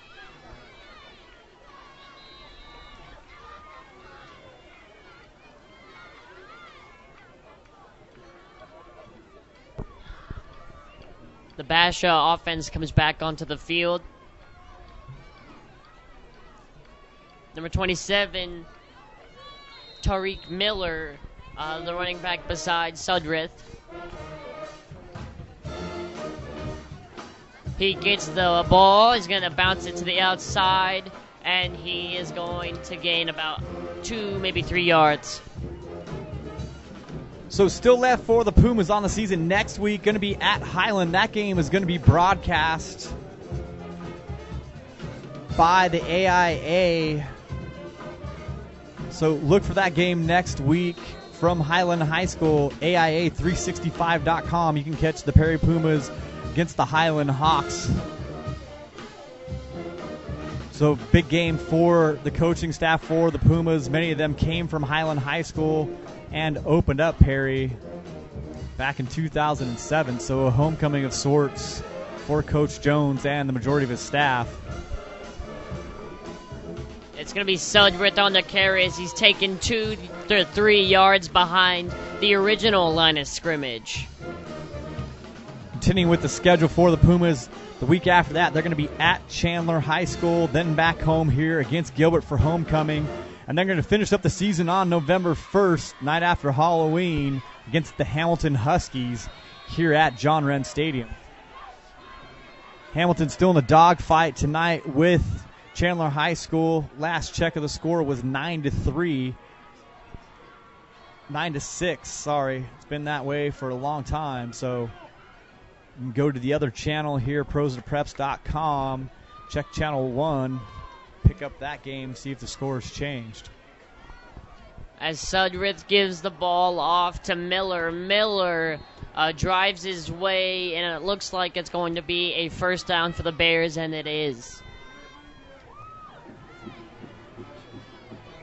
The Basha offense comes back onto the field. Number 27, Tariq Miller, the running back beside Sudrith. He gets the ball. He's going to bounce it to the outside, and he is going to gain about 2, maybe 3 yards. So still left for the Pumas on the season next week, going to be at Highland. That game is going to be broadcast by the AIA. So look for that game next week from Highland High School, AIA365.com. You can catch the Perry Pumas against the Highland Hawks. So big game for the coaching staff for the Pumas. Many of them came from Highland High School and opened up Perry back in 2007. So a homecoming of sorts for Coach Jones and the majority of his staff. It's going to be Sudrith on the carry as he's taken 2 to 3 yards behind the original line of scrimmage. Continuing with the schedule for the Pumas, the week after that, they're going to be at Chandler High School, then back home here against Gilbert for homecoming. And they're going to finish up the season on November 1st, night after Halloween, against the Hamilton Huskies here at John Wren Stadium. Hamilton still in the dogfight tonight with Chandler High School. Last check of the score was 9-3. 9-6, sorry. It's been that way for a long time. So you can go to the other channel here, prosthepreps.com, check channel 1, pick up that game, see if the score has changed. As Sudrith gives the ball off to Miller. Miller drives his way, and it looks like it's going to be a first down for the Bears, and it is.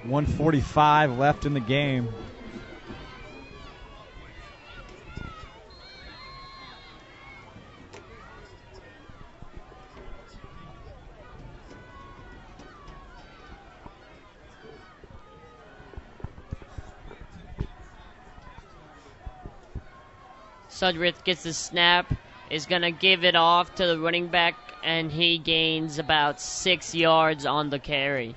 1:45 left in the game. Sudrith gets the snap, is going to give it off to the running back and he gains about 6 yards on the carry.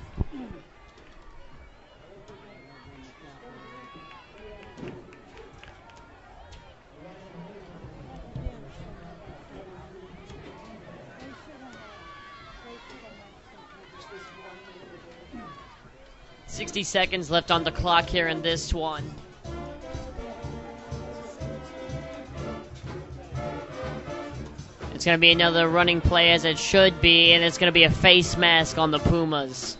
$60 left on the clock here in this one. It's going to be another running play as it should be, and it's going to be a face mask on the Pumas.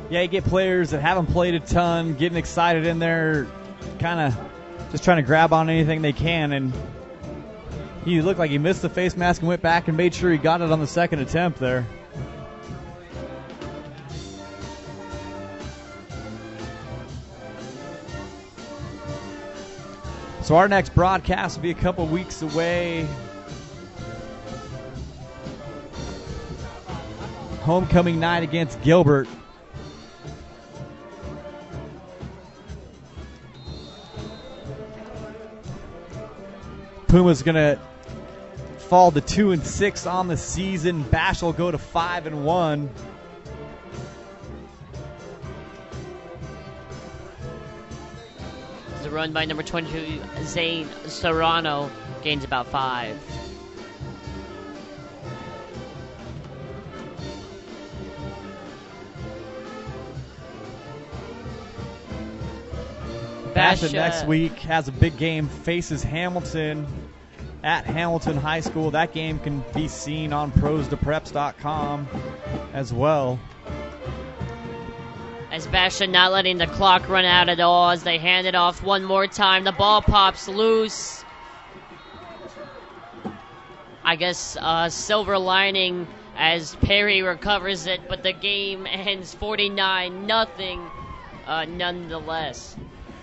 Yeah, you get players that haven't played a ton, getting excited in there, kind of just trying to grab on anything they can, and he looked like he missed the face mask and went back and made sure he got it on the second attempt there. So our next broadcast will be a couple weeks away. Homecoming night against Gilbert. Puma's going to fall to 2-6 on the season. Basha will go to 5-1. The run by number 22, Zane Serrano, gains about 5. Basha next week has a big game, faces Hamilton at Hamilton High School. That game can be seen on pros2preps.com as well. As Basha not letting the clock run out at all as they hand it off one more time. The ball pops loose. I guess silver lining as Perry recovers it, but the game ends 49-0 nonetheless.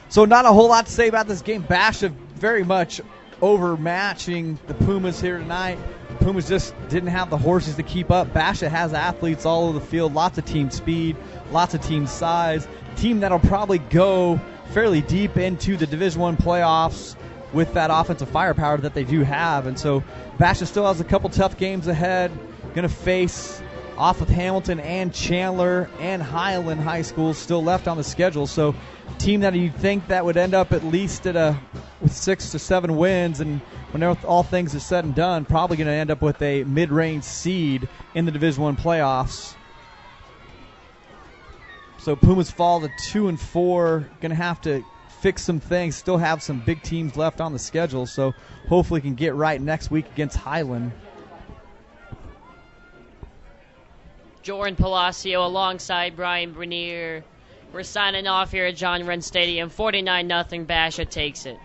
So not a whole lot to say about this game. Basha very much overmatching the Pumas here tonight. Pumas just didn't have the horses to keep up. Basha has athletes all over the field, lots of team speed, lots of team size. Team that'll probably go fairly deep into the Division I playoffs with that offensive firepower that they do have. And so Basha still has a couple tough games ahead. Going to face off with Hamilton and Chandler and Highland High School still left on the schedule. So team that you'd think that would end up at least at with 6 to 7 wins, and whenever all things are said and done, probably going to end up with a mid-range seed in the Division I playoffs. So Pumas fall to 2-4, going to have to fix some things, still have some big teams left on the schedule, so hopefully can get right next week against Highland. Jordan Palacio alongside Brian Bernier. We're signing off here at John Wren Stadium. 49-0, Basha takes it.